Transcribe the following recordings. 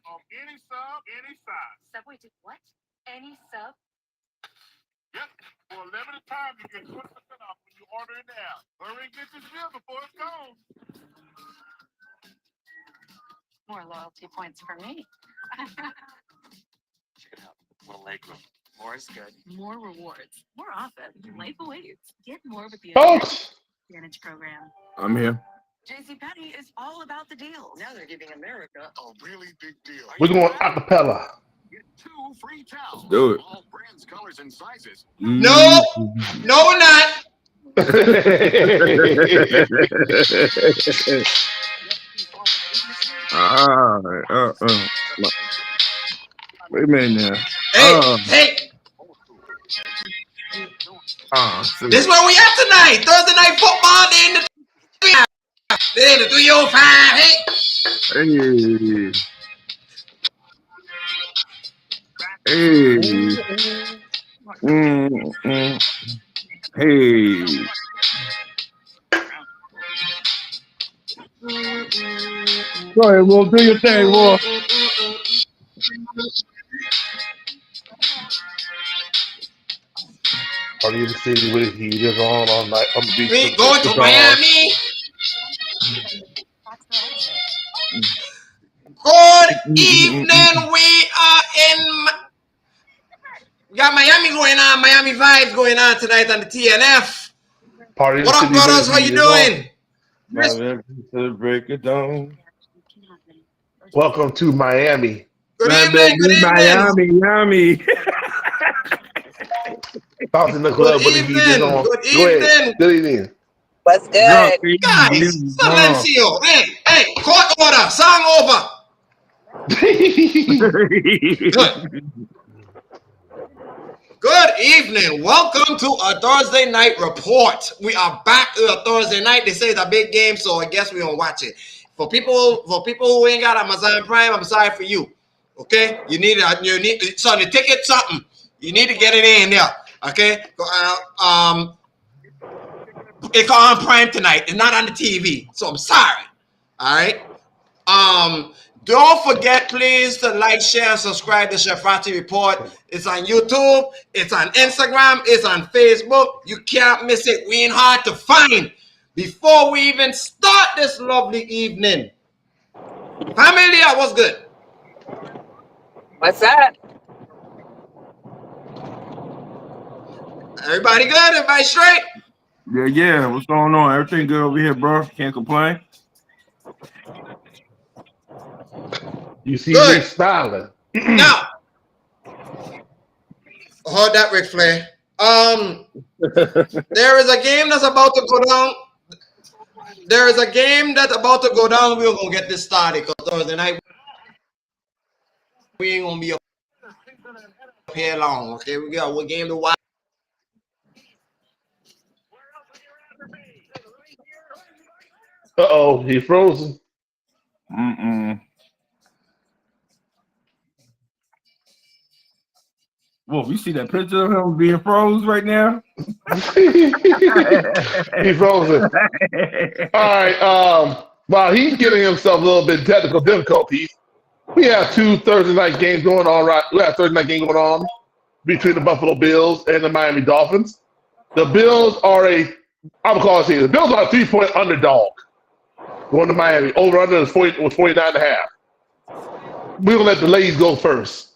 on any sub, any size. Subway did what? Any sub? Yep. For a limited time, you get 20% off when you order in the app. Hurry and get this bill before it's gone. More loyalty points for me. Check it out. Little leg room. More is good. More rewards. More often. Life awaits. Get more with the Advantage program. I'm here. JCPenney is all about the deals. Now they're giving America A really big deal. We're going acapella. Get 2 free towels. Do it. All brands, colors, and sizes. No, no, we're not. Wait a minute now. Hey. This is where we at tonight. Thursday night football. Then the 305. Hey. Hey. Go ahead, Will. Do your thing, Will. Party in the city with heaters on all night on the beach. We going to Miami. Good evening. We are in. We got Miami going on. Miami vibes going on tonight on the TNF. Party what up, brothers? How you doing? Break it down. Welcome to Miami. Good evening. Good evening. Miami. Out in the club with the heaters on. Good evening. Good evening. What's good? Guys, Silencio. Hey, court order. Song over. Good evening. Welcome to a Thursday night report. We are back to a Thursday night. They say it's a big game, so I guess we gonna watch it. For people who ain't got Amazon Prime, I'm sorry for you. Okay, you need so the ticket something. You need to get it in there. Okay, it's on Prime tonight. It's not on the TV, so I'm sorry. All right. Don't forget, please, to like, share, and subscribe to Chefrazzi Report. It's on YouTube. It's on Instagram. It's on Facebook. You can't miss it. We ain't hard to find. Before we even start this lovely evening, family, what's good? What's up? Everybody good? Everybody straight? Yeah. What's going on? Everything good over here, bro. Can't complain. You see me smiling. Now, hold that, Ric Flair. There is a game that's about to go down. There is a game that's about to go down. We're gonna get this started because Thursday night we ain't gonna be up here long. Okay, we got one game to watch. He's frozen. Whoa, you see that picture of him being froze right now? He's frozen. All right. While he's giving himself a little bit technical difficulties, we have 2 Thursday night games going on. Right, we have a Thursday night game going on between the Buffalo Bills and the Miami Dolphins. The Bills are the Bills are a 3-point underdog going to Miami. Over under was 49.5. We're gonna let the ladies go first.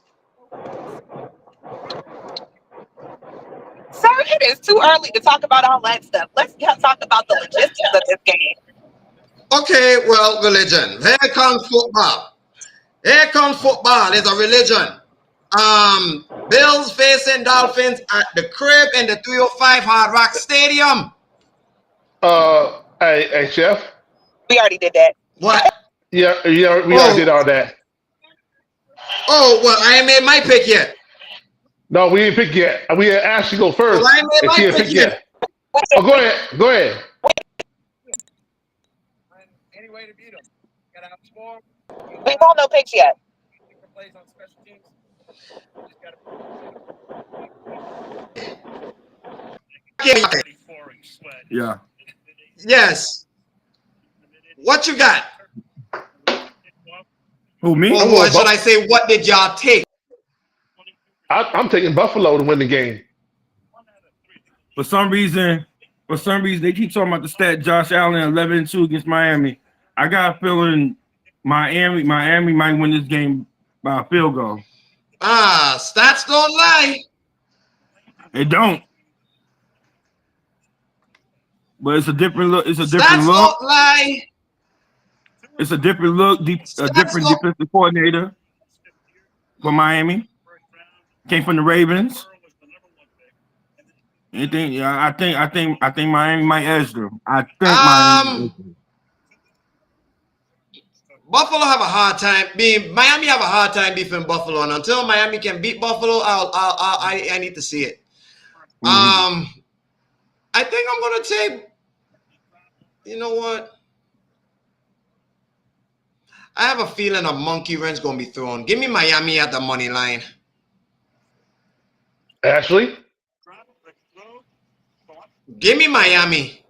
Sir, it is too early to talk about all that stuff. Let's talk about the logistics of this game. Okay, well, religion. Here comes football. Here comes football. It's a religion. Bills facing Dolphins at the crib in the 305 Hard Rock Stadium. Hey, Chef. We already did that. What? Yeah, we already did all that. Oh, well, I ain't made my pick yet. No, we didn't pick yet. We asked you to go first. Well, I ain't made my pick yet. Oh, go ahead. Any way to beat them? Gotta have score. We won't no picks yet. Plays on special teams. Yeah. Yes. What you got? Who, me? Or should I say, what did y'all take? I'm taking Buffalo to win the game. For some reason, they keep talking about the stat Josh Allen 11-2 against Miami. I got a feeling Miami might win this game by a field goal. Stats don't lie. It don't. But it's a different look. It's a different Stats look. don't lie. It's a different look. A different defensive coordinator for Miami. Came from the Ravens. Anything? Yeah, I think Miami might edge them. I think Miami. Buffalo have a hard time Miami have a hard time beating Buffalo, and until Miami can beat Buffalo, I need to see it. I think I'm gonna take. You know what? I have a feeling a monkey wrench gonna be thrown. Give me Miami at the money line. Ashley? Give me Miami.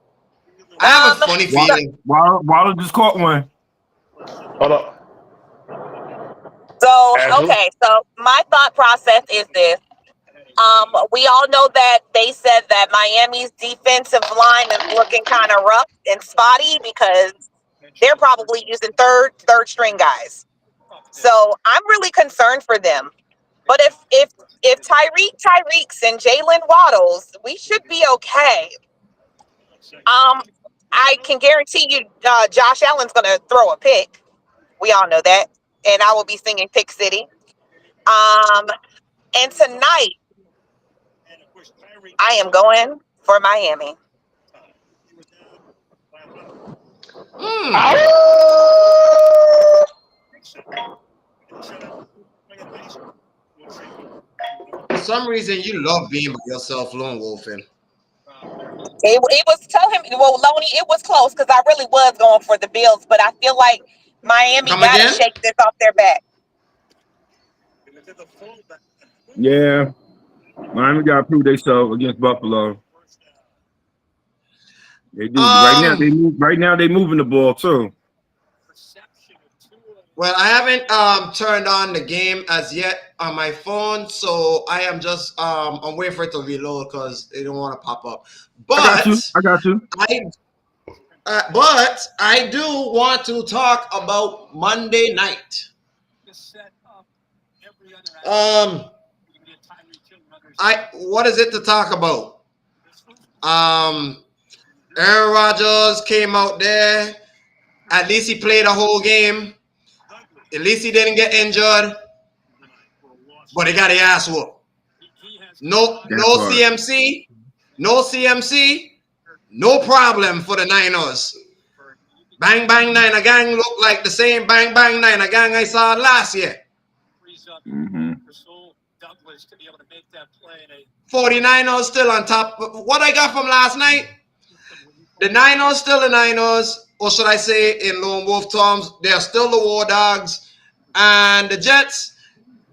I have a funny feeling. Waller just caught one. Hold up. So, Ashley? okay, so my thought process is this. We all know that they said that Miami's defensive line is looking kind of rough and spotty because they're probably using third string guys. So I'm really concerned for them. But if Tyreek's and Jalen Waddles, we should be okay. I can guarantee you Josh Allen's going to throw a pick. We all know that. And I will be singing Pick City. And tonight, I am going for Miami. For some reason, you love being by yourself, lone wolfing. It was, tell him, well, Loney, it was close because I really was going for the Bills, but I feel like Miami got to shake this off their back. Yeah. Miami got to prove themselves against Buffalo. They do. Right now they moving the ball too. Well, I haven't turned on the game as yet on my phone, so I am just I'm waiting for it to reload because they don't want to pop up. But I got you. But I do want to talk about Monday night. What is it to talk about? Aaron Rodgers came out there. At least he played a whole game. At least he didn't get injured. But he got his ass whooped. No CMC. No CMC. No problem for the Niners. Bang Bang Niner gang look like the same Bang Bang Niner gang I saw last year. 49ers still on top. What I got from last night, the Niners still the Niners, or should I say in Lone Wolf terms, they're still the War Dogs. And the Jets,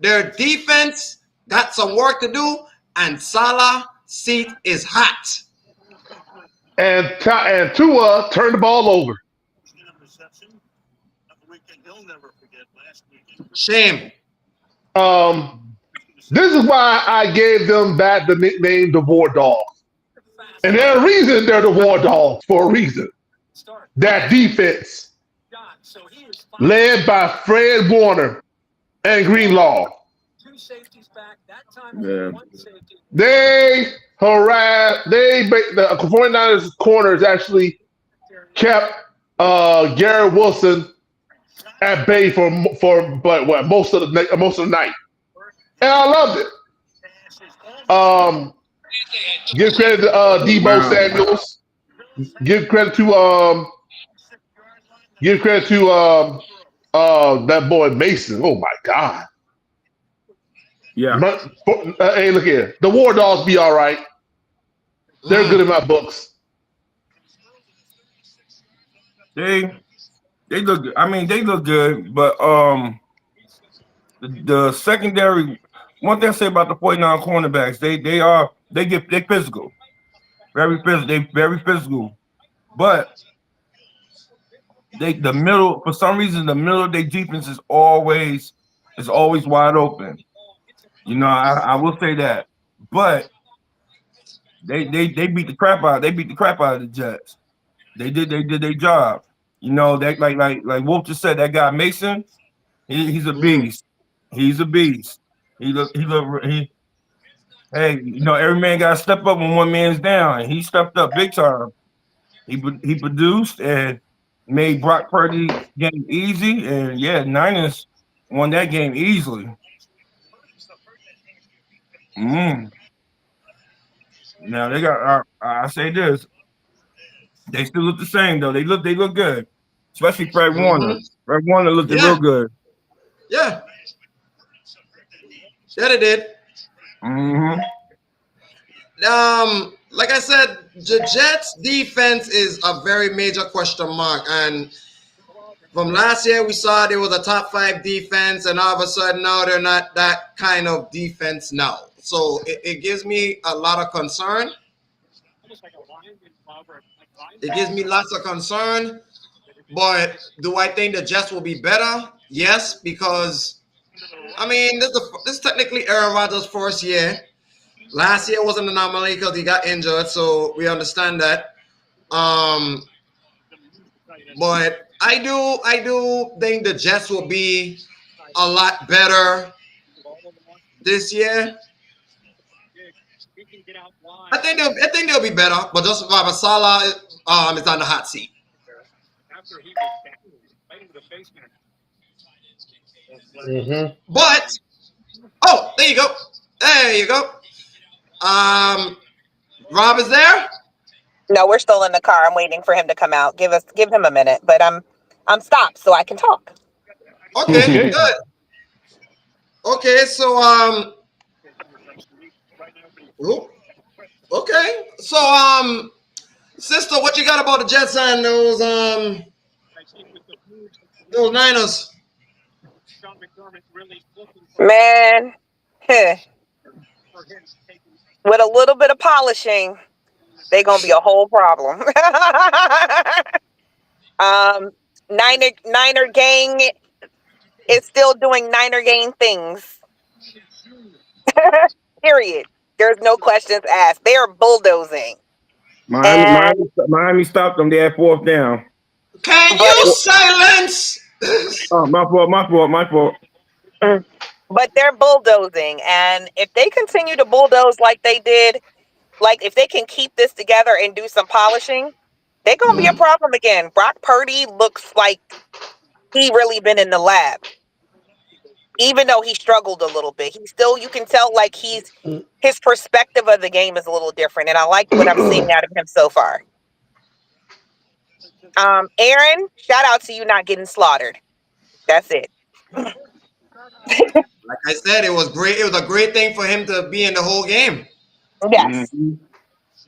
their defense got some work to do, and Salah's seat is hot. And Tua turned the ball over. Shame. This is why I gave them back the nickname the War Dogs. And there's a reason they're the War Dogs, for a reason. That defense, led by Fred Warner and Greenlaw. Yeah. The 49ers corners actually kept Garrett Wilson at bay for most of the night. And I loved it. Give credit to Debo Samuels. Give credit to that boy Mason. Oh my God. Yeah. Hey, look here. The War Dogs be all right. They're good in my books. They look good. I mean, they look good, but the secondary. One thing I say about the 49 cornerbacks, they physical, very physical. They very physical, but the middle, for some reason, the middle of their defense is always wide open. You know, I will say that. But they beat the crap out. They beat the crap out of the Jets. They did their job. You know, that like Wolf just said, that guy Mason, he's a beast. He's a beast. Hey, you know, every man got to step up when one man's down, and he stepped up big time. He produced and made Brock Purdy game easy, and yeah, Niners won that game easily. Now they got. I say this, they still look the same though. They look good, especially Fred Warner. Fred Warner looked real good. Yeah, they did. Like I said, the Jets defense is a very major question mark. And from last year, we saw there was a top 5 defense, and all of a sudden now they're not that kind of defense now. So it gives me a lot of concern. It gives me lots of concern. But do I think the Jets will be better? Yes, because I mean this is technically Aaron Rodgers' first year. Last year was an anomaly because he got injured, so we understand that. But I do think the Jets will be a lot better this year. I think they'll be better, but just Robert Saleh is on the hot seat. But there you go. There you go. Rob is there? No, we're still in the car. I'm waiting for him to come out. Give him a minute, but I'm stopped so I can talk. Okay, good. Okay, so okay, so sister, what you got about the Jets and those Niners? Man, with a little bit of polishing, they're gonna be a whole problem. Niner gang is still doing Niner gang things. Period. There's no questions asked. They are bulldozing. Miami stopped them. They had 4th down. Can you silence? Oh, my fault. But they're bulldozing, and if they continue to bulldoze like they did, like if they can keep this together and do some polishing, they're gonna be a problem again. Brock Purdy looks like he really been in the lab, even though he struggled a little bit. He still, you can tell, like his perspective of the game is a little different, and I like what I'm seeing out of him so far. Aaron, shout out to you not getting slaughtered. That's it. Like I said, it was great. It was a great thing for him to be in the whole game. Yes.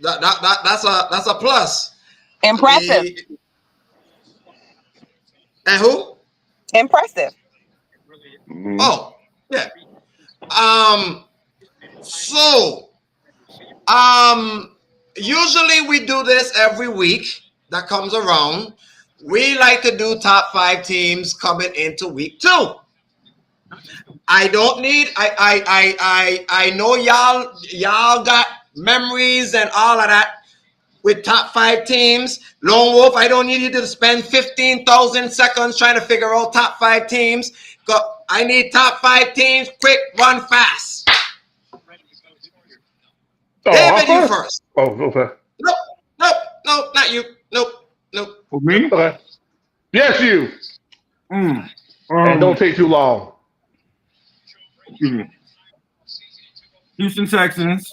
That's a plus. Impressive. And who? Impressive. Oh, yeah. So, usually we do this every week that comes around. We like to do top 5 teams coming into week 2. I don't need. I know y'all got memories and all of that with top 5 teams. Lone Wolf, I don't need you to spend 15,000 seconds trying to figure out top 5 teams. I need top 5 teams. Quick, run fast. David, you first. Oh, okay. Nope, not you. Nope. For me? Okay. Yes, you. And don't take too long. Houston Texans,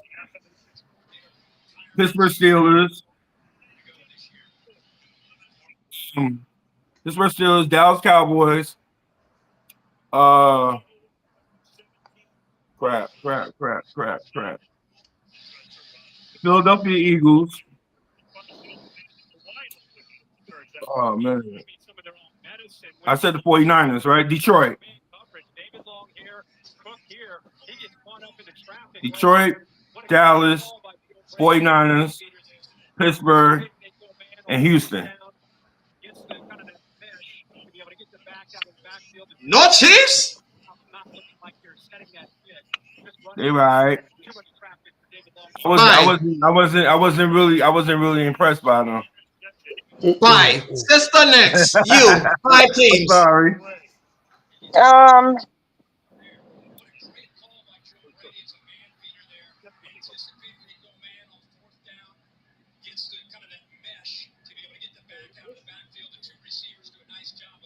Pittsburgh Steelers, Dallas Cowboys, crap. Philadelphia Eagles. Oh man, I said the 49ers, right? Detroit, Dallas, 49ers, Pittsburgh, and Houston. No Chiefs? They right. I wasn't really impressed by them. Bye. Sister next. You. 5 teams. Sorry.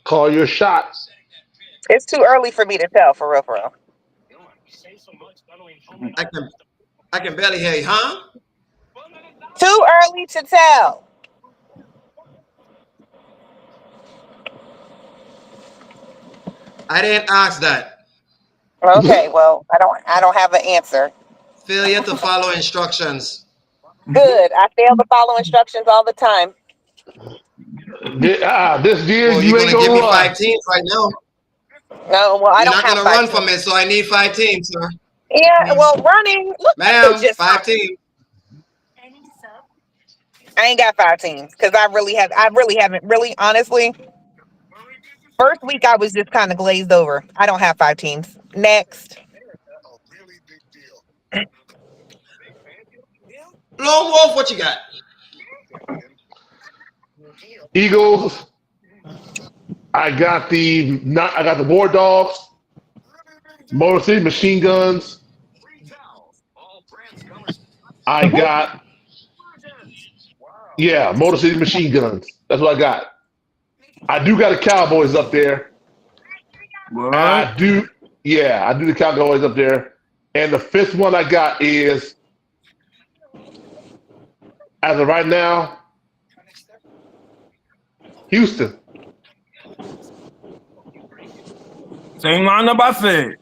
Call your shot. It's too early for me to tell, for real, for real. I can barely hear you, huh? Too early to tell. I didn't ask that. Okay, well, I don't have an answer. Failure to follow instructions. Good. I fail to follow instructions all the time. This year Well, you you're ain't gonna give me run. 5 teams right now. No, well, I You're don't not have gonna 5 run teams. from it, so I need 5 teams, sir. Yeah, well, running. Look, Ma'am, just 5 teams. I ain't got 5 teams because I really haven't honestly. First week I was just kind of glazed over. I don't have 5 teams. Next. Lone Wolf, what you got? Eagles. I got the War Dogs, Motor City Machine Guns. I got Motor City Machine Guns. That's what I got. I do got the Cowboys up there. What? I do the Cowboys up there. And the 5th one I got is, as of right now, Houston. Same lineup I said.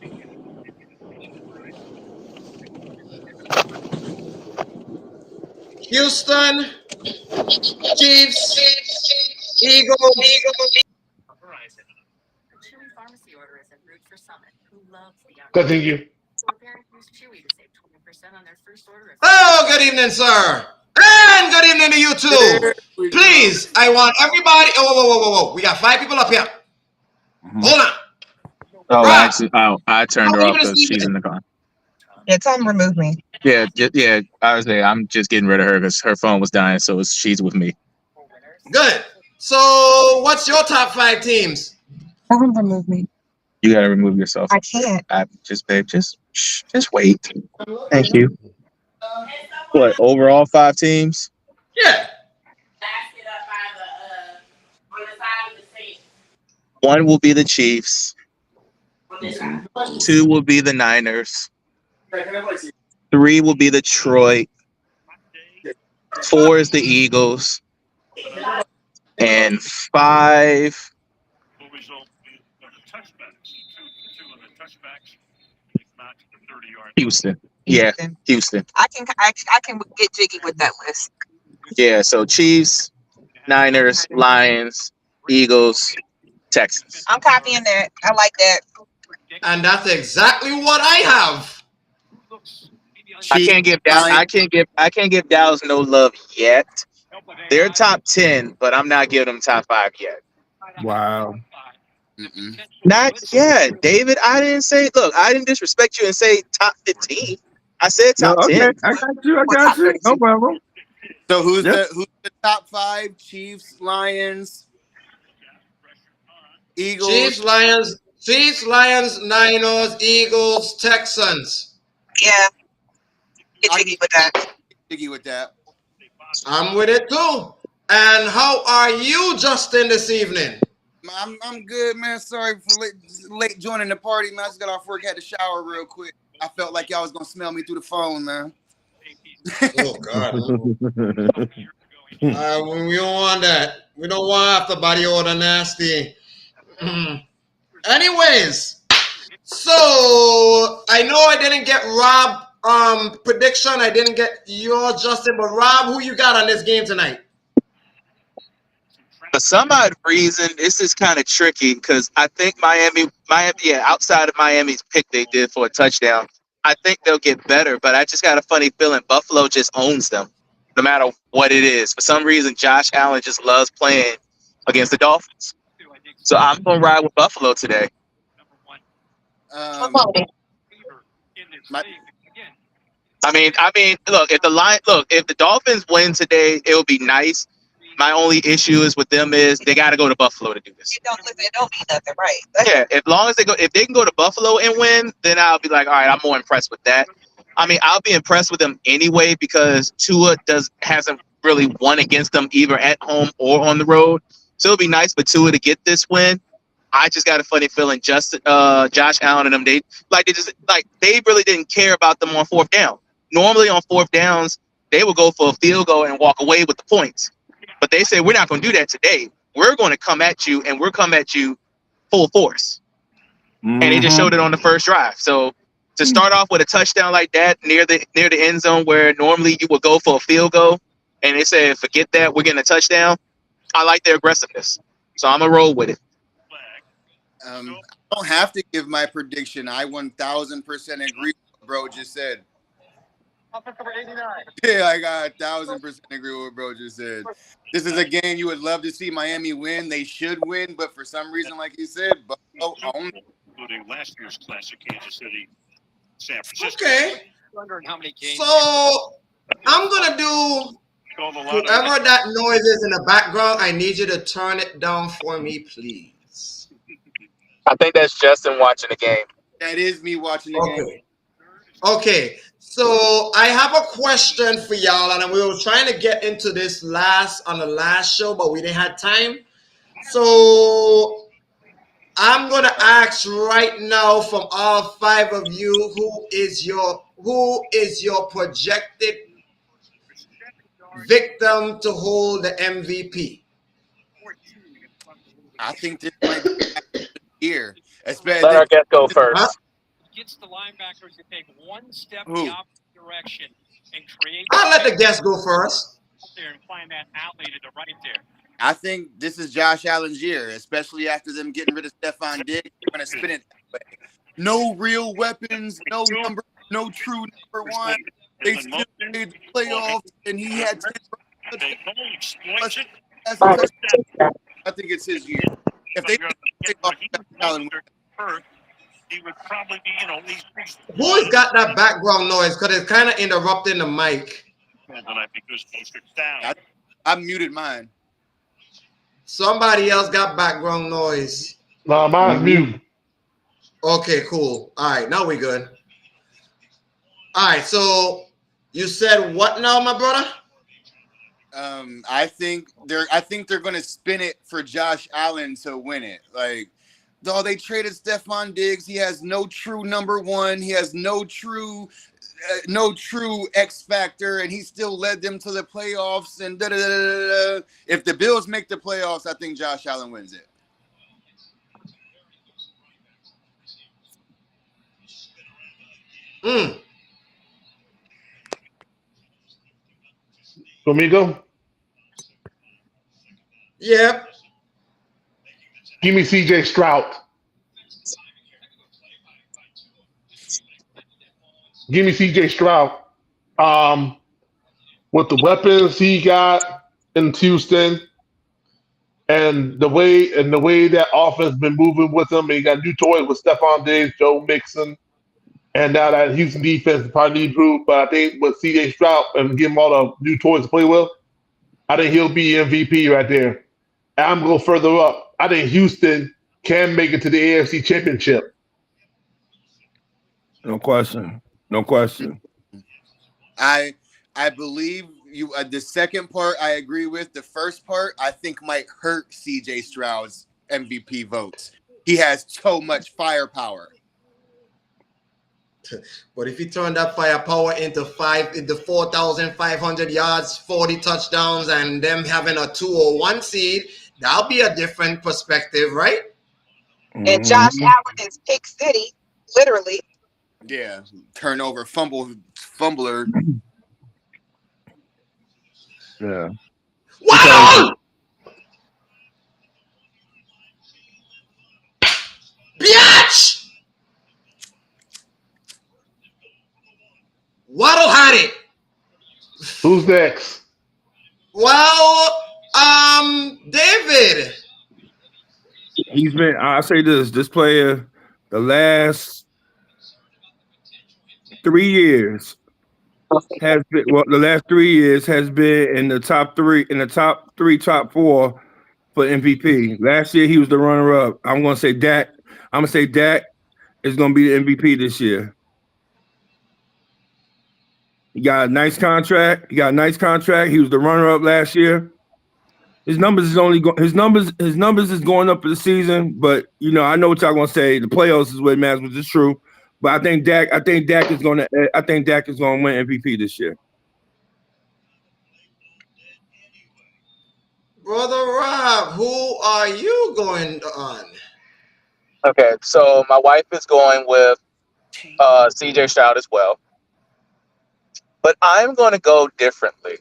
Houston, Chiefs, Eagles. Chewy pharmacy order is en route for Summit, who loves the Continue. Prepare to use Chewy to save 20% on their first order of Oh, good evening, sir. And good evening to you too. Please, I want everybody. Oh, whoa. We got 5 people up here. Hold on. Oh, Rob, actually, I turned her off because she's in the car. Yeah, tell them remove me. Yeah. I was there. I'm just getting rid of her because her phone was dying, so she's with me. Good. So, what's your top 5 teams? Tell them remove me. You gotta remove yourself. I can't. Just wait. Thank you. What? Overall 5 teams? Yeah. 1 will be the Chiefs. 2 will be the Niners. 3 will be Detroit. 4 is the Eagles. And 5. Houston. Yeah, Houston. I can get jiggy with that list. Yeah, so Chiefs, Niners, Lions, Eagles, Texans. I'm copying that. I like that. And that's exactly what I have. I can't give Dallas no love yet. They're top 10, but I'm not giving them top 5 yet. Wow. Not yet, David. I didn't disrespect you and say top 15. I said top 10. I got you. No problem. So who's the top 5? Chiefs, Lions, Eagles. Chiefs, Lions, Niners, Eagles, Texans. Yeah. Get jiggy with that. Jiggy with that. I'm with it too. And how are you, Justin, this evening? I'm good, man. Sorry for late joining the party, man. I just got off work, had to shower real quick. I felt like y'all was gonna smell me through the phone, man. Oh God. We don't want that. We don't want after body odor nasty. Anyways, so I know I didn't get Rob prediction. I didn't get your Justin, but Rob, who you got on this game tonight? For some odd reason, this is kind of tricky because I think Miami, outside of Miami's pick they did for a touchdown, I think they'll get better. But I just got a funny feeling Buffalo just owns them, no matter what it is. For some reason, Josh Allen just loves playing against the Dolphins. So I'm going to ride with Buffalo today. My, I mean, look, if the Dolphins win today, it would be nice. My only issue is with them is they got to go to Buffalo to do this. It don't mean nothing, right? Yeah, if they can go to Buffalo and win, then I'll be like, all right, I'm more impressed with that. I mean, I'll be impressed with them anyway because Tua hasn't really won against them either at home or on the road. So it'll be nice for Tua to get this win. I just got a funny feeling Josh Allen and them, they really didn't care about them on fourth down. Normally on fourth downs, they would go for a field goal and walk away with the points. But they say, we're not going to do that today. We're going to come at you, and we're coming at you full force. And they just showed it on the first drive. So to start off with a touchdown like that near the end zone where normally you would go for a field goal, and they said, forget that, we're getting a touchdown, I like their aggressiveness. So I'm going to roll with it. I don't have to give my prediction. I 1,000% agree with what bro just said. Yeah, I got 1,000% agree with what bro just said. This is a game you would love to see Miami win. They should win, but for some reason, like you said, Buffalo owned it. Including last year's classic, Kansas City, San Francisco. Okay. Wondering how many games. So I'm gonna do whoever that noise is in the background. I need you to turn it down for me, please. I think that's Justin watching the game. That is me watching the game. Okay. So I have a question for y'all, and we were trying to get into this on the last show, but we didn't have time. So I'm gonna ask right now from all five of you, who is your projected victim to hold the MVP? I think this might be the year. Let our guest go first. Huh? Gets the linebackers to take one step Who? the opposite direction and create. I'll let the guest go first. There and find that alley to the right there. I think this is Josh Allen's year, especially after them getting rid of Stephon Diggs. They're going to spin it that way. No real weapons, no true number one. They still made the playoffs, and he had 10 I think it's his year. If they take off Josh Allen, he would probably be, at least. Who's got that background noise? Because it's kind of interrupting the mic. I muted mine. Somebody else got background noise. No, mine's mute. Okay, cool. All right, now we good. All right, so you said what now, my brother? I think they're going to spin it for Josh Allen to win it. Like, though they traded Stephon Diggs, he has no true number one. He has no true X factor, and he still led them to the playoffs. And if the Bills make the playoffs, I think Josh Allen wins it. Domingo? Yep. Give me CJ Stroud. Give me CJ Stroud. With the weapons he got in Houston and the way that offense been moving with him, and he got new toys with Stephon Diggs, Joe Mixon, and now that Houston defense probably need improved, but I think with CJ Stroud and give him all the new toys to play with, I think he'll be MVP right there. And I'm going to go further up. I think Houston can make it to the AFC Championship. No question. No question. I believe you. The second part I agree with. The first part I think might hurt CJ Stroud's MVP votes. He has so much firepower. But if you turn that firepower into 4,500 yards, 40 touchdowns, and them having a 2 or 1 seed, that'll be a different perspective, right? And Josh Allen is pick city, literally. Yeah, turnover, fumbler. Yeah. Wow! Biatch! Waddle had it. Who's next? Well, David. I say this player, the last 3 years has been the last 3 years has been in the top three, top four for MVP. Last year he was the runner-up. I'm gonna say Dak. I'm gonna say Dak is gonna be the MVP this year. He got a nice contract. He was the runner-up last year. His numbers is going up for the season, but I know what y'all gonna say. The playoffs is what matters, which is true. But I think Dak is gonna win MVP this year. Brother Rob, who are you going on? Okay, so my wife is going with CJ Stroud as well. But I'm going to go differently.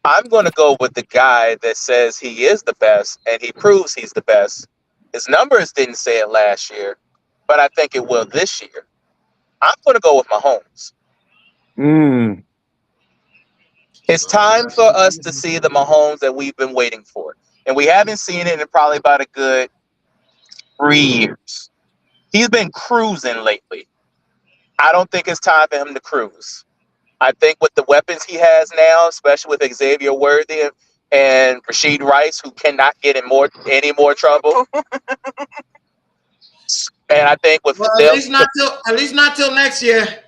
I'm going to go with the guy that says he is the best, and he proves he's the best. His numbers didn't say it last year, but I think it will this year. I'm going to go with Mahomes. It's time for us to see the Mahomes that we've been waiting for. And we haven't seen it in probably about a good 3 years. He's been cruising lately. I don't think it's time for him to cruise. I think with the weapons he has now, especially with Xavier Worthy and Rashid Rice, who cannot get in any more trouble. And I think with at least not till next year.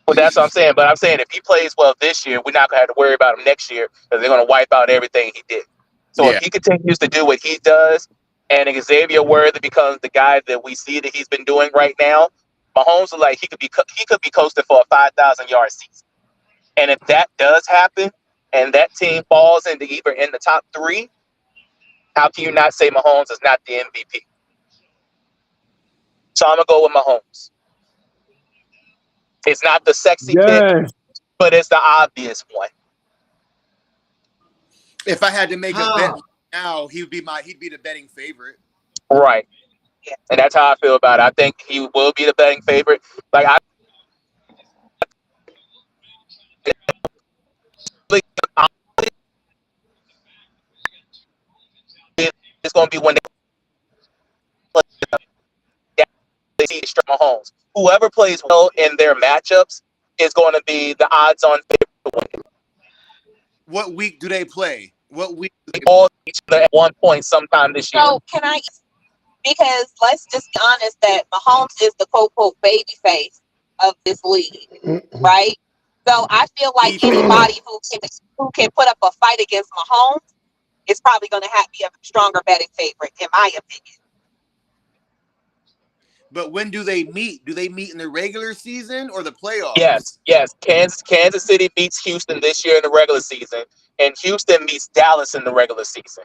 Well, that's what I'm saying. But I'm saying if he plays well this year, we're not gonna have to worry about him next year because they're gonna wipe out everything he did. So if he continues to do what he does, and Xavier Worthy becomes the guy that we see that he's been doing right now, Mahomes is like he could be coasting for a 5,000-yard season. And if that does happen, and that team falls into either in the top 3, how can you not say Mahomes is not the MVP? So I'm gonna go with Mahomes. It's not the sexy pick, but it's the obvious one. If I had to make a bet now, he'd be the betting favorite. Right. And that's how I feel about it. I think he will be the betting favorite. Like it's going to be when they see Mahomes. Whoever plays well in their matchups is going to be the odds-on favorite to win. What week do they play? What week? They all each other at one point sometime this year. So can I? Because let's just be honest that Mahomes is the quote baby face of this league, right? So I feel like anybody who can put up a fight against Mahomes is probably going to have to be a stronger betting favorite, in my opinion. But when do they meet? Do they meet in the regular season or the playoffs? Yes. Kansas City beats Houston this year in the regular season, and Houston meets Dallas in the regular season.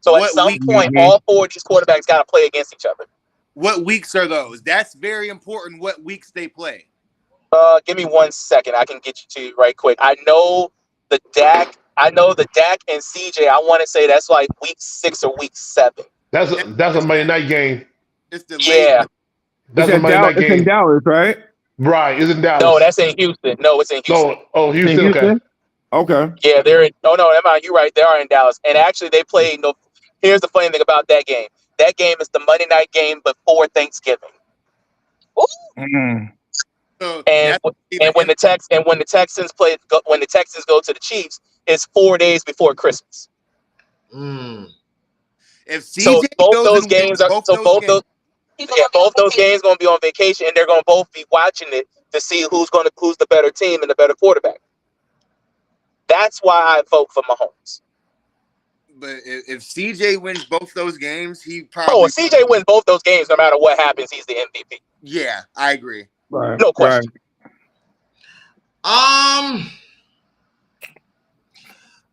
So at some point, all 4 of these quarterbacks got to play against each other. What weeks are those? That's very important. What weeks they play? Give me 1 second. I can get you to right quick. I know the Dak and CJ. I want to say that's like week 6 or week 7. That's a Monday night game. It's the That's a Monday night game. It's in Dallas, right? Right. It's in Dallas. No, that's in Houston. No, it's in Houston. Oh, Houston. Okay. Yeah, they're in. Oh no, never mind. You're right. They are in Dallas, and actually they played. Here's the funny thing about that game. That game is the Monday night game before Thanksgiving. So and when the Texans go to the Chiefs, it's 4 days before Christmas. If CJ both those games going to be on vacation, and they're going to both be watching it to see who's the better team and the better quarterback. That's why I vote for Mahomes. But if CJ wins both those games, he probably. Oh, if CJ wins both those games, no matter what happens, he's the MVP. Yeah, I agree. Right. No question. Right.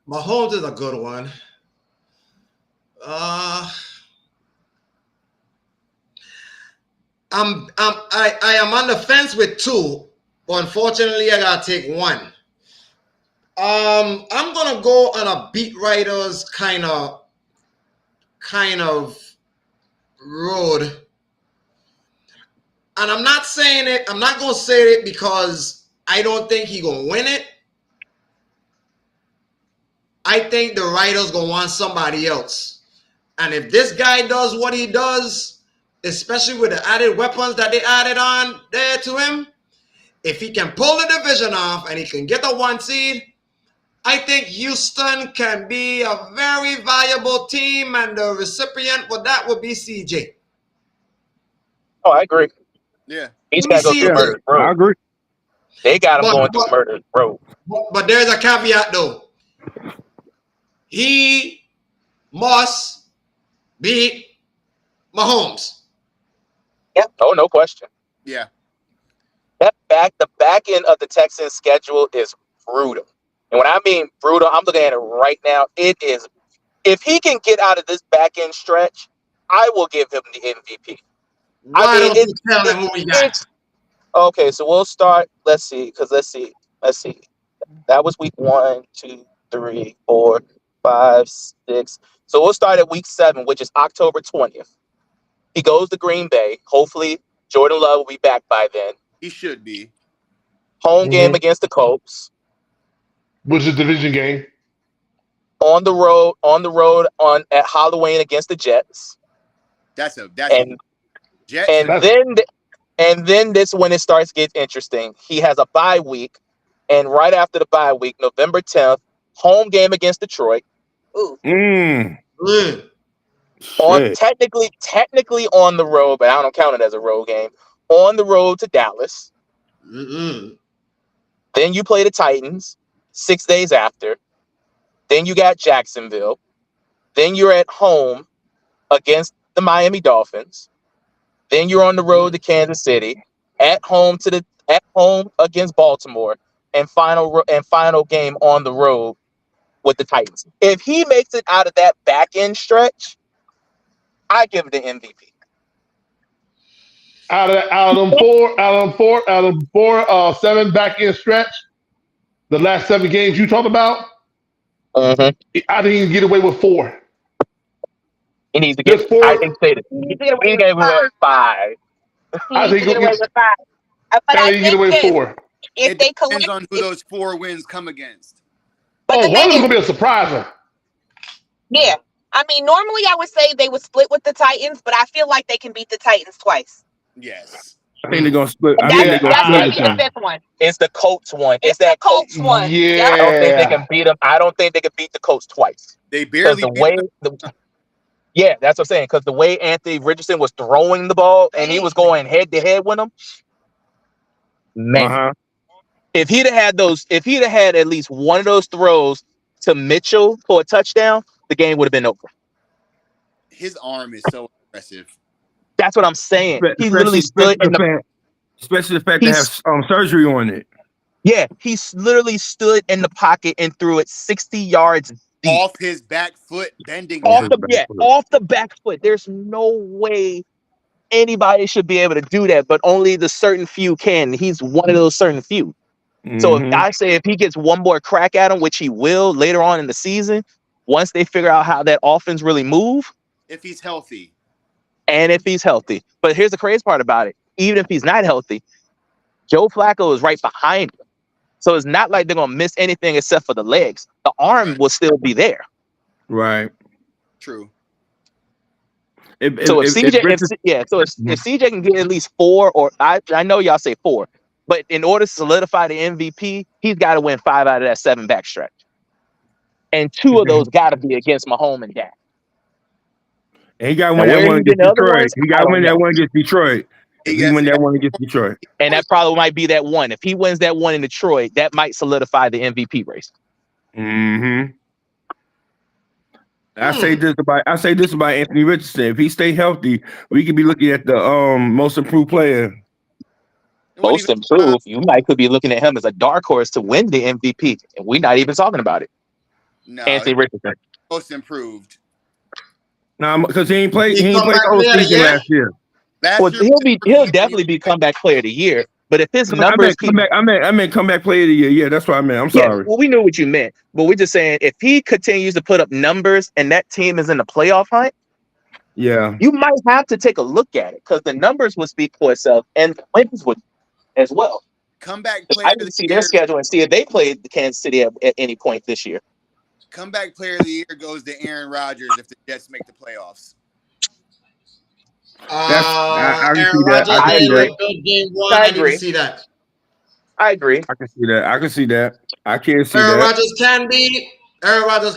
Mahomes is a good one. I am on the fence with 2. Unfortunately, I gotta take 1. I'm gonna go on a beat writers kind of road, and I'm not saying it. I'm not gonna say it because I don't think he's gonna win it. I think the writers gonna want somebody else, and if this guy does what he does, especially with the added weapons that they added on there to him, if he can pull the division off and he can get the 1 seed, I think Houston can be a very valuable team, and the recipient for that would be CJ. Oh, I agree. Yeah. He's got to go through CJ. murder's I road. agree. They got him going through murder's road. But there's a caveat, though. He must beat Mahomes. Yeah. Oh, no question. Yeah. The back end of the Texans' schedule is brutal. And when I mean brutal, I'm looking at it right now. It is. If he can get out of this back end stretch, I will give him the MVP. Why don't you tell him who we got? Okay, so we'll start. Let's see. That was week 1, 2, 3, 4, 5, 6. So we'll start at week 7, which is October 20th. He goes to Green Bay. Hopefully, Jordan Love will be back by then. He should be. Home game against the Colts. Which is division game. On the road at Halloween against the Jets. That's Jets. And then this when it starts to get interesting. He has a bye week, and right after the bye week, November 10th, home game against Detroit. Ooh. Technically on the road, but I don't count it as a road game. On the road to Dallas. Then you play the Titans 6 days after. Then you got Jacksonville. Then you're at home against the Miami Dolphins. Then you're on the road to Kansas City. At home against Baltimore, and final game on the road with the Titans. If he makes it out of that back end stretch, I give it the MVP. Out of 7 back end stretch, the last 7 games you talked about, I think he can get away with 4. He needs to get 4. I think he get away with 5. I think he'll get 5. But I think he get away with 4. It depends on who those 4 wins come against. One of them's gonna be a surpriser. Yeah. I mean, normally I would say they would split with the Titans, but I feel like they can beat the Titans twice. Yes. I think they're gonna split. That's the fifth one. It's the Colts one. It's that Colts one. Yeah. I don't think they can beat them. I don't think they can beat the Colts twice. They barely Yeah, that's what I'm saying. Because the way Anthony Richardson was throwing the ball and he was going head to head with them, man. If he'd have had at least one of those throws to Mitchell for a touchdown, the game would have been over. His arm is so impressive. That's what I'm saying. He literally stood in especially the fact they have surgery on it. Yeah, he literally stood in the pocket and threw it 60 yards deep. Off his back foot, bending. Off the back foot. There's no way anybody should be able to do that, but only the certain few can. He's one of those certain few. So if he gets one more crack at him, which he will later on in the season, once they figure out how that offense really move. If he's healthy. And if he's healthy. But here's the crazy part about it. Even if he's not healthy, Joe Flacco is right behind him. So it's not like they're going to miss anything except for the legs. The arm will still be there. Right. True. If CJ can get at least 4, or I know y'all say 4, but in order to solidify the MVP, he's got to win 5 out of that 7 backstretch. And 2 of those got to be against Mahomes and Dak. And he got to win that one against Detroit. He got to win that one against Detroit. He win that one against Detroit. And that probably might be that one. If he wins that one in Detroit, that might solidify the MVP race. I say this about Anthony Richardson. If he stay healthy, we could be looking at the most improved player. Most improved. You could be looking at him as a dark horse to win the MVP, and we're not even talking about it. No, Anthony Richardson. Most improved. No, because he ain't played the whole season last year. He'll definitely be comeback player of the year. But if his numbers, I meant comeback player of the year. Yeah, that's what I meant. I'm sorry. Well, we knew what you meant, but we're just saying if he continues to put up numbers and that team is in the playoff hunt, you might have to take a look at it because the numbers would speak for itself and the wins would as well. Comeback player. I need to see their schedule and see if they played the Kansas City at any point this year. Comeback player of the year goes to Aaron Rodgers if the Jets make the playoffs. I can Aaron see that. Rodgers I can see didn't agree. that. look good game one. I I need to agree. see that. I agree. I can see that. I can see that. I can't see Aaron that. Rodgers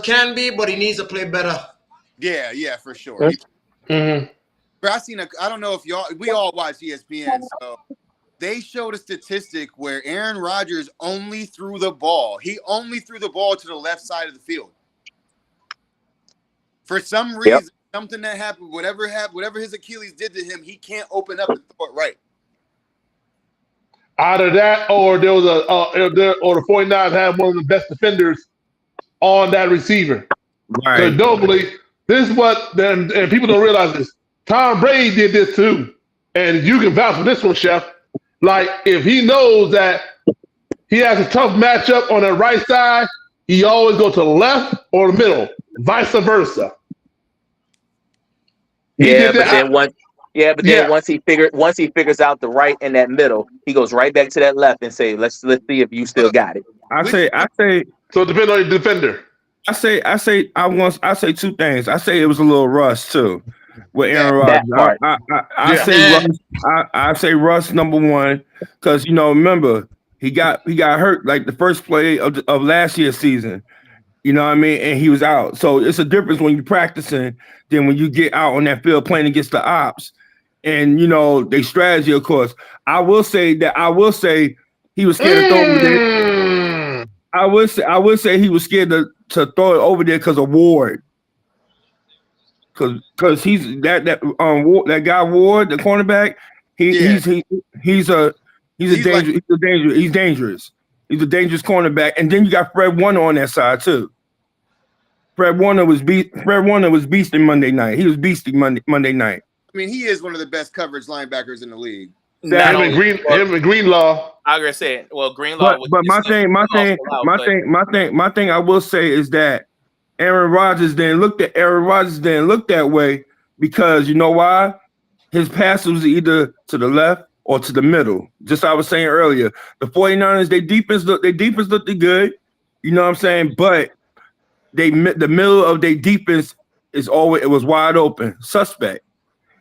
can be, but he needs to play better. Yeah, for sure. But I don't know if we all watch ESPN, so they showed a statistic where Aaron Rodgers only threw the ball. He only threw the ball to the left side of the field. For some reason, something that happened, whatever his Achilles did to him, he can't open up and throw it right. Either that, or there was or the 49ers had one of the best defenders on that receiver. Right. Because normally, this is what, and people don't realize this. Tom Brady did this too, and you can vouch for this one, Chef. Like, if he knows that he has a tough matchup on the right side, he always go to the left or the middle, vice versa. Then once he figures out the right and that middle, he goes right back to that left and say, let's see if you still got it. I say. So it depends on your defender. I say two things. I say it was a little rust too with Aaron Rodgers. I say Russ number one, because remember he got hurt like the first play of last year's season. You know what I mean? And he was out. So it's a difference when you're practicing than when you get out on that field playing against the ops. And they strategy, of course. I will say he was scared to throw over there. I would say he was scared to throw it over there because of Ward. Because he's that guy Ward, the cornerback. He's dangerous. He's a dangerous cornerback. And then you got Fred Warner on that side too. Fred Warner was beasting Monday night. He was beasting Monday night. I mean, he is one of the best coverage linebackers in the league. Him and Greenlaw. I was gonna say, well, Greenlaw. But my thing I will say is that Aaron Rodgers didn't look that way, because you know why? His pass was either to the left or to the middle. Just like I was saying earlier, the 49ers, their defense looked good. You know what I'm saying? But the middle of their defense it was wide open, suspect.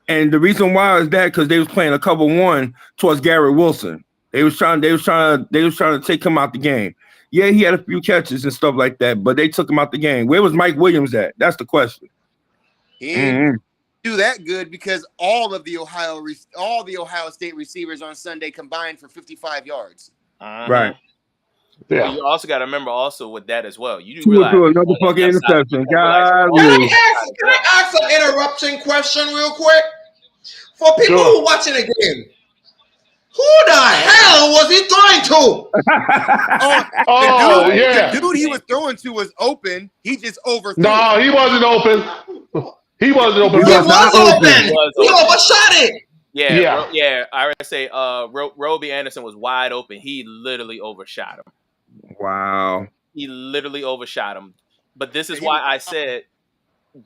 And the reason why is that because they was playing a cover one towards Garrett Wilson. They was trying to take him out the game. Yeah, he had a few catches and stuff like that, but they took him out the game. Where was Mike Williams at? That's the question. He didn't do that good because all the Ohio State receivers on Sunday combined for 55 yards. Right. Yeah. Well, you also got to remember also with that as well. You do realize another fucking interception. Can I ask an interruption question real quick? For people who are watching the game, who the hell was he throwing to? The dude he was throwing to was open. He just overthrew. No, he wasn't open. He wasn't open. He was open. He overshot it. Yeah. I would say Roby Anderson was wide open. He literally overshot him. Wow. He literally overshot him. But this is why I said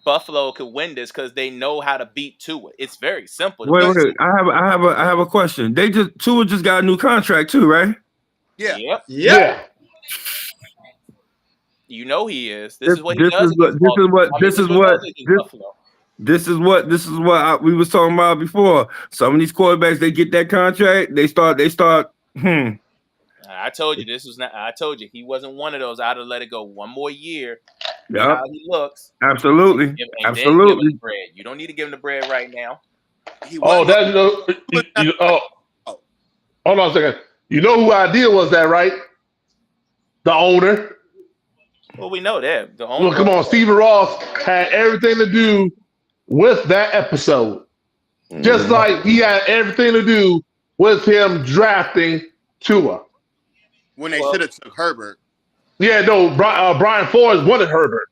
Buffalo could win this, because they know how to beat Tua. It's very simple. Wait. I have a question. Tua just got a new contract too, right? Yeah. Yeah. You know he is. This is what he does. This is what we was talking about before. Some of these quarterbacks, they get that contract, they start. I told you this was not. I told you he wasn't one of those. I'd have let it go one more year. Yeah, how he looks. Absolutely. Then give him the bread. You don't need to give him the bread right now. Hold on a second. You know who idea was that, right? The owner. Well, we know that. The owner. Well, come on, Stephen Ross had everything to do with that episode. Just like he had everything to do with him drafting Tua. When they should have took Herbert. Yeah, no, Brian Flores wanted Herbert.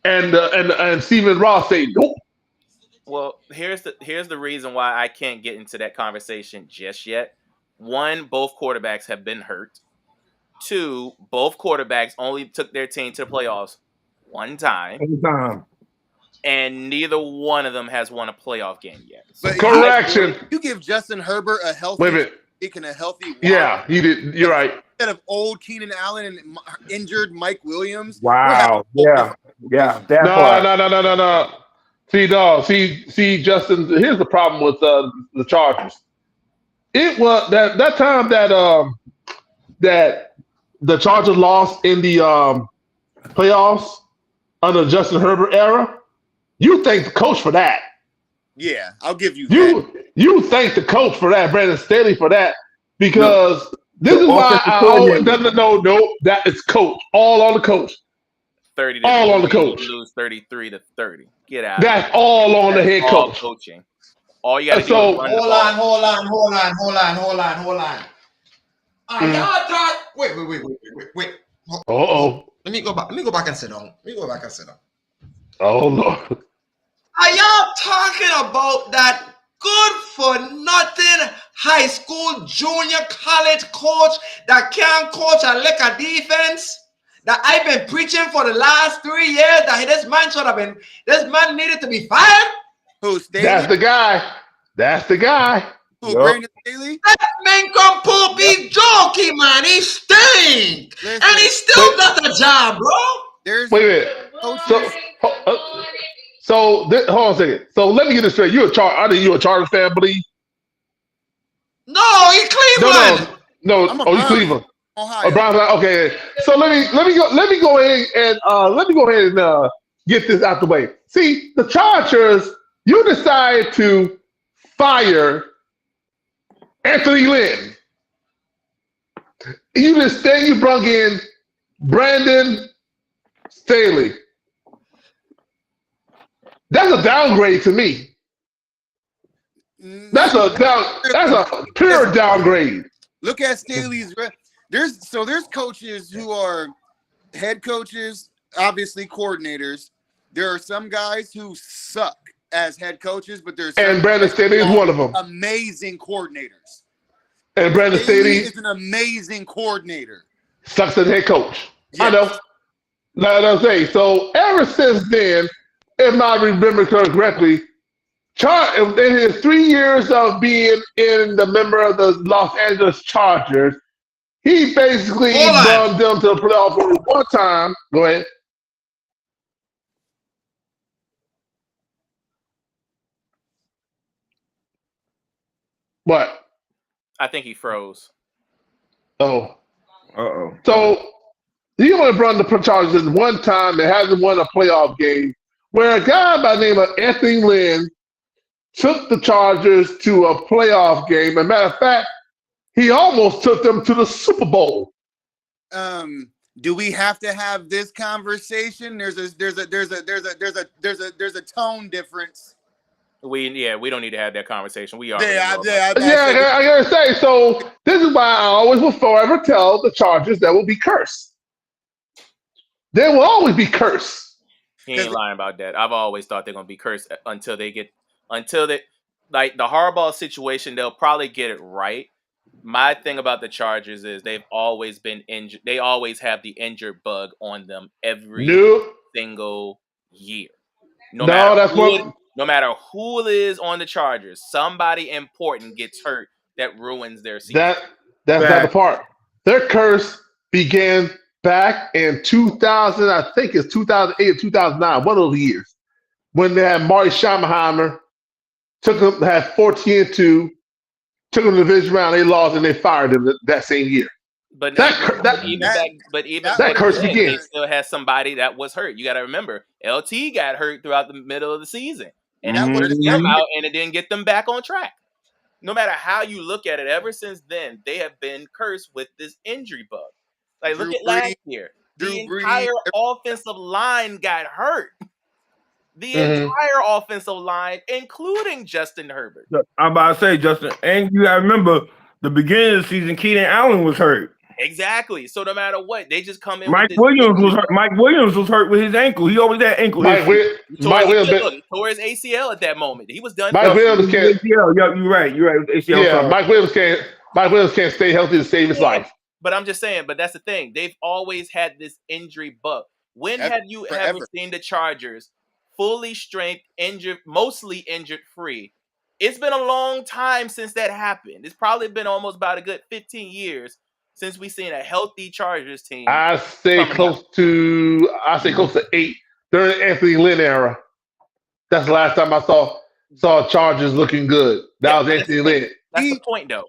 And Stephen Ross said nope. Well, here's the reason why I can't get into that conversation just yet. One, both quarterbacks have been hurt. Two, both quarterbacks only took their team to the playoffs one time. And neither one of them has won a playoff game yet. But correction. You give Justin Herbert a healthy Walker. Yeah, he did. You're right. Instead of old Keenan Allen and injured Mike Williams. Wow. Yeah. No. See, Justin. Here's the problem with the Chargers. It was that time that the Chargers lost in the playoffs under the Justin Herbert era. You thank the coach for that. Yeah, I'll give you that. You thank the coach for that, Brandon Staley for that, because this is why I always no. That is coach. All on the coach. 30 all on the coach. Lose 33-30. Get out. That's all on the head all coach. Coaching. All you got to do is run the Hold on. Y'all thought. Wait. Let me go back and sit down. Oh Lord. Are y'all talking about that good for nothing high school, junior college coach that can't coach a lick of defense? That I've been preaching for the last 3 years that this man needed to be fired? Who, Staley? That's the guy. Who, Brandon Staley? That man come poop, he's jokey, man. He stink. Listen, and he still got the job, bro. Wait a minute. Hold on a second. So let me get this straight. You a Chargers fan, believe? No, he Cleveland. No. You Cleveland. Ohio. Brown. Okay. So let me go ahead and get this out the way. See, the Chargers, you decided to fire Anthony Lynn. You brought in Brandon Staley. That's a downgrade to me. That's a pure downgrade. Look at Staley's. There's coaches who are head coaches, obviously coordinators. There are some guys who suck as head coaches, but and Brandon Staley is one of them. Amazing coordinators. And Brandon Staley is an amazing coordinator. Sucks as head coach. Yes. I know. Like I say, so ever since then, if I remember correctly, in his 3 years of being in the member of the Los Angeles Chargers, he basically brought them to the playoffs only one time. Go ahead. What? I think he froze. Oh. So he only brought the Chargers in one time and hasn't won a playoff game, where a guy by the name of Anthony Lynn took the Chargers to a playoff game. As a matter of fact, he almost took them to the Super Bowl. Do we have to have this conversation? There's a tone difference. We don't need to have that conversation. We are. I gotta say. So this is why I always will forever tell the Chargers that will be cursed. They will always be cursed. He ain't lying about that. I've always thought they're gonna be cursed until they like the Harbaugh situation. They'll probably get it right. My thing about the Chargers is they've always been injured. They always have the injured bug on them every single year. No matter who it is on the Chargers, somebody important gets hurt that ruins their season. That's not the part. Their curse began back in 2000. I think it's 2008 or 2009. One of those years when they had Marty Schottenheimer, had 14-2, took them to the division round. They lost and they fired him that same year. But even that curse again. They still has somebody that was hurt. You got to remember, LT got hurt throughout the middle of the season, and that would them out, and it didn't get them back on track. No matter how you look at it, ever since then, they have been cursed with this injury bug. Like, look at last year. The entire offensive line got hurt. The entire offensive line, including Justin Herbert. I'm about to say, Justin, and you got to remember, the beginning of the season, Keenan Allen was hurt. Exactly. So no matter what, they just come in. Mike Williams was hurt. Mike Williams was hurt with his ankle. He always had ankle issues. He tore his ACL at that moment. He was done. Mike Williams can't. ACL. Yeah, you're right. ACL. Yeah, Mike Williams can't stay healthy to save his life. But I'm just saying. But that's the thing. They've always had this injury bug. When have you ever seen the Chargers fully strength, injured, mostly injured free? It's been a long time since that happened. It's probably been almost about a good 15 years since we've seen a healthy Chargers team. I say close to 8 during the Anthony Lynn era. That's the last time I saw Chargers looking good. That was Anthony Lynn. That's the point, though.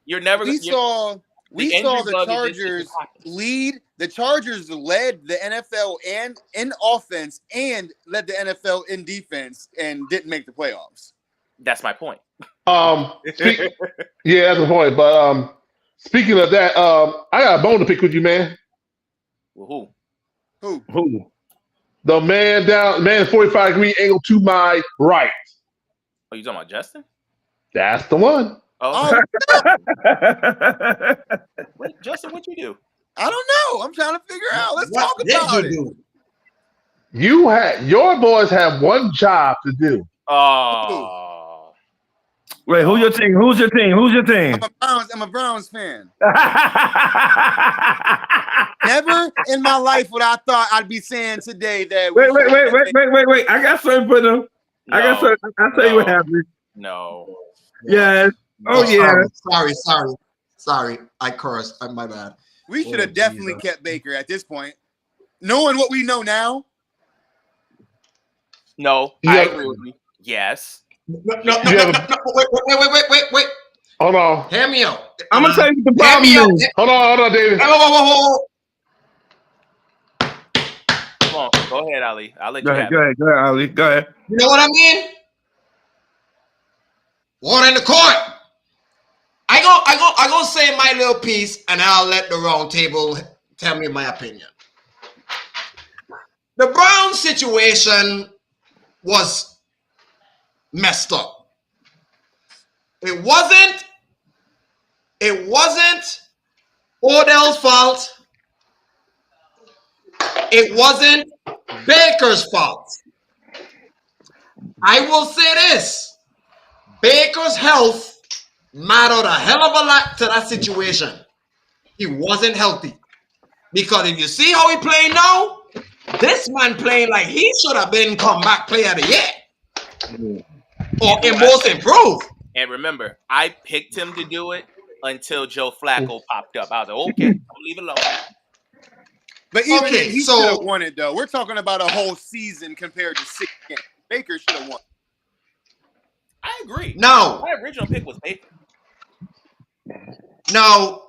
You're never. We saw injury the bug is Chargers just pocket. lead. The Chargers led the NFL and in offense and led the NFL in defense and didn't make the playoffs. That's my point. Yeah, that's the point. But speaking of that, I got a bone to pick with you, man. Well, Who? The man 45 degree angle to my right. Oh, you talking about Justin? That's the one. Oh. Wait, Justin, what you do? I don't know. I'm trying to figure out. Let's talk about it. Your boys have one job to do. Oh. Wait, who's your team? Who's your team? Who's your team? I'm a Browns fan. Never in my life would I thought I'd be saying today that. Wait. I got something for them. No, I got something. I'll tell you what happened. No. Yes. Oh, yeah. Sorry. I cursed. My bad. We should have definitely kept Baker at this point. Knowing what we know now. No, I agree with you. Yes. No, wait. Hold on. Hear me out. I'm going to tell you what the problem is. Hold on, David. Whoa. Come on. Go ahead, Ali. I'll let you have it. Go ahead, Ali. Go ahead. You know what I mean? Water in the court. I go say my little piece, and I'll let the round table tell me my opinion. The Brown situation was messed up. It wasn't Odell's fault. It wasn't Baker's fault. I will say this. Baker's health mattered a hell of a lot to that situation. He wasn't healthy. Because if you see how he playing now, this man playing like he should have been comeback player of the year. Or in most improved. And remember, I picked him to do it until Joe Flacco popped up. I was like, okay, I'll leave it alone. But even then, he should have won it, though. We're talking about a whole season compared to 6 games. Baker should have won. I agree. No. My original pick was Baker. Now,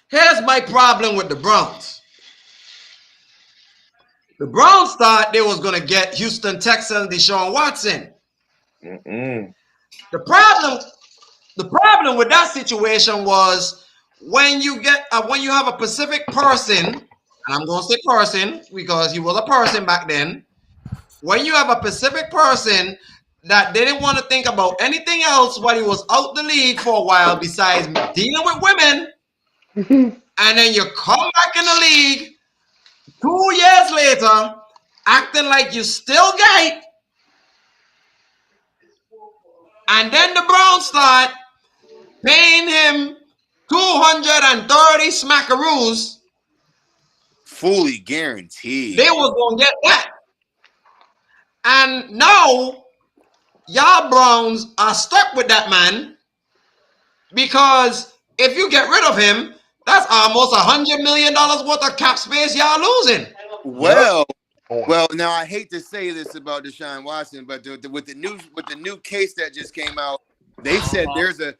here's my problem with the Browns. The Browns thought they was going to get Houston Texans Deshaun Watson. The problem with that situation was when you have a specific person, and I'm going to say person because he was a person back then. When you have a specific person that didn't want to think about anything else while he was out the league for a while besides dealing with women, and then you come back in the league 2 years later, acting like you still gay, and then the Browns start paying him 230 smackaroos. Fully guaranteed. They was going to get that. And now, y'all Browns are stuck with that man because if you get rid of him, that's almost $100 million worth of cap space y'all losing. Well, now I hate to say this about Deshaun Watson, but with the new case that just came out, they said there's a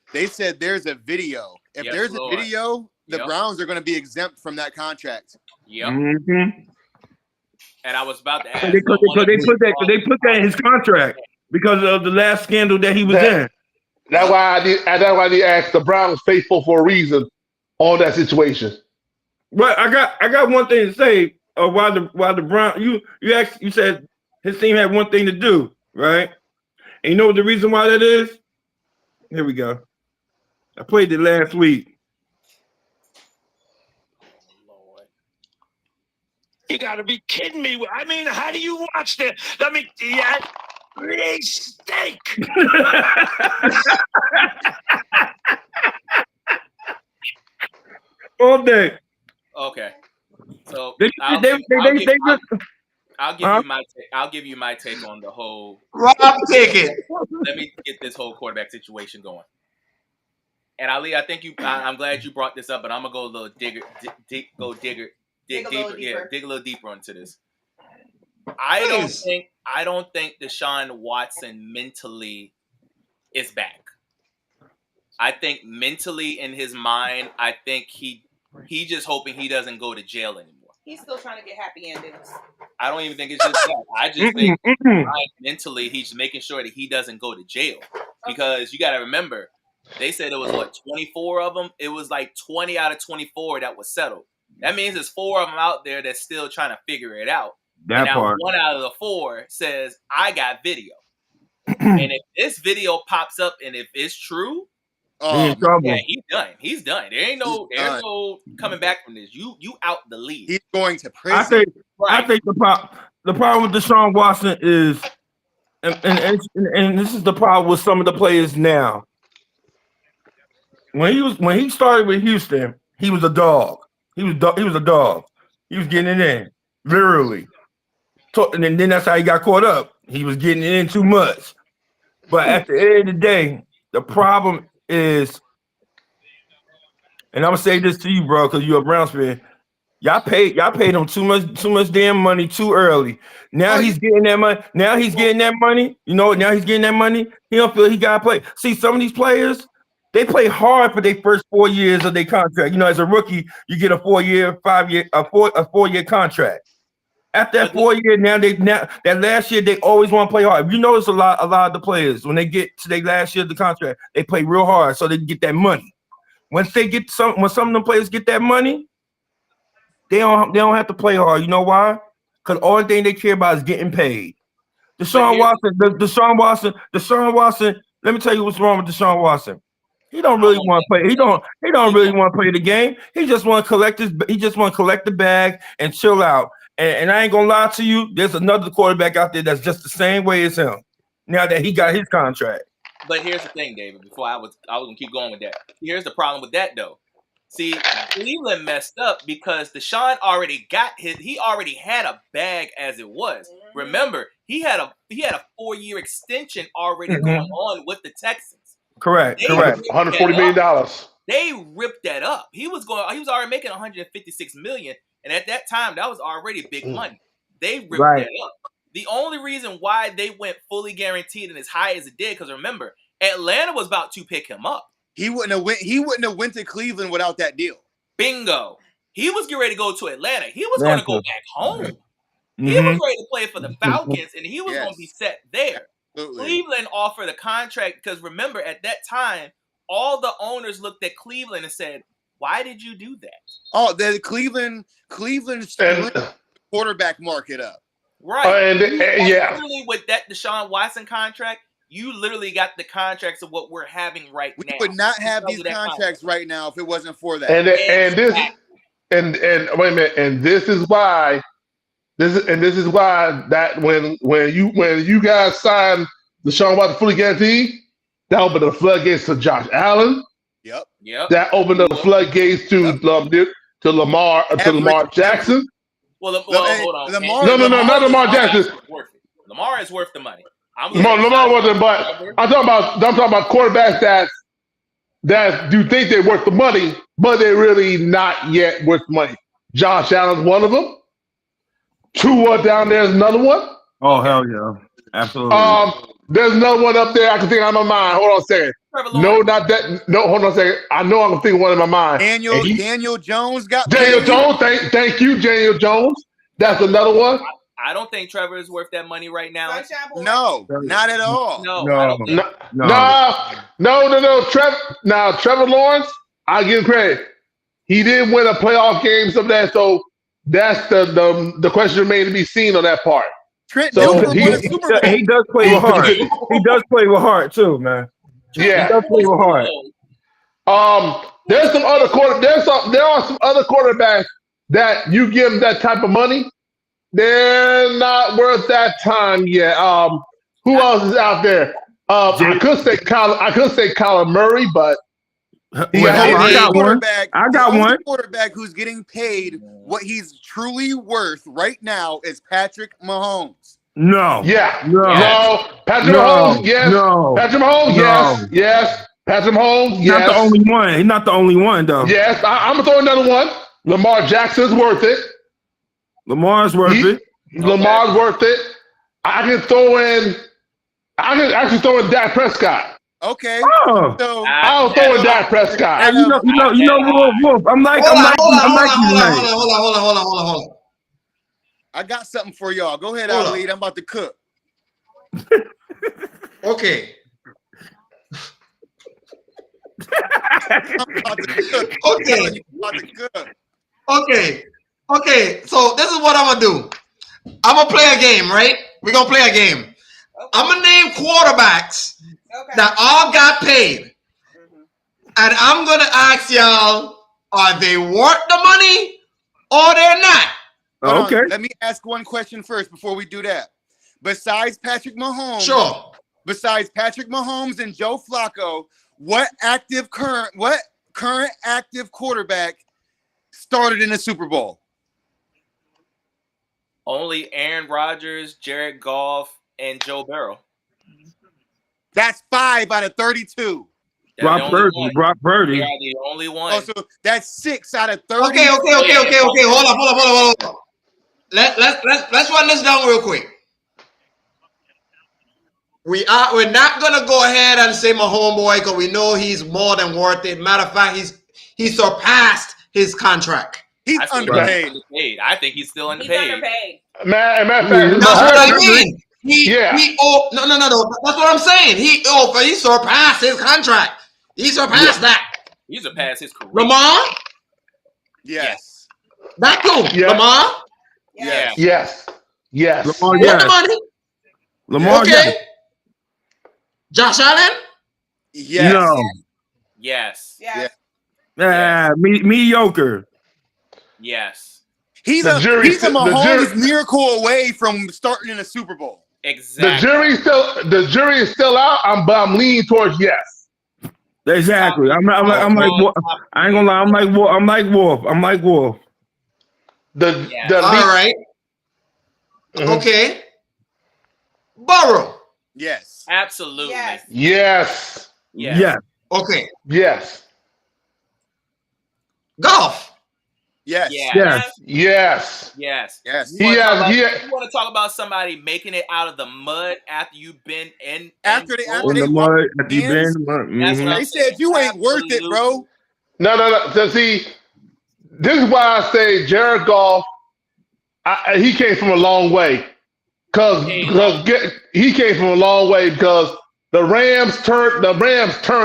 video. If there's a video, the Browns are going to be exempt from that contract. Yep. Mm-hmm. And I was about to ask. They put that in his contract because of the last scandal that he was in. That's why I need to ask the Browns faithful for a reason on that situation. Well, I got one thing to say. Why the Browns? You said his team had one thing to do, right? And you know what the reason why that is? Here we go. I played it last week. You got to be kidding me. I mean, how do you watch that? Steak. All day. Okay. So I'll give you my take on the whole. Rob, take it. Let me get this whole quarterback situation going. And Ali, I think I'm glad you brought this up, but I'm gonna go a little dig a little deeper into this. I don't think Deshaun Watson mentally is back. I think mentally in his mind, I think he just hoping he doesn't go to jail anymore. He's still trying to get happy endings. I don't even think it's just that. I just think mentally he's making sure that he doesn't go to jail. Because you got to remember, they said it was, 24 of them? It was like 20 out of 24 that was settled. That means there's 4 of them out there that's still trying to figure it out. And now 1 out of the 4 says, I got video. And if this video pops up and if it's true, Oh, yeah, he's done. He's done. There's no coming back from this. You out the league. He's going to prison. I think the problem with Deshaun Watson is, and this is the problem with some of the players now. When he started with Houston, he was a dog. He was a dog. He was getting it in, literally. And then that's how he got caught up. He was getting it in too much. But at the end of the day, the problem is, and I'm gonna say this to you, bro, because you're a Browns fan. Y'all paid him too much damn money too early. Now he's getting that money. Now he's getting that money. You know, now he's getting that money. He don't feel he gotta play. See, some of these players, they play hard for their first 4 years of their contract. You know, as a rookie, you get a 4-year, 5-year, a 4-year contract. After that 4 year, that last year they always want to play hard. You notice a lot of the players when they get to their last year of the contract, they play real hard so they can get that money. When some of them players get that money, they don't have to play hard. You know why? Because the only thing they care about is getting paid. Deshaun Watson. Let me tell you what's wrong with Deshaun Watson. He don't really want to play. He don't really want to play the game. He just want to collect the bag and chill out. And I ain't gonna lie to you, there's another quarterback out there that's just the same way as him. Now that he got his contract. But here's the thing, David. Before I was gonna keep going with that. Here's the problem with that though. See, Cleveland messed up because Deshaun already got he already had a bag as it was. Remember, he had a 4-year extension already going on with the Texans. Correct. $140 million. They ripped that up. He was already making $156 million. And at that time, that was already big money. They ripped that up. The only reason why they went fully guaranteed and as high as it did, because remember, Atlanta was about to pick him up. He wouldn't have went to Cleveland without that deal. Bingo. He was getting ready to go to Atlanta. He was going to go back home. He was ready to play for the Falcons, and he was going to be set there. Absolutely. Cleveland offered a contract because remember, at that time, all the owners looked at Cleveland and said, why did you do that? Oh, the Cleveland quarterback market up. Right. Yeah. Literally with that Deshaun Watson contract, you literally got the contracts of what we're having right now. We would not have these contracts right now if it wasn't for that. And wait a minute. And this is why that when you guys signed Deshaun Watson fully guaranteed, that opened the floodgates to Josh Allen. Yep. That opened up the floodgates to Lamar Jackson. Well, hold on. Not Lamar Jackson. Lamar is worth the money. Lamar wasn't, but I'm talking about quarterbacks that do think they're worth the money, but they're really not yet worth the money. Josh Allen's one of them. Tua down there is another one. Oh hell yeah, absolutely. There's another one up there I can think on my mind. Hold on a second. No, not that. No, hold on a second. I know I'm gonna think of one in my mind. Daniel Jones got Daniel Jones. Thank you, Daniel Jones. That's another one. I don't think Trevor is worth that money right now. No, not at all. No. Trevor Lawrence, I give him credit. He did win a playoff game, some of that. So that's the question remains to be seen on that part. So he does play with heart. He does play with heart too, man. Yeah, he does play with heart. There are some other quarterbacks that you give them that type of money, they're not worth that time yet. Who else is out there? I could say Kyler Murray, but I got one. Quarterback who's getting paid what he's truly worth right now is Patrick Mahomes. No. Patrick Mahomes, yes. Patrick Mahomes, yes. Patrick Mahomes, yes. Not the only one. He's not the only one, though. Yes, I'm gonna throw another one. Lamar Jackson's worth it. Lamar's worth it. Lamar's worth it. I can actually throw in Dak Prescott. Okay. Oh. So I'll throw in Dak Prescott. Hey, Wolf. I'm like Hold on, you tonight. hold on. I got something for y'all. Go ahead, Hold Ali. I'm about to cook. Okay. I'm about to cook. Okay. I'm about to cook. Okay. So this is what I'm gonna do. I'm gonna play a game, right? We're gonna play a game. Okay. I'm gonna name quarterbacks that all got paid. And I'm gonna ask y'all, are they worth the money or they're not? Hold Okay. on. Let me ask one question first before we do that. Besides Patrick Mahomes, Sure. Besides Patrick Mahomes and Joe Flacco, what current active quarterback started in the Super Bowl? Only Aaron Rodgers, Jared Goff, and Joe Burrow. That's 5 out of 32. Brock Purdy. They are the only one. Oh, so that's 6 out of 30. Okay. Hold on. Let's run this down real quick. We're not gonna go ahead and say my homeboy because we know he's more than worth it. Matter of fact, he surpassed his contract. He's underpaid. I think he's still underpaid. He's underpaid. Matter of fact, That's what I mean. He no. That's what I'm saying. He surpassed his contract. He surpassed that. He surpassed his career. Lamar. Yes. That too. Yes. Lamar. Yes. Lamar, What the money? Lamar, okay. Josh Allen. Yes. No. Yes. Mediocre. Yes. He's a Mahomes miracle away from starting in a Super Bowl. Exactly. The jury is still out. I'm leaning towards yes. Exactly. I'm like Wolf. I ain't gonna lie. I'm like Wolf. All right. Mm-hmm. Okay. Burrow. Yes. Absolutely. Yes. Okay. Yes. Golf. Yes. Yes. You want to talk about somebody making it out of the mud after you've been in the mud. After you've been in the mud. Mm-hmm. They said you ain't worth it, bro. No. So see, this is why I say Jared Goff. He came from a long way. He came from a long way because the Rams turned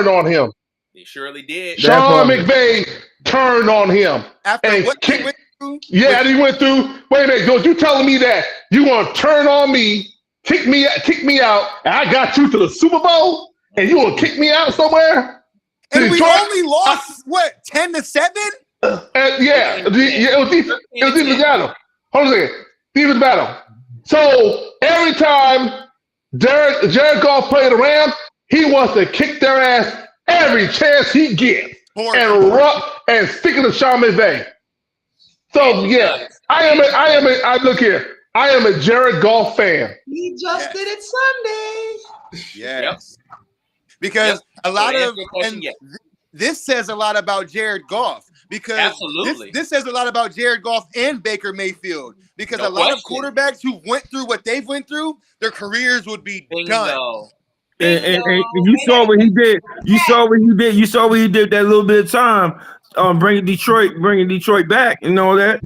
on him. They surely did. Sean McVay turned on him. After what he went through? Yeah, he went through. Wait a minute, don't you telling me that you gonna turn on me, kick me out, and I got you to the Super Bowl, and you gonna kick me out somewhere? And we only lost 10-7? It was defensive battle. Hold on a second, defensive battle. So every time Jared Goff played the Rams, he wants to kick their ass every chance he gets and stick it to Sean McVay. So look here. I am a Jared Goff fan. He just did it Sunday. Yes. Because a lot of this says a lot about Jared Goff because this says a lot about Jared Goff and Baker Mayfield because a lot of quarterbacks who went through what they've went through, their careers would be done. And you saw what he did. You saw what he did that little bit of time, bringing Detroit back and all that.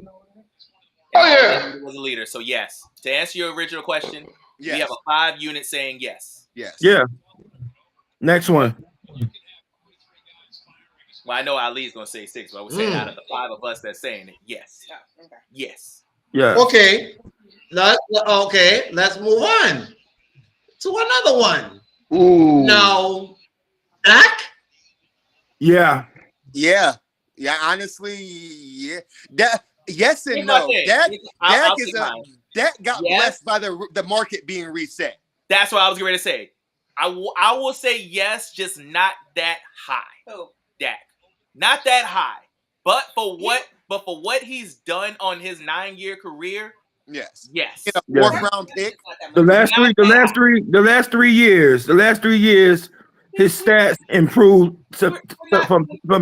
Oh yeah, He was a leader. So yes, to answer your original question, we have a 5 unit saying yes. Yes. Yeah. Next one. Well, I know Ali's gonna say 6, but we're saying out of the 5 of us that's saying it, yes. Oh, okay. Yes. Yeah. Okay. Let's move on to another one. Ooh. Now, Dak? Yeah. Honestly, yeah. Yes and no. Dak got blessed by the market being reset. That's what I was going to say. I will say yes, just not that high. Who? Dak, not that high. But for what he's done on his 9-year career, yes. In a 4th round pick. The last 3 years, his stats improved from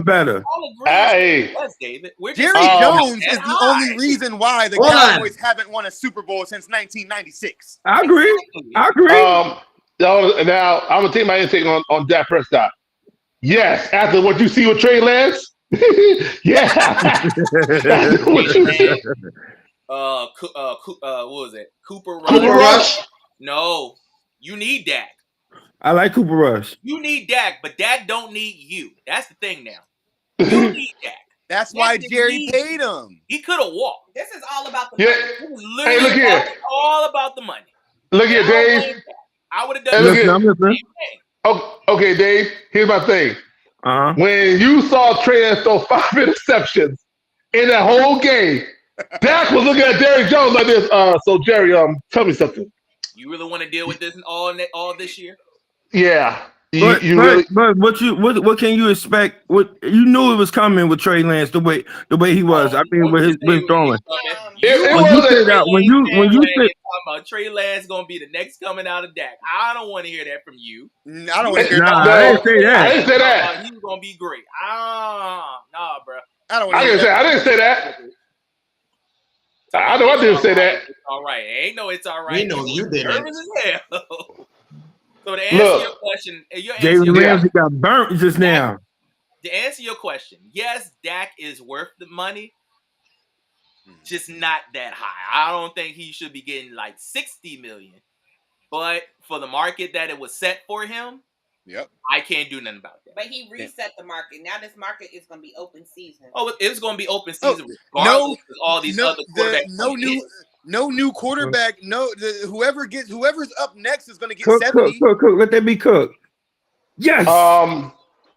better. All agree. Hey. Yes, David. We're just Jerry saying Jones that is the high. only reason why the Hold on. Cowboys haven't won a Super Bowl since 1996. I agree. I agree. Now I'm gonna take my intake on Dak Prescott. Yes, after what you see with Trey Lance. Yeah. After what you see. What was it? Cooper Rush. Cooper Rush. No, you need Dak. I like Cooper Rush. You need Dak, but Dak don't need you. That's the thing now. You need Dak. That's why Jerry paid him. He could have walked. This is all about the Yeah. money. It was Hey, look literally here. all about the money. Look here, Dave. I would have Hey, done look the here. I'm listening. same thing. Oh, okay, Dave. Here's my thing. Uh-huh. When you saw Trey Lance throw 5 interceptions in that whole game, Dak was looking at Derrick Jones like this. So Jerry, tell me something. You really want to deal with this all this year? Yeah. But what can you expect? What you knew it was coming with Trey Lance the way he was. I mean, with his throwing. When you say Trey Lance gonna be the next coming out of Dak, I don't want to hear that from you. I don't want to hear nah, that. I didn't say that. I didn't say that. He's gonna be great. Nah, bro. I don't want to hear I that. didn't say that. I know I didn't say that. It's all right. Ain't no, it's all right. We know you didn't. Nervous as hell. So to answer your question, David Ramsey got burnt just now. To answer your question, yes, Dak is worth the money, just not that high. I don't think he should be getting like $60 million. But for the market that it was set for him, I can't do nothing about that. But he reset the market. Now this market is going to be open season. Oh, it's going to be open season regardless of all these other quarterbacks. No new quarterback. Whoever's up next is going to get Cook. 70. Let that be Cook. Yes.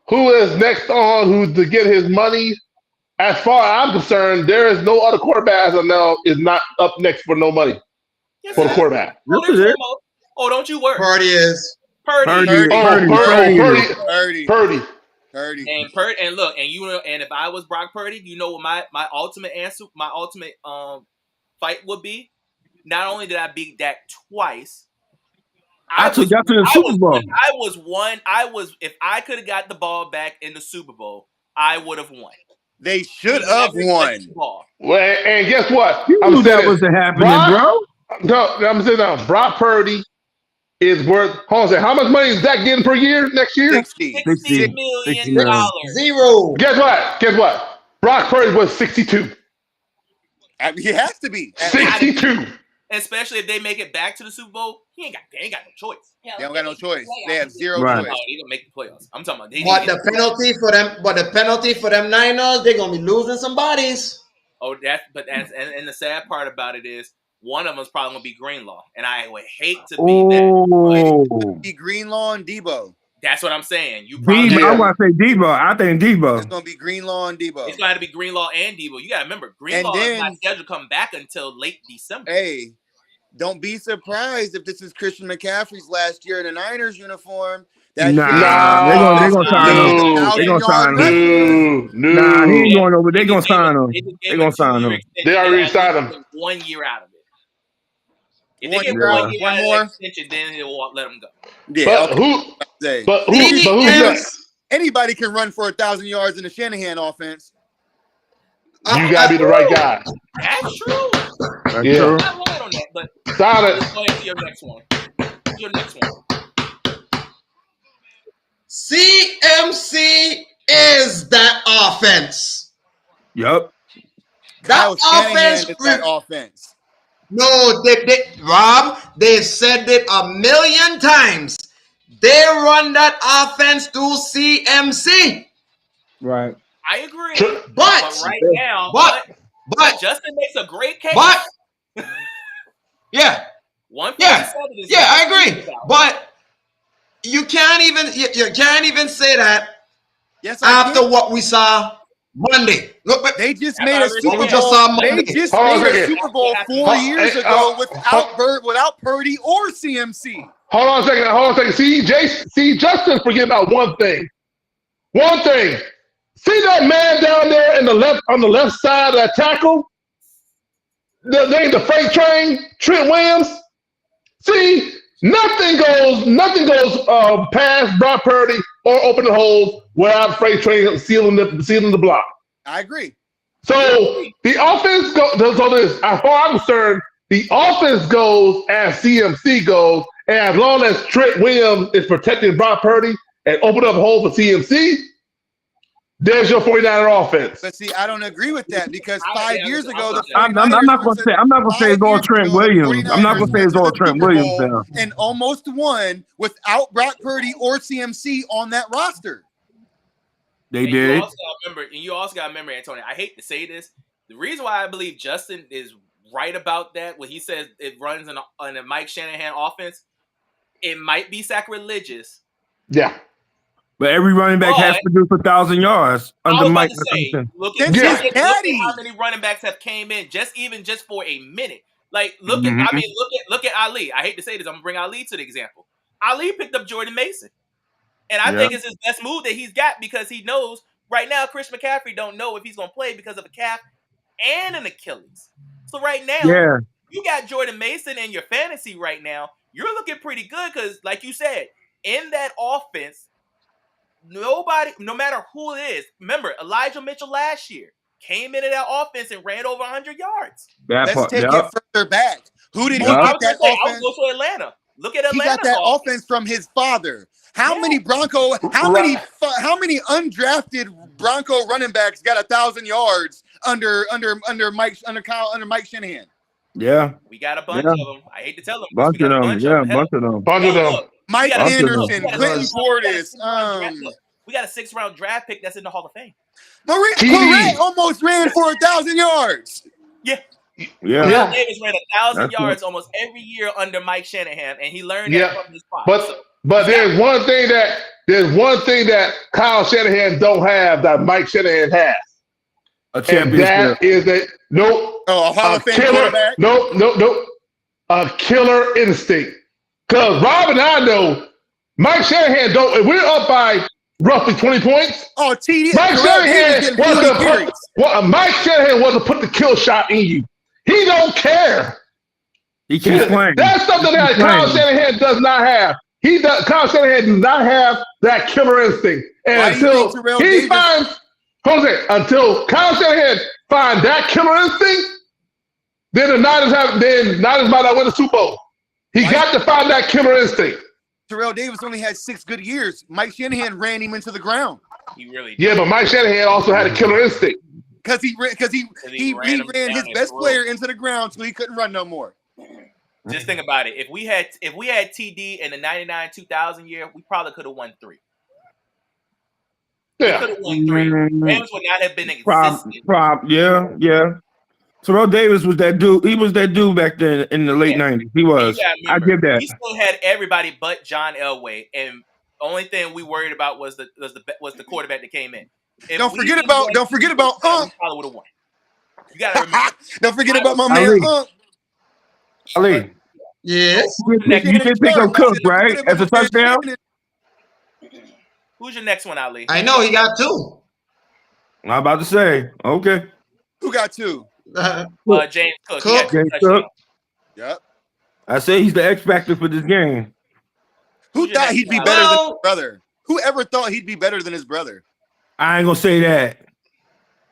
Who is next on who to get his money? As far as I'm concerned, there is no other quarterback as of now is not up next for no money for the quarterback. Oh, don't you worry. Purdy is. Purdy. And look, and if I was Brock Purdy, you know what my ultimate answer, my ultimate fight would be? Not only did I beat Dak twice, I took y'all to the Super Bowl. If I could have got the ball back in the Super Bowl, I would have won. They should have won. Well, and guess what? You knew that wasn't happening, bro. No, I'm saying now, Brock Purdy is worth. Hold on a second. How much money is Dak getting per year next year? $60 million. Zero. Guess what? Brock Purdy was 62. He has to be 62. Especially if they make it back to the Super Bowl, they ain't got no choice. They don't got no choice. They have zero Right. choice. No, they gonna make the playoffs. I'm talking about. But the penalty for them Niners, they're gonna be losing some bodies. Oh, and the sad part about it is one of them is probably gonna be Greenlaw, and I would hate to be that. Be Greenlaw and Debo. That's what I'm saying. You probably. I want to say Debo. I think Debo. It's gonna be Greenlaw and Debo. It's gonna have to be Greenlaw and Debo. You gotta remember, Greenlaw is not scheduled to come back until late December. Hey, don't be surprised if this is Christian McCaffrey's last year in a Niners uniform. They're gonna sign him. They're gonna sign him. Nah, he ain't going over. They're gonna sign him. They're gonna sign him. They already signed him. 1 year out of it. If One they get year. 1 year One out more? of the extension, then they will let him go. Yeah, But who's next? Anybody can run for 1,000 yards in the Shanahan offense. You gotta be the right guy. That's true. Yeah. I'm not right on that, but Solid. let's go into your next one. Your next one. CMC is that offense. Yup. That offense. That offense. No, Rob, they've said it a million times. They run that offense through CMC. Right. I agree. But right now, but Justin makes a great case. But yeah. 147 is I agree. But you can't even say that after what we saw Monday. Look, they just made a Super Bowl. Just saw Monday. They just made a Super Bowl 4 years ago without Purdy or CMC. Hold on a second. See, Justin, forget about one thing. See that man down there on the left side of that tackle? The freight train, Trent Williams. See, Nothing goes past Brock Purdy or open the holes without freight train sealing the block. I agree. So the offense goes. So this, as far as I'm concerned, the offense goes as CMC goes, and as long as Trent Williams is protecting Brock Purdy and open up holes for CMC, there's your 49er offense. But see, I don't agree with that because 5 years ago, I'm not going to say. I'm not going to say it's all Trent Williams. I'm not going to say it's all Trent Williams now. And almost won without Brock Purdy or CMC on that roster. They did. You also got to remember, Antonio. I hate to say this. The reason why I believe Justin is right about that, when he says it runs on a Mike Shanahan offense, it might be sacrilegious. Yeah. But every running back has to do 1,000 yards under Mike. Look at how many running backs have came in just for a minute. Like look at Ali. I hate to say this. I'm gonna bring Ali to the example. Ali picked up Jordan Mason, and I think it's his best move that he's got because he knows right now Chris McCaffrey don't know if he's gonna play because of a calf and an Achilles. So right now, you got Jordan Mason in your fantasy right now. You're looking pretty good because, like you said, in that offense. Nobody, no matter who it is. Remember, Elijah Mitchell last year came into that offense and ran over 100 yards. Let's take it further back. Who did he get that offense? I'll go to Atlanta. Look at Atlanta. He got that offense from his father. How many undrafted Bronco running backs got 1,000 yards under Mike Shanahan? Yeah, we got a bunch of them. I hate to tell them. Bunch of them. Mike Anderson, Clinton Portis. We got a 6th-round draft pick that's in the Hall of Fame. Claret almost ran for 1,000 yards. Yeah. Davis ran 1,000 yards almost every year under Mike Shanahan, and he learned that from his father. But there's one thing that Kyle Shanahan don't have that Mike Shanahan has. A championship. And that is a Hall of Fame quarterback. Nope. A killer instinct. Because Rob and I know Mike Shanahan don't. If we're up by roughly 20 points. TD. Mike Shanahan wants to put the kill shot in you. He don't care. He keeps playing. That's something that Kyle Shanahan does not have. Kyle Shanahan does not have that killer instinct. And until Kyle Shanahan finds that killer instinct, then the Niners might not win the Super Bowl. He got to find that killer instinct. Terrell Davis only had 6 good years. Mike Shanahan ran him into the ground. He really did. Yeah, but Mike Shanahan also had a killer instinct. Because he ran his best player into the ground so he couldn't run no more. Just think about it. If we had TD in the 99-2000 year, we probably could have won 3. Yeah. We could have won 3. Rams would not have been existing. Yeah. Terrell Davis was that dude. He was that dude back then in the late 90s. He was. I give that. He still had everybody but John Elway, and the only thing we worried about was the quarterback that came in. Don't forget about probably would have won. You gotta remember. Don't forget about my man Ali. Yes. You did pick up Cook, right? As a touchdown? Who's your next one, Ali? I know he got 2. I'm about to say. Okay. Who got 2? James Cook. James Cook. Yep. I say he's the X factor for this game. Who thought he'd be better than his brother? Who ever thought he'd be better than his brother? I ain't gonna say that.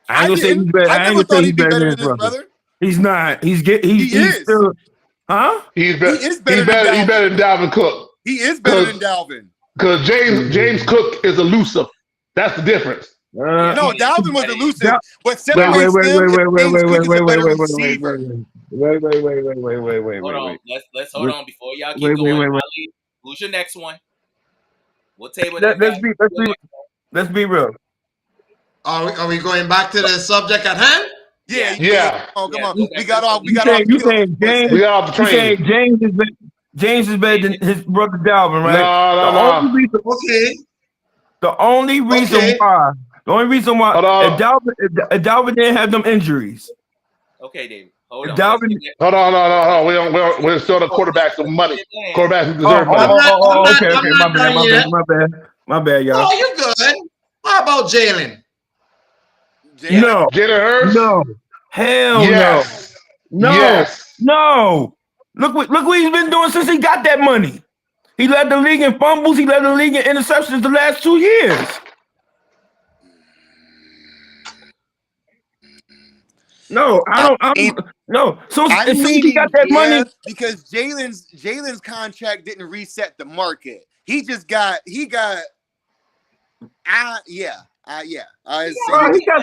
I ain't gonna say he's better. I ain't gonna say he's better than his brother. He's not. He's still. Huh? He's better than Dalvin Cook. He is better than Dalvin. Because James Cook is elusive. That's the difference. No, Dalvin was elusive. What separates Wait. Let's hold on before y'all keep going. Ali, who's your next one? We'll table that. Let's be real. Are we going back to the subject at hand? Yeah. Oh, come on. We got off. You saying James is better than his brother Dalvin, right? The only reason why if Dalvin didn't have them injuries. Okay, David. Hold on. No. We're still the quarterbacks with money. Quarterbacks who deserve money. Okay. My bad, y'all. Oh, you're good. How about Jalen? No. Jalen Hurts? No. Hell yes. no. Yes. No. Look what he's been doing since he got that money. He led the league in fumbles. He led the league in interceptions the last 2 years. No, I don't. No. So as soon as he got that money, because Jalen's contract didn't reset the market. He got he got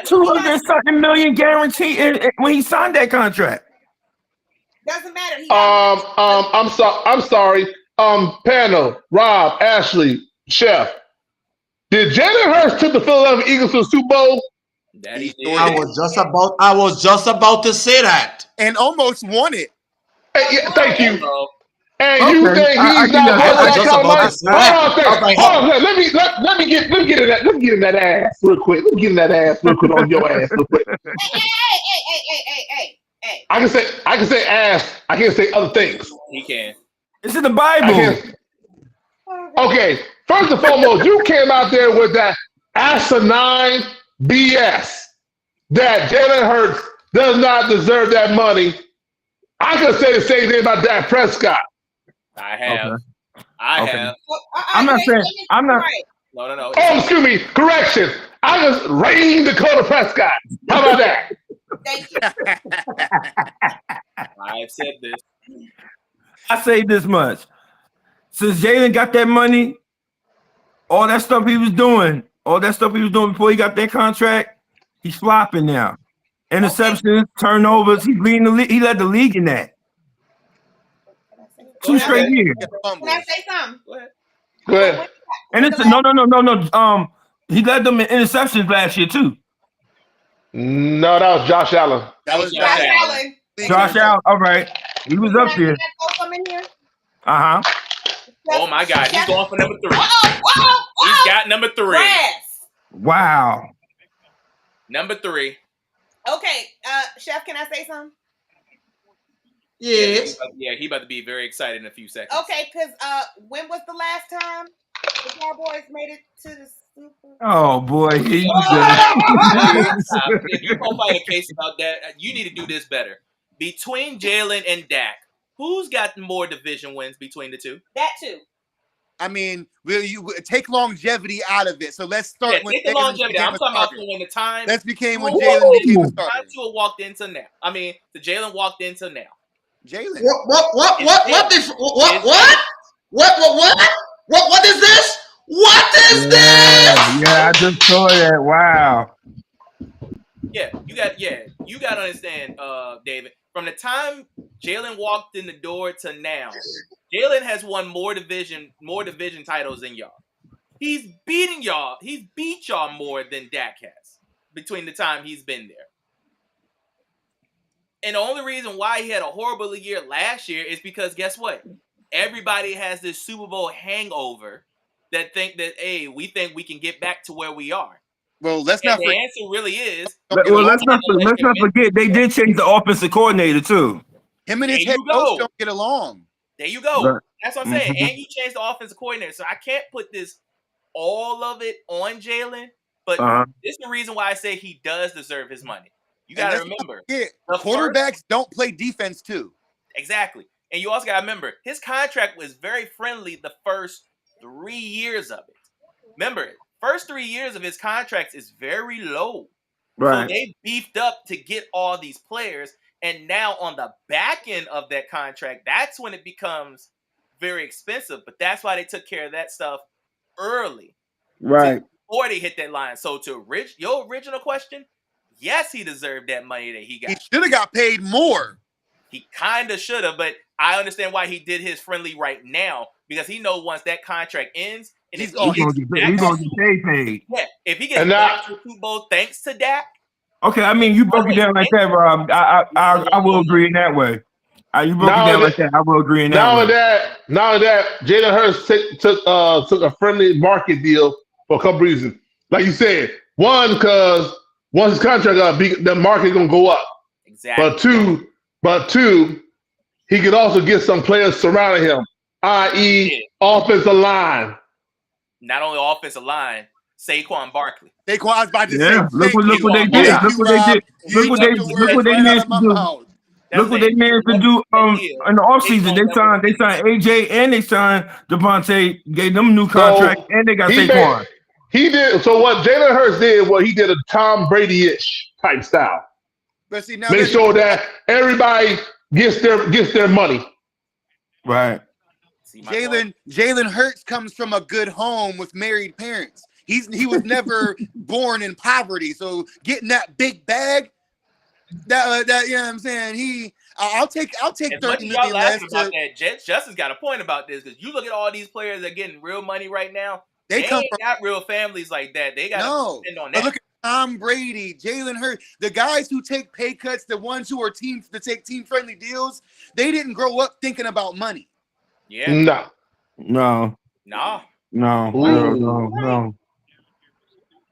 200 something million guaranteed when he signed that contract. Doesn't matter. I'm sorry. Panel, Rob, Ashley, Chef. Did Jalen Hurts took the Philadelphia Eagles to the Super Bowl? I was just about to say that. And almost won it. Hey, yeah, thank you. And you think he's not worth that kind of money? Hold on, let me get in that ass real quick. Let me get in that ass real quick on your ass real quick. Hey. I can say ass. I can't say other things. He can. It's in the Bible. Okay, first and foremost, you came out there with that asinine BS that Jalen Hurts does not deserve that money. I could say the same thing about Dak Prescott. I have. Okay. I have. I'm not saying. I'm not. No. Oh, excuse me. Correction. I just rained Dakota Prescott. How about that? Thank you. I've said this. I say this much. Since Jalen got that money, all that stuff he was doing before he got that contract, he's flopping now. Interceptions, turnovers, he's leading the league. He led the league in that. 2 straight years. Can I say something? Go ahead. And it's no. He led them in interceptions last year too. No, that was Josh Allen. That was Josh Allen. Josh Allen. All right, he was up there. Oh my God, he's going for number 3. Whoa. He's got number 3. Grass. Wow. Number 3. Okay, Chef, can I say something? Yes. Yeah, he about to be very excited in a few seconds. Okay, because when was the last time the Cowboys made it to the Super? Oh boy, here you go. If you're gonna fight a case about that, you need to do this better. Between Jalen and Dak, who's got more division wins between the two? That too. I mean, will you take longevity out of it? So let's start with take the longevity. I'm talking about when the time. Let's became when Jalen became a starter. Time to walked into now. I mean, the Jalen walked into now. Jalen. What is this? What is this? Yeah, I just saw that. Wow. Yeah, you got to understand, David. From the time Jalen walked in the door to now, Jalen has won more division titles than y'all. He's beating y'all. He's beat y'all more than Dak has between the time he's been there. And the only reason why he had a horrible year last year is because guess what? Everybody has this Super Bowl hangover that think that, hey, we think we can get back to where we are. Well, let's and not. The answer really is. Let's not forget they did change the offensive coordinator too. Him and his head coach don't get along. There you go. That's what I'm saying. And you changed the offensive coordinator, so I can't put all of it on Jalen. But this is the reason why I say he does deserve his money. You got to remember, quarterbacks don't play defense too. Exactly. And you also got to remember, his contract was very friendly the first 3 years of it. Remember, first 3 years of his contracts is very low. Right. So they beefed up to get all these players. And now on the back end of that contract, that's when it becomes very expensive. But that's why they took care of that stuff early. Right. Before they hit that line. So to your original question, yes, he deserved that money that he got. He should have got paid more. He kind of should have, but I understand why he did his friendly right now because he knows once that contract ends, and he's going to get paid. Yeah, if he gets back to the Super Bowl thanks to Dak. Okay, I mean you broke it down like that, Rob. I will agree in that way. You broke it down like that. I will agree in that way. Now that Jalen Hurts took a friendly market deal for a couple reasons. Like you said, one, because once his contract up, the market gonna go up. Exactly. But two, he could also get some players surrounding him, i.e., offensive line. Not only offensive line, Saquon Barkley. Saquon, I was about to say. Yeah, look what they did. Look what they did. Look what they managed to do. Look what they managed to do in the offseason. They signed AJ and they signed Devontae, gave them a new contract, and they got Saquon. He did so what Jalen Hurts did. What he did a Tom Brady-ish type style. But see, now make sure that everybody gets their money. Right. Jalen Hurts comes from a good home with married parents. He was never born in poverty, so getting that big bag, that you know what I'm saying. I'll take 30 million less. About that. Justin's got a point about this because you look at all these players that are getting real money right now. They ain't got real families like that. They got to depend on that. But look at Tom Brady, Jalen Hurts, the guys who take pay cuts, the ones who are teams to take team-friendly deals. They didn't grow up thinking about money. Yeah. No.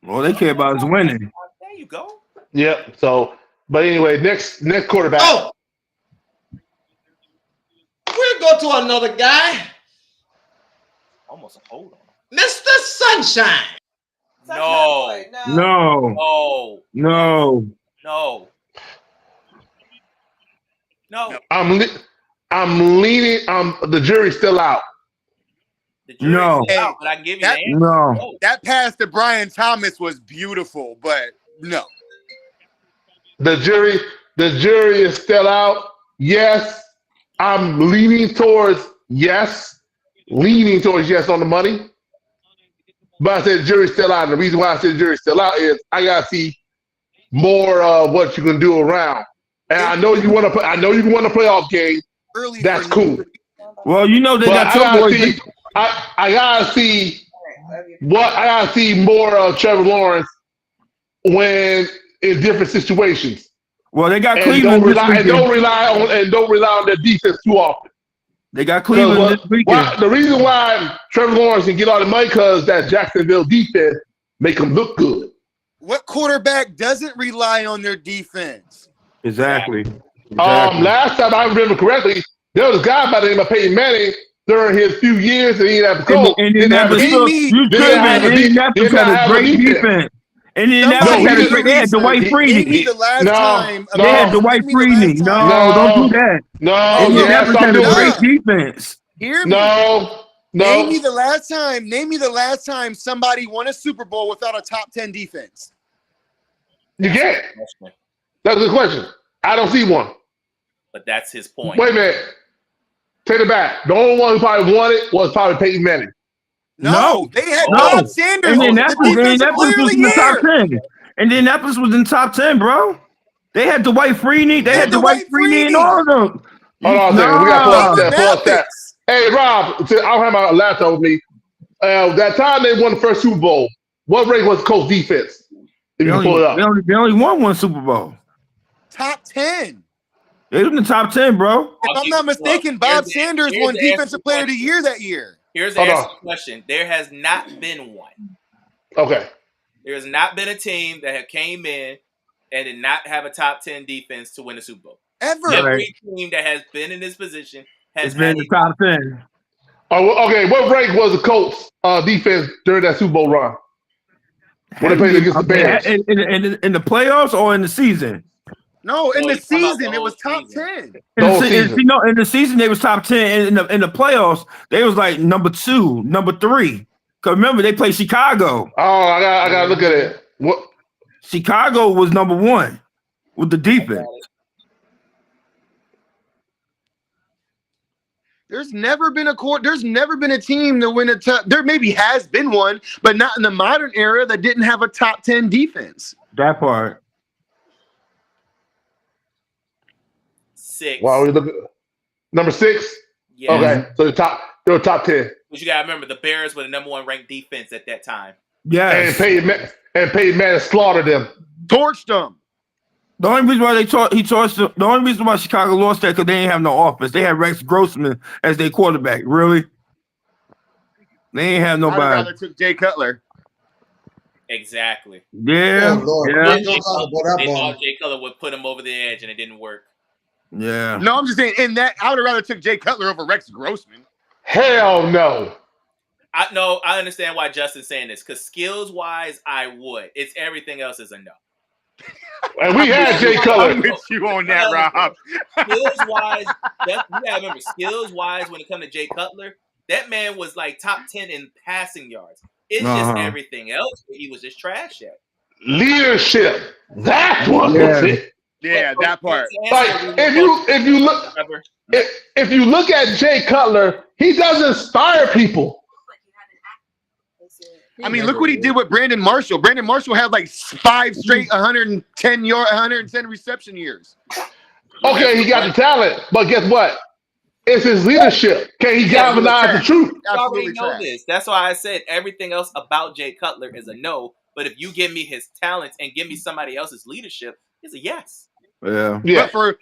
All they care about is winning. There you go. Yep. So, but anyway, next quarterback. Oh, we'll go to another guy. Almost a hold on. Mr. Sunshine. No. I'm leaning. The jury's still out. But I can give you that. That pass to Brian Thomas was beautiful, but no. The jury is still out. Yes, I'm leaning towards yes on the money. But I said jury's still out. And the reason why I said jury's still out is I gotta see more of what you can do around. And I know you want to play. I know you want a playoff game. That's cool. Well, you know they got your boys. I gotta see more of Trevor Lawrence when in different situations. Well, they got Cleveland. Don't rely on their defense too often. They got Cleveland this weekend. The reason why Trevor Lawrence can get all the money because that Jacksonville defense make them look good. What quarterback doesn't rely on their defense? Exactly. Last time I remember correctly, there was a guy by the name of Peyton Manning during his few years and he didn't have to go. Indianapolis had a great defense. Indianapolis had Dwight Freeney. They had Dwight Freeney. No, don't do that. Indianapolis had a great defense. Hear me. No. Name me the last time somebody won a Super Bowl without a top 10 defense. You can't. That's a good question. I don't see one. But that's his point. Wait a minute. Take it back. The only one who probably won it was probably Peyton Manning. No, they had Bob Sanders. Indianapolis was in the top 10. Indianapolis was in the top 10, bro. They had Dwight Freeney. They had Dwight Freeney and all of them. Hold on a second. We got to pull up that. Hey, Rob, I don't have my laptop with me. That time they won the first Super Bowl, what rank was Colts defense? If you can pull it up. They only won one Super Bowl. Top 10. They was in the top 10, bro. If I'm not mistaken, Bob Sanders won Defensive Player of the Year that year. Here's the answer to the question. There has not been one. Okay. There has not been a team that have came in and did not have a top 10 defense to win a Super Bowl. Ever. Every team that has been in this position has been in the top 10. Oh, okay. What rank was the Colts defense during that Super Bowl run? When they played against the Bears? In the playoffs or in the season? No, in the season it was top 10. In the season they was top 10. In the playoffs they was like number 2, number 3. Cause remember they played Chicago. Oh, I gotta look at it. What? Chicago was number 1 with the defense. There's never been a team to win a top. There maybe has been one, but not in the modern era that didn't have a top 10 defense. That part. 6. Wow, we look number 6. Yeah. Okay, so they were top 10. But you gotta remember the Bears were the number 1 ranked defense at that time. Yes. And Peyton Manning slaughtered them, torched them. The only reason why the only reason why Chicago lost that because they didn't have no offense. They had Rex Grossman as their quarterback. Really? They ain't have nobody. I'd rather took Jay Cutler. Exactly. Yeah. They thought Jay Cutler would put him over the edge, and it didn't work. Yeah. No, I'm just saying. In that, I would have rather took Jay Cutler over Rex Grossman. Hell no. I understand why Justin's saying this because skills wise, I would. It's everything else is a no. And we had Jay Cutler. I'm with you on that, Rob. Skills-wise, you gotta remember, skills-wise, when it comes to Jay Cutler, that man was like top 10 in passing yards. It's just everything else that he was just trash at. Leadership. That's what was it. Yeah, that part. Like if you look at Jay Cutler, he does inspire people. I mean, look what he did with Brandon Marshall. Brandon Marshall had like 5 straight 110 reception years. Okay, he got the talent, but guess what? It's his leadership. Can he galvanize the truth? You already know this. That's why I said everything else about Jay Cutler is a no. But if you give me his talents and give me somebody else's leadership, it's a yes. Yeah. But for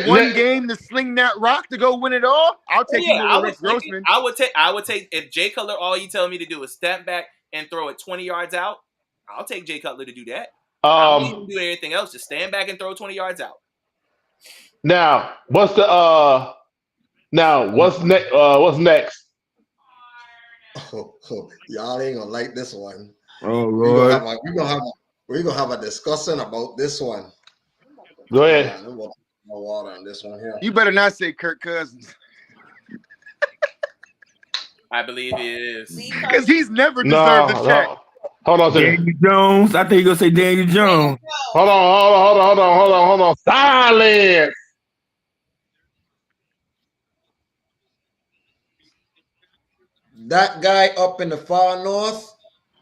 one game to sling that rock to go win it all, I'll take him over Rex Grossman. I would take if Jay Cutler, all you tell me to do is step back and throw it 20 yards out, I'll take Jay Cutler to do that. I don't even do anything else. Just stand back and throw 20 yards out. Now, what's next? Y'all ain't gonna like this one. Oh Lord. We're gonna have a discussion about this one. Go ahead. No water on this one here. You better not say Kirk Cousins. I believe he is. Because he's never deserved the check. Hold on a second. Daniel Jones. I think you're gonna say Daniel Jones. Hold on. Silence. That guy up in the far north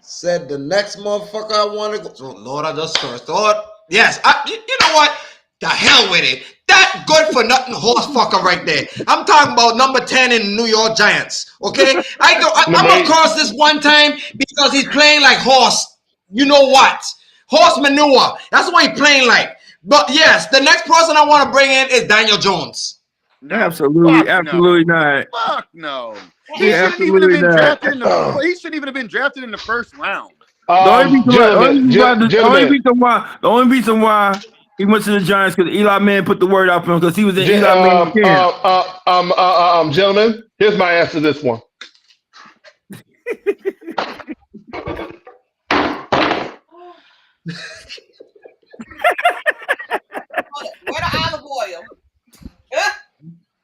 said the next motherfucker I want to go. Oh, Lord, I just cursed. Lord, yes. You know what? The hell with it. That good for nothing horse fucker right there. I'm talking about number 10 in New York Giants. Okay, I'm across this one time because he's playing like horse. You know what? Horse manure. That's what he's playing like. But yes, the next person I want to bring in is Daniel Jones. No, absolutely not. Fuck no. He shouldn't even have been drafted in the first round. The only reason why he went to the Giants because Eli Manning put the word out for him because he was in Eli Manning's camp. Gentlemen, here's my answer to this one. Where the olive oil?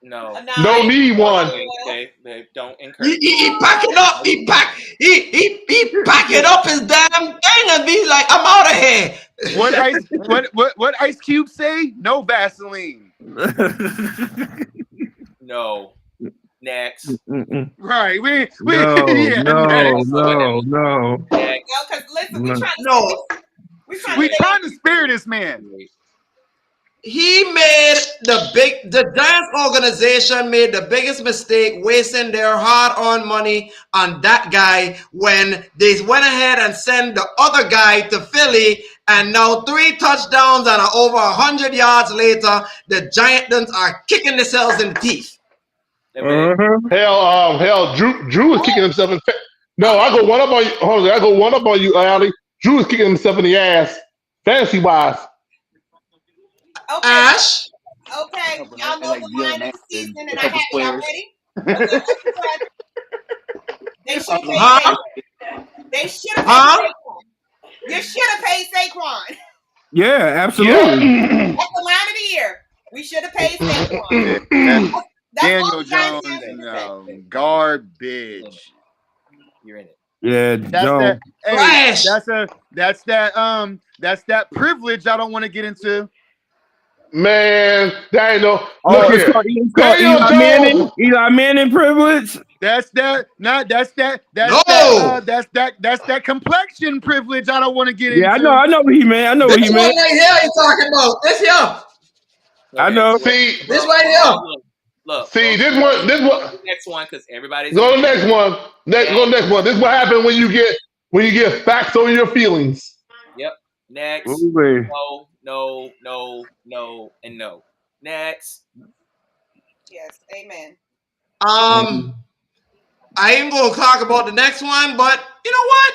No. No need one. Okay, babe, don't encourage. He back it up. He back it up his damn thing and be like, I'm out of here. What Ice Cube say? No Vaseline. No. Next. Right. No. Because listen, we trying to spare this man. He made the Giants organization made the biggest mistake wasting their hard-earned money on that guy when they went ahead and sent the other guy to Philly, and now 3 touchdowns and over 100 yards later, the Giants are kicking themselves in the teeth. Hell, Drew is kicking himself in. No, I go one up on you. Hold on, I go one up on you, Ali. Drew is kicking himself in the ass, fantasy wise. Okay. Ash. Okay, y'all know the line of the season, and I have y'all ready. Okay, they should have paid. They should have paid Saquon. You should have paid Saquon. Yeah, absolutely. That's the line of the year. We should have paid Saquon. Daniel Jones, no, garbage. You're in it. Yeah, that's that privilege I don't want to get into. Man, that ain't no. Look here. Eli Manning privilege. That's that complexion privilege I don't want to get into. Yeah, I know what he meant. This one right here he's talking about. This here. I know. See, this right here. Look. See, this one. Next one, because everybody's. Go to the next one. Go to the next one. This is what happens when you get facts over your feelings. Yep. Next. No, and no. Next. Yes, amen. I ain't gonna talk about the next one, but you know what?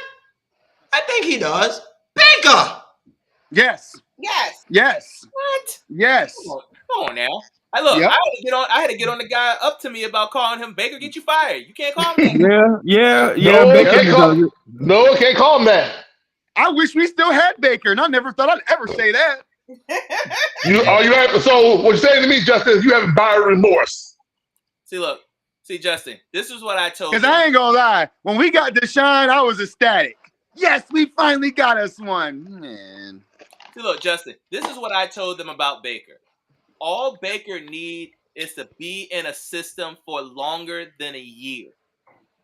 I think he does. Baker. Yes. Yes. Yes. What? Yes. Come on now. I had to get on the guy up to me about calling him Baker. Get you fired. You can't call him that. Yeah. No, can't call him that. I wish we still had Baker, and I never thought I'd ever say that. So what you're saying to me, Justin, is you have buyer remorse. See, Justin, this is what I told Because you. I ain't gonna lie, when we got Deshaun, I was ecstatic. Yes, we finally got us one. Man. See, look, Justin, this is what I told them about Baker. All Baker need is to be in a system for longer than a year.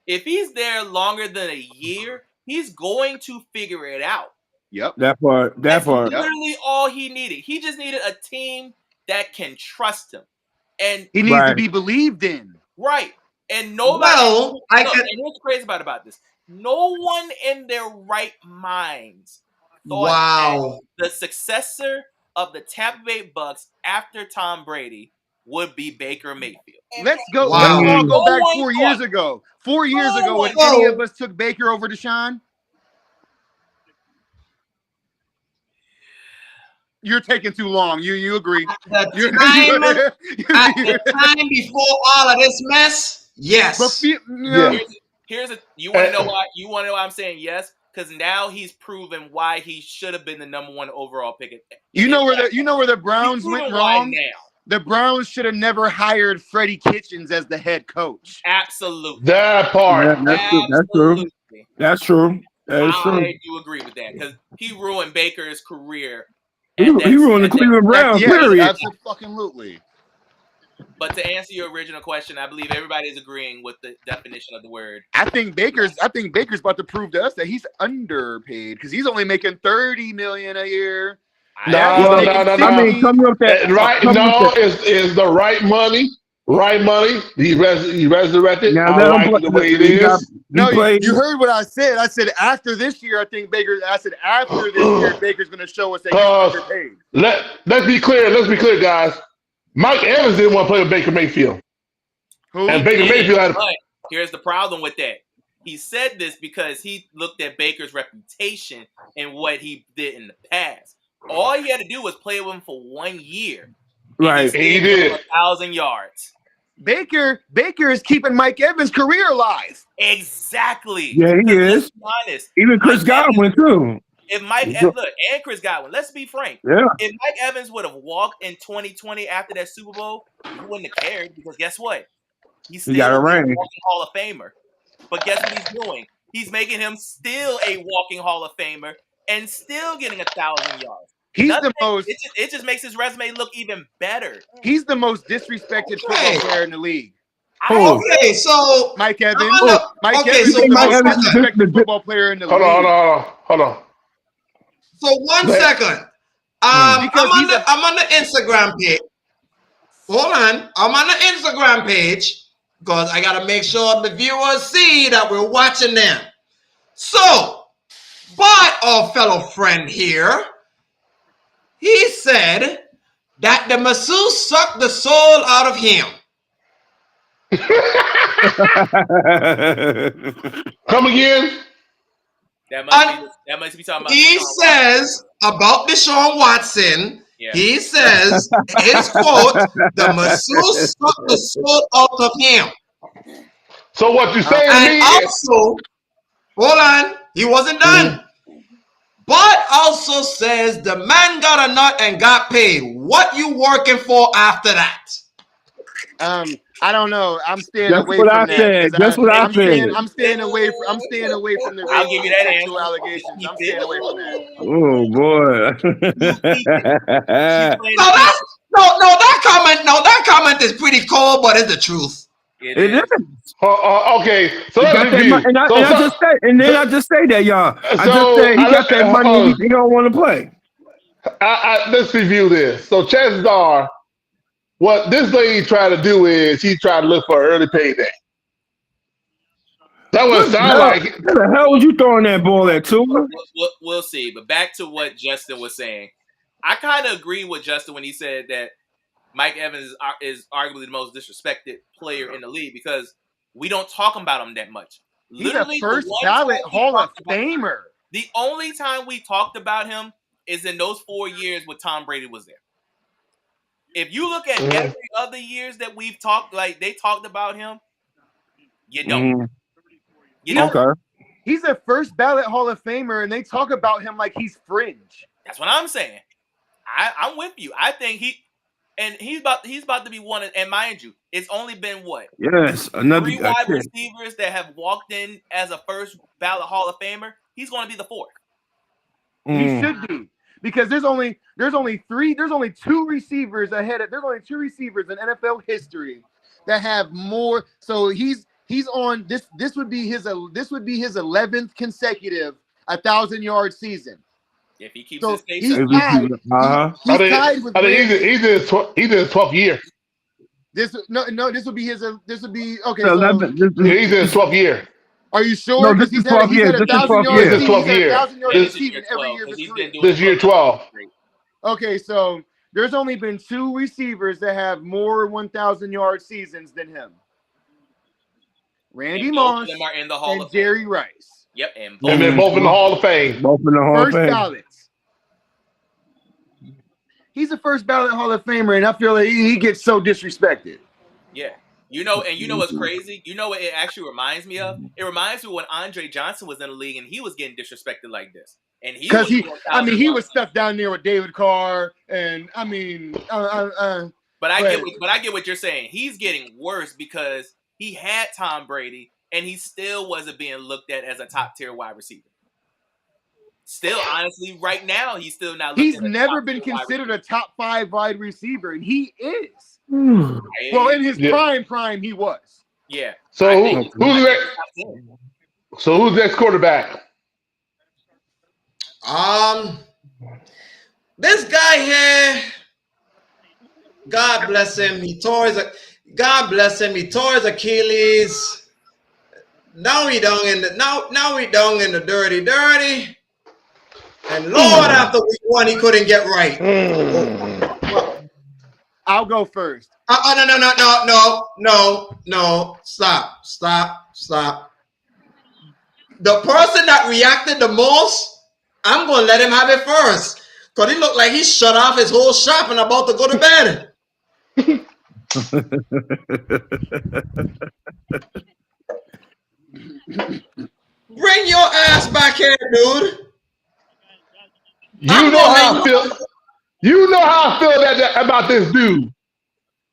If he's there longer than a year, he's going to figure it out. Yep. That part. That's literally all he needed. He just needed a team that can trust him. And he needs to be believed in. Right. And nobody and what's crazy about this? No one in their right minds thought that the successor of the Tampa Bay Bucks after Tom Brady would be Baker Mayfield. Let's go. Let's all go back 4 years ago. 4 years ago, when any of us took Baker over Deshaun? You're taking too long. You agree? At the time before all of this mess, yes. You want to know why? You want to know why I'm saying yes? Because now he's proven why he should have been the number 1 overall pick. You know where the Browns went wrong? The Browns should have never hired Freddie Kitchens as the head coach. Absolutely. That part. That's true. That's true. I do agree with that because he ruined Baker's career. He ruined the Cleveland Browns. Period. Absolutely. But to answer your original question, I believe everybody is agreeing with the definition of the word. I think Baker's about to prove to us that he's underpaid because he's only making $30 million a year. No. I mean, coming up that is the right money. Right money. He resurrected. Now, I like the way it is. You heard what I said. I said after this year, I think Baker. I said after this year, Baker's going to show us that he's underpaid. Let's be clear. Let's be clear, guys. Mike Evans didn't want to play with Baker Mayfield. And Baker Mayfield had. But here's the problem with that. He said this because he looked at Baker's reputation and what he did in the past. All he had to do was play with him for 1 year. Right. He did. 1,000 yards. Baker is keeping Mike Evans' career alive. Exactly. Yeah, he is. Let's be honest. Even Chris Godwin, too. If Mike Evans, and Chris Godwin, let's be frank. Yeah. If Mike Evans would have walked in 2020 after that Super Bowl, he wouldn't have cared because guess what? He's still got a ring. walking Hall of Famer. But guess what he's doing? He's making him still a walking Hall of Famer and still getting 1,000 yards. It just makes his resume look even better. He's the most disrespected football player in the league. Okay, so Mike Evans. Mike Evans is the most disrespected football player in the league. Hold on. So 1 second. I'm on the Instagram page. Hold on. I'm on the Instagram page because I gotta make sure the viewers see that we're watching them. So, but our fellow friend here, he said that the masseuse sucked the soul out of him. Come again? That must be talking about. He says about Deshaun Watson. Yeah. He says, his quote, the masseuse sucked the soul out of him. So what you saying to me also, hold on, he wasn't done. But also says the man got a nut and got paid. What you working for after that? I don't know. I'm staying away from that. I'm staying away from the I'll give you that answer. Allegations. I'm staying away from that. Oh boy. That comment is pretty cold, but it's the truth. It is. Okay, so let's review. I just say that, y'all. He got that money. He don't want to play. Let's review this. So chances are, what this lady tried to do is she tried to look for an early payday. That was sound like. Where the hell was you throwing that ball at, Tua? We'll see. But back to what Justin was saying. I kind of agree with Justin when he said that Mike Evans is arguably the most disrespected player in the league because we don't talk about him that much. He's a first ballot Hall of Famer. The only time we talked about him is in those 4 years when Tom Brady was there. If you look at every other years that we've talked, like they talked about him, you don't. You don't. Okay. He's a first ballot Hall of Famer, and they talk about him like he's fringe. That's what I'm saying. I'm with you. I think he's about to be one. And mind you, it's only been what? Yes, another 3 wide receivers that have walked in as a first ballot Hall of Famer. He's going to be the 4th. He should be, because there's only 2 receivers ahead of. There's only 2 receivers in NFL history that have more. So he's on this. This would be his 11th consecutive 1,000-yard season. If he keeps So his pace, he's tied. Tied with. He's in his 12th year. This would be his. This would be okay. He's in his 12th year. Are you sure? No, this is 12 years. This is 12 years. This is 12 year. 1,000-yard receiving every year of his career. This year 12. Okay, so there's only been 2 receivers that have more 1,000-yard seasons than him. Randy Moss both of them are in the Hall and of Fame. Jerry Rice. Yep, And they're both in the Hall of Fame. Both in the Hall of First Fame. ballots. He's a first ballot Hall of Famer, and I feel like he gets so disrespected. Yeah. You know what's crazy? You know what it actually reminds me of? It reminds me when Andre Johnson was in the league and he was getting disrespected like this. And he was stuck down there with David Carr, and I mean, But I get what you're saying. He's getting worse because he had Tom Brady and he still wasn't being looked at as a top tier wide receiver. Still, honestly, right now he's still not. He's never been considered a top 5 wide receiver, and he is. Well, in his prime, he was. Yeah. So who's next? So who's next quarterback? This guy here, God bless him. He tore his Achilles. Now we down in the dirty. And Lord, after week 1, he couldn't get right. I'll go first. No. Stop. The person that reacted the most, I'm going to let him have it first. Because he looked like he shut off his whole shop and about to go to bed. Bring your ass back here, dude. You know how I feel about this dude.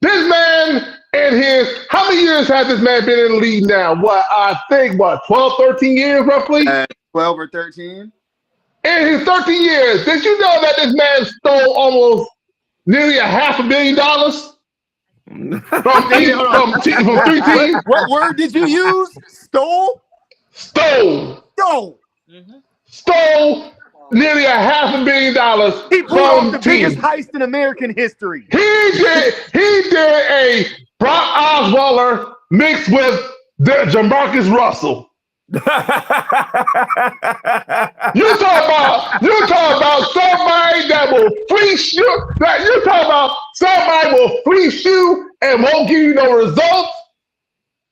This man and how many years has this man been in the league now? I think 12, 13 years roughly? 12 or 13. In his 13 years, did you know that this man stole almost nearly $500 million from 3 teams? What word did you use? Stole. Stole nearly $500 million. He pulled off the biggest heist in American history. He did a Brock Osweiler mixed with Jamarcus Russell. You talk about somebody that will fleece you. You talk about somebody will fleece you and won't give you no results.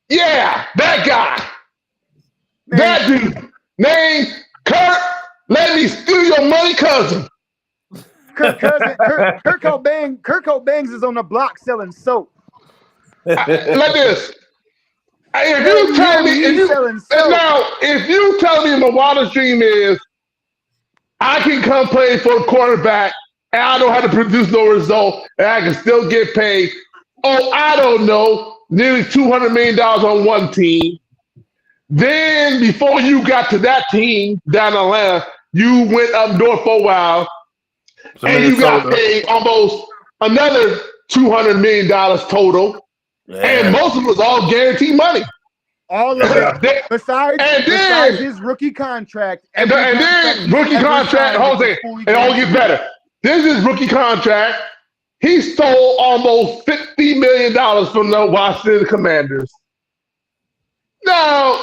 Yeah, that guy. Man. That dude named Kurt. Let me steal your money, cousin. Kurt Cobain is on the block selling soap. Like this. If you tell me my wildest dream is I can come play for a quarterback and I don't have to produce no result and I can still get paid. Oh, I don't know, nearly $200 million on one team. Then before you got to that team down in Atlanta, you went up north for a while and you got paid almost another $200 million total. Yeah. And most of it was all guaranteed money. All of it. Besides his rookie contract. And then rookie contract, Jose, it all gets better. This is rookie contract. He stole almost $50 million from the Washington Commanders. Now,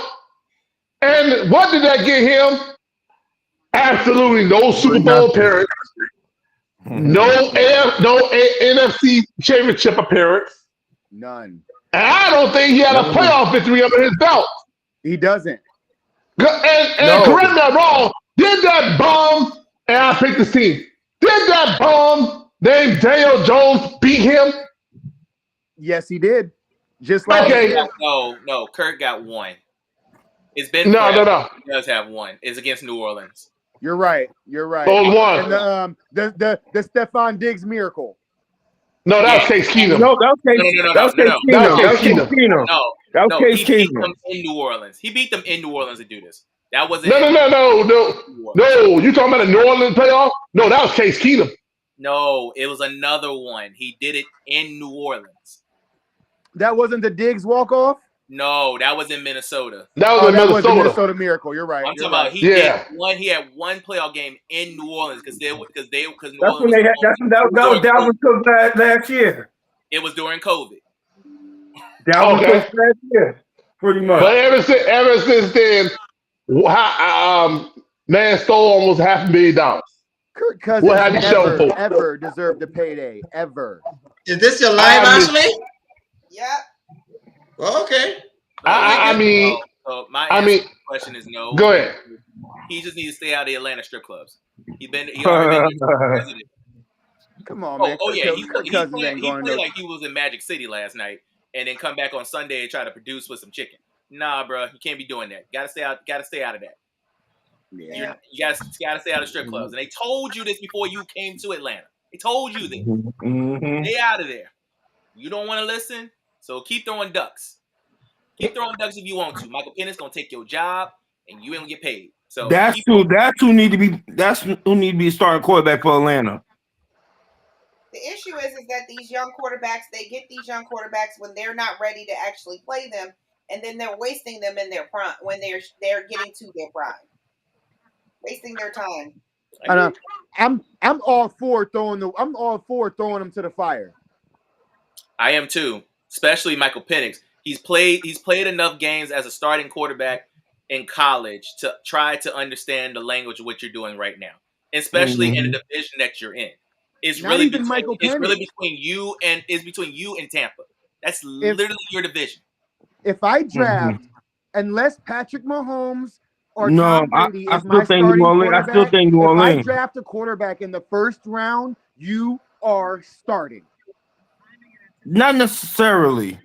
and what did that get him? Absolutely no Super Bowl appearance. No NFC championship appearance. None. And I don't think he had a playoff victory under his belt. He doesn't. And correct me if I'm wrong, did that bum, and I picked this team, did that bum named Daniel Jones beat him? Yes, he did. Just like No, Kurt got one. It's been No. He does have one. It's against New Orleans. You're right. You're right. Those one. And the Stephon Diggs miracle. No, that was Case Keenum. No, that was Case Keenum. That was Case Keenum. That was Case He beat Keenum. them in New Orleans. He beat them in New Orleans to do this. That wasn't. No. You talking about a New Orleans playoff? No, that was Case Keenum. No, it was another one. He did it in New Orleans. That wasn't the Diggs walk off. No, that was in Minnesota. That was the Minnesota miracle. You're right. I'm talking right. about he had one playoff game in New Orleans because New That's Orleans when they had. That was Dalvin Cook last year. It was during COVID. Dalvin Cook last year, pretty much. But ever since then, man stole almost $500,000. Kirk Cousins What have you shown for? ever deserved a payday ever. Is this your live, Ashley? Yeah. Well, okay. I mean, my answer to the question is no. Go ahead. He just needs to stay out of the Atlanta strip clubs. He already been president. Come on, man. Oh yeah, he Cousins played ain't going like he was in Magic City last night, and then come back on Sunday and try to produce with some chicken. Nah, bro, you can't be doing that. Gotta stay out of that. Yeah. You gotta stay out of strip clubs. And they told you this before you came to Atlanta. They told you this. Stay out of there. You don't want to listen, so keep throwing ducks. Keep throwing ducks if you want to. Michael Penix gonna take your job, and you ain't gonna get paid. So that's who need to be a starting quarterback for Atlanta. The issue is that these young quarterbacks, they get these young quarterbacks when they're not ready to actually play them, and then they're wasting them in their prime when they're getting to their prime, wasting their time. I'm all for throwing them to the fire. I am too, especially Michael Penix. He's played enough games as a starting quarterback in college to try to understand the language of what you're doing right now, especially in the division that you're in. It's really between you and Tampa. That's literally your division. If I draft, unless Patrick Mahomes or Tom Brady is my starting quarterback, I still think New Orleans. If I draft a quarterback in the first round, you are starting. Not necessarily.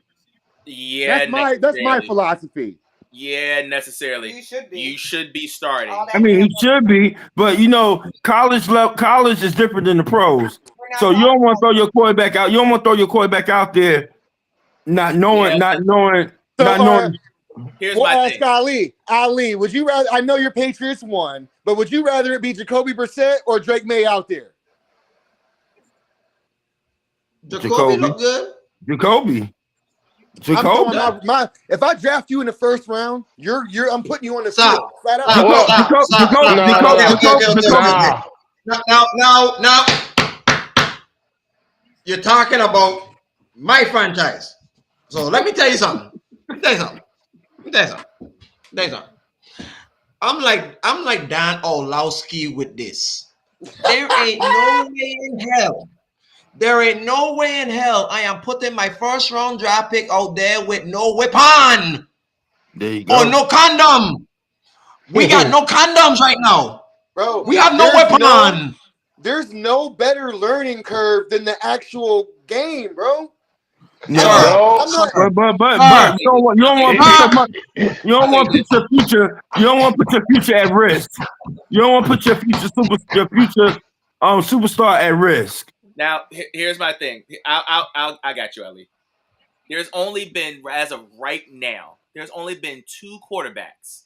Yeah, that's my philosophy. Yeah, necessarily. You should be starting. I mean, he should be, but college is different than the pros. So you don't want to throw your quarterback out. You don't want to throw your quarterback out there, not knowing. Here's my thing. Ask Ali, would you rather? I know your Patriots won, but would you rather it be Jacoby Brissett or Drake May out there? Jacoby look good. Jacoby. If I draft you in the first round, I'm putting you on the field. Flat out. Now, you're talking about my franchise. So let me tell you something. I'm like Dan Orlowski with this. There ain't no way in hell. There ain't no way in hell I am putting my first round draft pick out there with no weapon. There you go. Or no condom. We got no condoms right now. Bro, we have no weapon. There's no better learning curve than the actual game, bro. No, but you don't want to put your future. You don't want to put your future at risk. You don't want to put your future superstar at risk. Now, here's my thing. I got you, Ali. There's only been, as of right now, there's only been 2 quarterbacks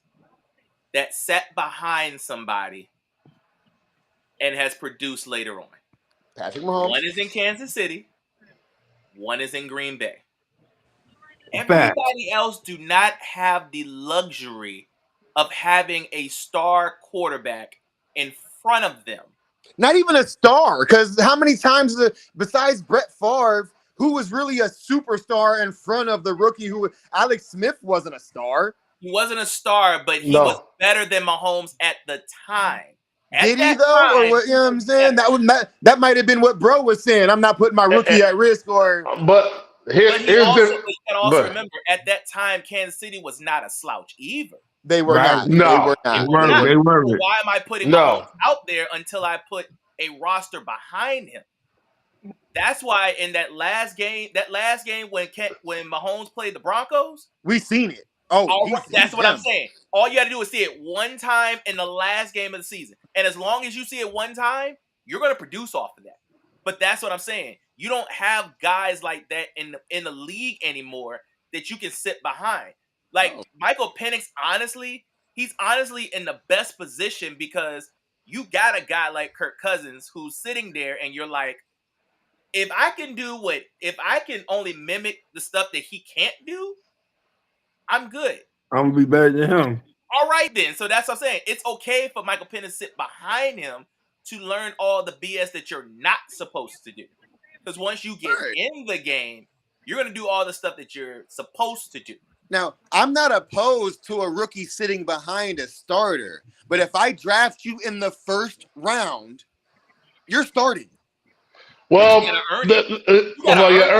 that sat behind somebody and has produced later on. Patrick Mahomes. One is in Kansas City. One is in Green Bay. Everybody else do not have the luxury of having a star quarterback in front of them. Not even a star, because how many times, besides Brett Favre, who was really a superstar in front of the rookie Alex Smith wasn't a star. He wasn't a star, but he was better than Mahomes at the time. Did he though? Or what, you know what I'm saying? That might have been what bro was saying. I'm not putting my rookie at risk But you can also remember at that time Kansas City was not a slouch either. They were not. No, they were not. They were. So why am I putting Mahomes out there until I put a roster behind him? That's why in that last game when Mahomes played the Broncos, we seen it. That's what I'm saying. All you got to do is see it one time in the last game of the season. And as long as you see it one time, you're going to produce off of that. But that's what I'm saying. You don't have guys like that in the league anymore that you can sit behind. Like Michael Penix, honestly, he's honestly in the best position because you got a guy like Kirk Cousins who's sitting there and you're like, if I can only mimic the stuff that he can't do, I'm good. I'm gonna be better than him. All right, then. So that's what I'm saying. It's okay for Michael Penix to sit behind him to learn all the BS that you're not supposed to do. Because once you get in the game, you're going to do all the stuff that you're supposed to do. Now, I'm not opposed to a rookie sitting behind a starter, but if I draft you in the first round, you're starting. Well, you gotta earn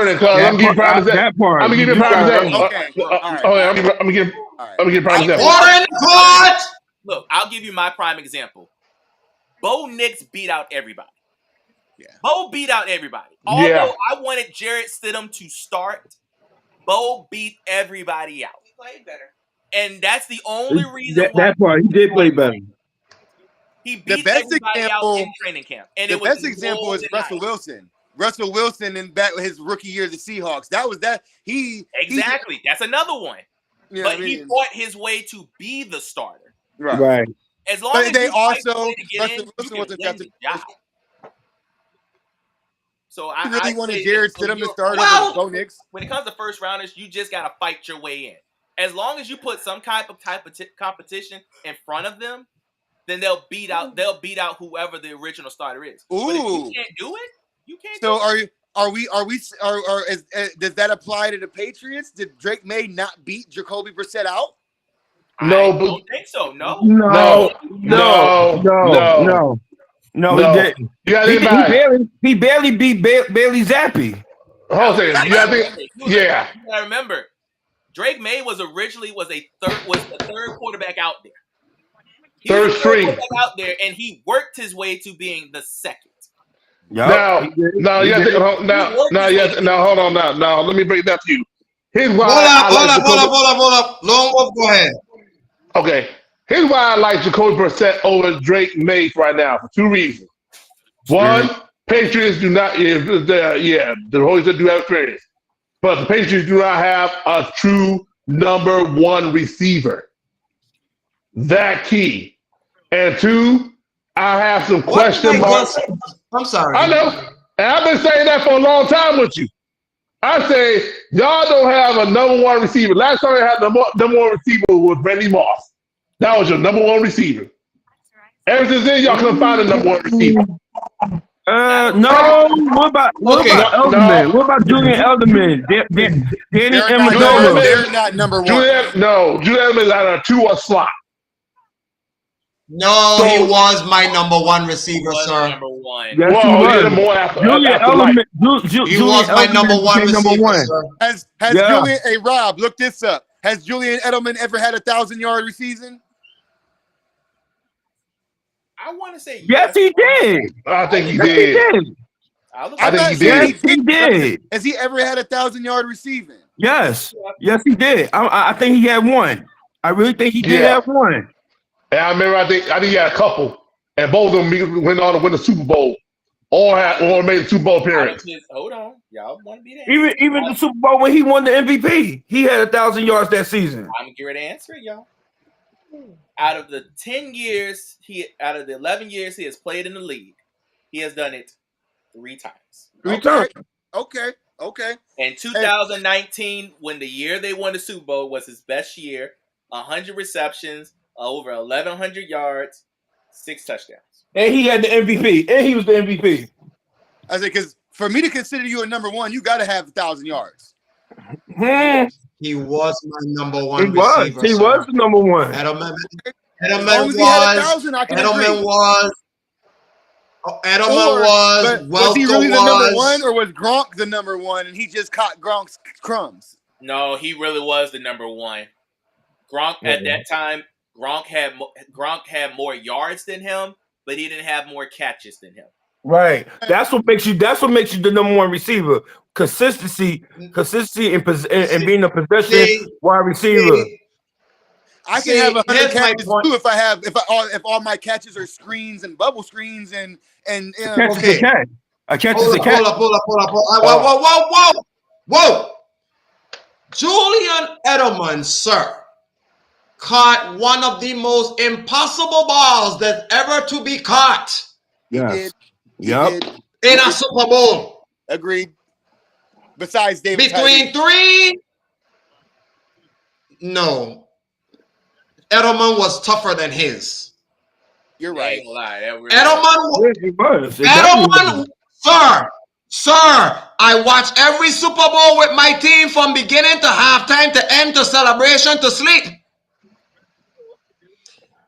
it. I'm gonna give you prime example. I'm gonna give you prime example. I'm gonna give prime example. Look, I'll give you my prime example. Bo Nix beat out everybody. Yeah. Bo beat out everybody. Although I wanted Jarrett Stidham to start, Bo beat everybody out. He played better. And that's the only reason that part. He did play better. He beat everybody out in training camp. And the best example is Russell Wilson. Russell Wilson in back with his rookie year of the Seahawks. That was that. Exactly. That's another one. Yeah, but he fought his way to be the starter. Right. As long as they also Russell Wilson wasn't got the job. So I really wanted Jarrett Stidham to start over Bo Nix. When it comes to first rounders, you just gotta fight your way in. As long as you put some type of competition in front of them, then they'll beat out whoever the original starter is. Ooh. But if you can't do it, you can't. So does that apply to the Patriots? Did Drake May not beat Jacoby Brissett out? No, I don't think so. No, he didn't. He barely beat Bailey Zappi. Hold on, you gotta remember, Drake May was originally the third quarterback out there. Third string out there, and he worked his way to being the second. Now, hold on. Now, let me break that to you. Here's why. Hold up. Long Wolf, go ahead. Okay. Here's why I like Jacoby Brissett over Drake May right now for two reasons. One, Patriots do not. The Hoyas do have experience, but the Patriots do not have a true number one receiver. That key. And two, I have some question marks. I'm sorry. I know. And I've been saying that for a long time with you. I say, y'all don't have a number one receiver. Last time I had the number one receiver was Randy Moss. That was your number one receiver. Ever since then, y'all couldn't find a number one receiver. No. What about Elderman? No. What about Julian Elderman? Danny Amendola. They're not number one. Julian Edelman is at a 2 or slot. No, he was my number one receiver, sir. Number one. Yes, Well, he was. Julian Edelman. He was my number one receiver, sir. Has Julian? Hey, Rob, look this up. Has Julian Edelman ever had 1,000-yard season? I want to say yes, he did. I think he Yes, he did. did. I think he did. Yes, he did. Has he ever had 1,000-yard receiving? Yes, he did. I think he had one. I really think he did have one. And I remember, I think he had a couple, and both of them went on to win the Super Bowl, or made the Super Bowl appearance. Hold on, y'all want to be there? Even the Super Bowl when he won the MVP, he had 1,000 yards that season. I'm gonna answer it, y'all. Out of the 11 years he has played in the league, he has done it 3 times. Okay. In 2019, when the year they won the Super Bowl was his best year, 100 receptions, over 1,100 yards, 6 touchdowns. And he had the MVP. And he was the MVP. I said, because for me to consider you a number one, you got to have 1,000 yards. He was my number one receiver. He was the number one. Edelman was he really the number one, or was Gronk the number one and he just caught Gronk's crumbs? No, he really was the number one. Gronk at that time, Gronk had more yards than him, but he didn't have more catches than him. Right. That's what makes you the number one receiver. Consistency and being a possession wide receiver. I See, can have 100 here's my catches point. too if all my catches are screens and bubble screens and Catch is Okay. a catch. A catch is Hold a up, catch. hold up, hold up, hold up. Whoa. Julian Edelman, sir, caught one of the most impossible balls that's ever to be caught he Yes. did. He Yep. did. in a Super Bowl. Agreed. Besides David Between Tyree. three, no. Edelman was tougher than his. You're I right. ain't gonna lie. That really Edelman, Yes, it was. It definitely Edelman, sir, I watch every Super Bowl with my team from beginning to halftime to end to celebration to sleep.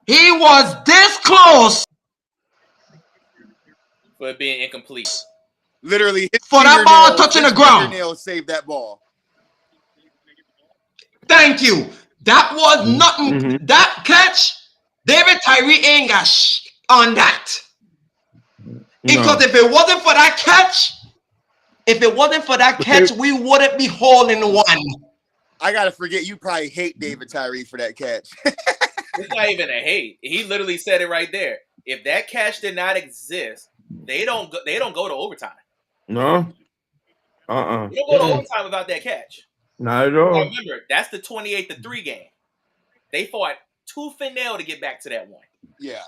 He was this close for it being incomplete. Literally, his for that ball touching the ground. Fingernail saved that ball. Thank you. That was nothing. That catch, David Tyree ain't got on that. Because if it wasn't for that catch, we wouldn't be holding one. I gotta forget. You probably hate David Tyree for that catch. It's not even a hate. He literally said it right there. If that catch did not exist, they don't go to overtime. No. They don't go to overtime without that catch. Not at all. Now remember, that's the 28-3 game. They fought tooth and nail to get back to that one. Yeah.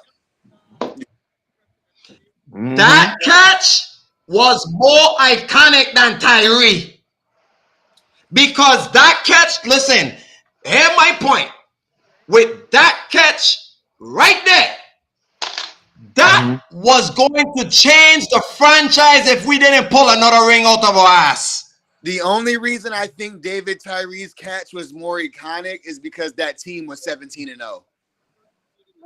That catch was more iconic than Tyree. Because that catch, listen, here's my point. With that catch right there, that was going to change the franchise if we didn't pull another ring out of our ass. The only reason I think David Tyree's catch was more iconic is because that team was 17-0.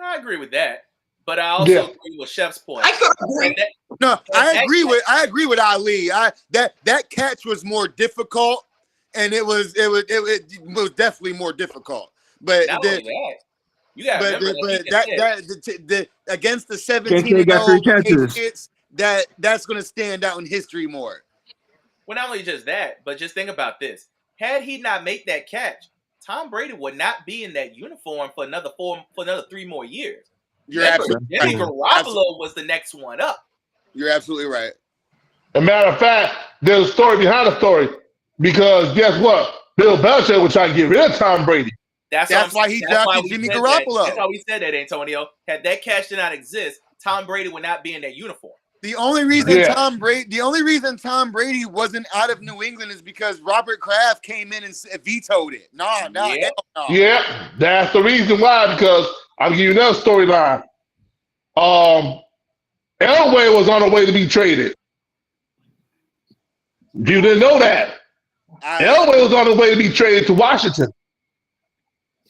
I agree with that, but I also agree with Chef's point. I could agree. I agree with Ali. That catch was more difficult, and it was definitely more difficult. But not only that, you got to remember that against the 17-0 Patriots, that's going to stand out in history more. Well, not only just that, but just think about this: had he not made that catch, Tom Brady would not be in that uniform for another 3 more years. You're absolutely Jimmy right. Garoppolo was the next one up. You're absolutely right. As a matter of fact, there's a story behind the story because guess what? Bill Belichick was trying to get rid of Tom Brady. That's why he drafted Jimmy Garoppolo. That's how we said that, Antonio. Had that catch did not exist, Tom Brady would not be in that uniform. The only reason Tom Brady wasn't out of New England is because Robert Kraft came in and vetoed it. Hell no. Yeah, that's the reason why. Because I'll give you another storyline. Elway was on the way to be traded. You didn't know that. Elway was on the way to be traded to Washington.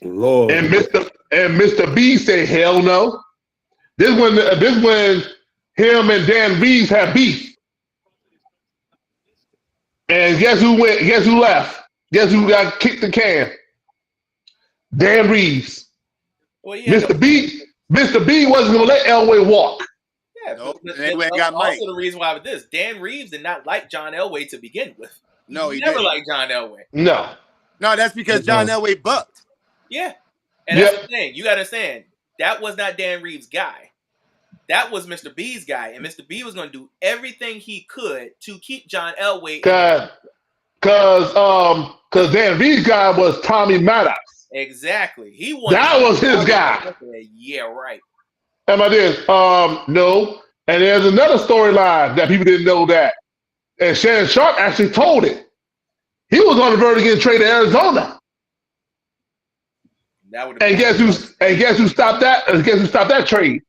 Lord. And Mr. B said, "Hell no." This when him and Dan Reeves had beef. And guess who went? Guess who left? Guess who got kicked the can? Dan Reeves. Well, yeah, Mr. B wasn't going to let Elway walk. Yeah, Nope. but Elway that's got also Mike. the reason why with this. Dan Reeves did not like John Elway to begin with. No, he never didn't. liked John Elway. No, that's because John Elway bucked. Yeah. And that's the thing. You got to understand, that was not Dan Reeves' guy. That was Mr. B's guy. And Mr. B was going to do everything he could to keep John Elway. Because Dan Reeves' guy was Tommy Maddox. Exactly. That was his guy. Yeah, right. Am I this? No. And there's another storyline that people didn't know that. And Shannon Sharp actually told it. He was on the verge of getting traded to Arizona. And guess who stopped that? Guess who stopped that trade?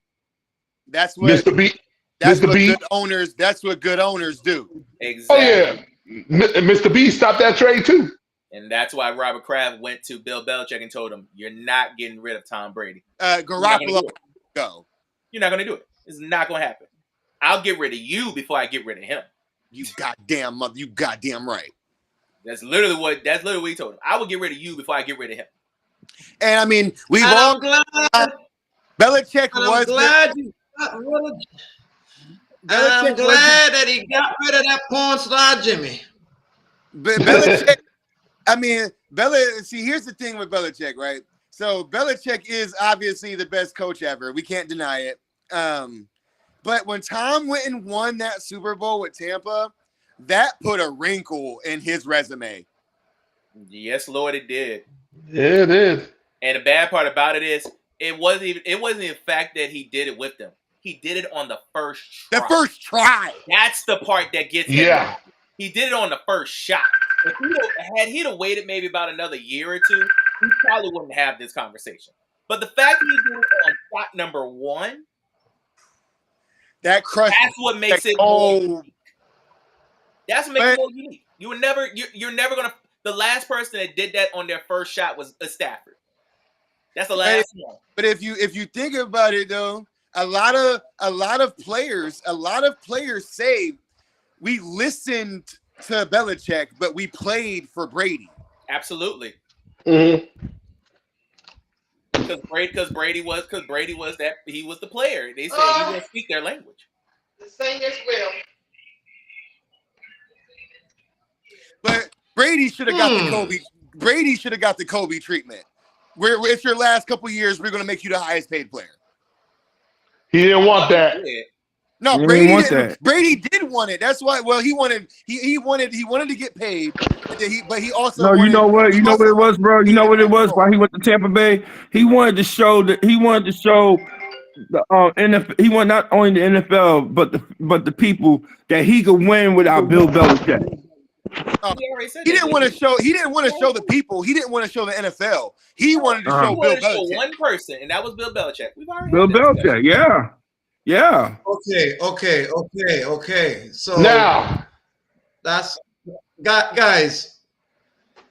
That's what Mr. B. That's Mr. what B. good owners. That's what good owners do. Exactly. Oh yeah, Mr. B stopped that trade too. And that's why Robert Kraft went to Bill Belichick and told him, "You're not getting rid of Tom Brady. Garoppolo go. You're not going to do it. It's not going to happen. I'll get rid of you before I get rid of him." You goddamn right. That's literally what he told him. I will get rid of you before I get rid of him. And I mean, I'm glad Belichick that he got rid of that porn star Jimmy. Belichick. I mean, see, here's the thing with Belichick, right? So Belichick is obviously the best coach ever. We can't deny it. But when Tom went and won that Super Bowl with Tampa, that put a wrinkle in his resume. Yes, Lord, it did. Yeah, it is. And the bad part about it is, it wasn't even the fact that he did it with them. He did it on the first try. The first try. That's the part that gets him. Yeah. He did it on the first shot. If he'd have waited maybe about another year or two, we probably wouldn't have this conversation. But the fact that he did it on shot number 1, that crushed. That's what makes it more unique. That's what makes it more unique. You're never gonna. The last person that did that on their first shot was Stafford. That's the last one. But if you think about it though, a lot of players say we listened to Belichick, but we played for Brady. Absolutely. Mm-hmm. Because Brady was that he was the player. They said he didn't speak their language. The same as well. But Brady should have got the Kobe. Brady should have got the Kobe treatment. Where it's your last couple years, we're going to make you the highest paid player. He didn't want that. No, He Brady didn't want didn't. that. Brady did want it. That's why. Well, he wanted to get paid, but he also. No, wanted, you know what? You know what it was, bro. You know what it was. While he went to Tampa Bay, he wanted to show the NFL. He wanted not only the NFL, but the people that he could win without Bill Belichick. He didn't want to show. He didn't want to show the people. He didn't want to show the NFL. He wanted to show Bill Belichick. One person, and that was Bill Belichick. We've already Bill Belichick, yeah. Okay. So now that's guys.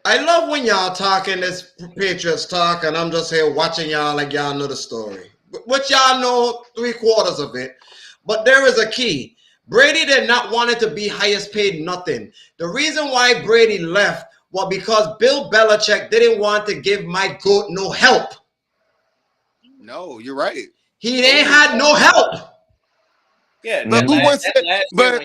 I love when y'all talking this Patriots talk, and I'm just here watching y'all like y'all know the story, which y'all know 3/4 of it. But there is a key. Brady did not want it to be highest paid nothing. The reason why Brady left was because Bill Belichick didn't want to give my GOAT no help. No, you're right. He ain't had no help. Yeah, but who wants that last year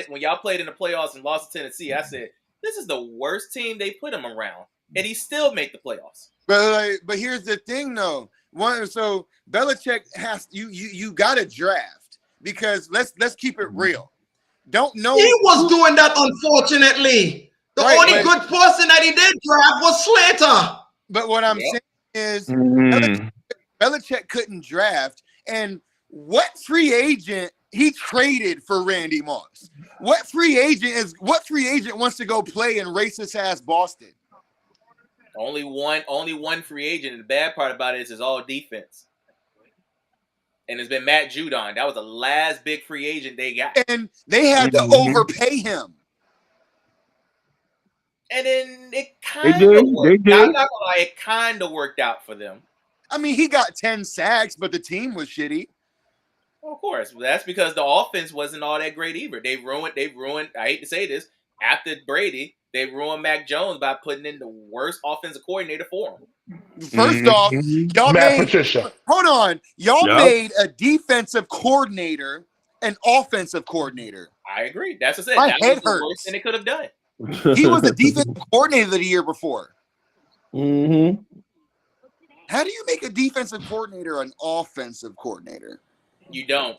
when y'all played in the playoffs and lost to Tennessee, I said this is the worst team they put him around, and he still made the playoffs. But here's the thing though. So Belichick has you got to draft. Because let's keep it real. Don't know he was doing that. Unfortunately, the only good person that he did draft was Slater. But what I'm saying is, Belichick couldn't draft. And what free agent he traded for Randy Moss? What free agent wants to go play in racist ass Boston? Only one free agent. And the bad part about it is it's all defense. And it's been Matt Judon. That was the last big free agent they got. And they had to overpay him. And then it kind of worked. I'm not gonna lie, it kind of worked out for them. I mean, he got 10 sacks, but the team was shitty. Well, of course. That's because the offense wasn't all that great either. They ruined, I hate to say this, after Brady, they ruined Mac Jones by putting in the worst offensive coordinator for him. First off, y'all made a defensive coordinator an offensive coordinator. I agree. That's what I said. My that head was the hurts. worst thing they could have done. He was a defensive coordinator the year before. Mm-hmm. How do you make a defensive coordinator an offensive coordinator? You don't.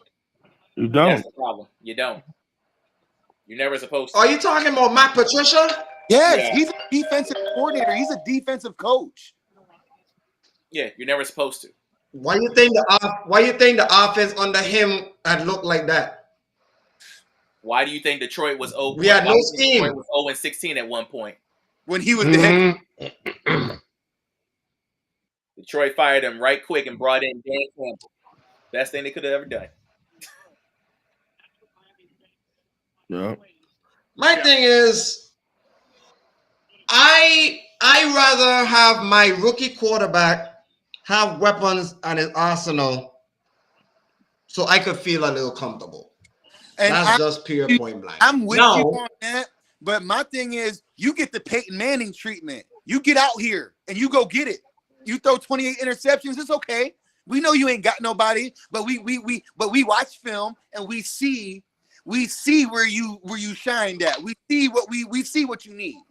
You don't. That's the problem. You don't. You're never supposed to. Are you talking about Matt Patricia? Yes, he's a defensive coordinator. He's a defensive coach. Yeah, you're never supposed to. Why you think the offense under him had looked like that? Why do you think Detroit was 0? We had no scheme. Detroit was 0-16 at one point when he was the head. Detroit fired him right quick and brought in Dan Campbell. Best thing they could have ever done. Yeah. My thing is, I rather have my rookie quarterback have weapons in his arsenal so I could feel a little comfortable. And that's just pure point blank. I'm with you on that, but my thing is, you get the Peyton Manning treatment. You get out here and you go get it. You throw 28 interceptions, it's okay. We know you ain't got nobody, but we watch film and we see where you shined at. We see what you need.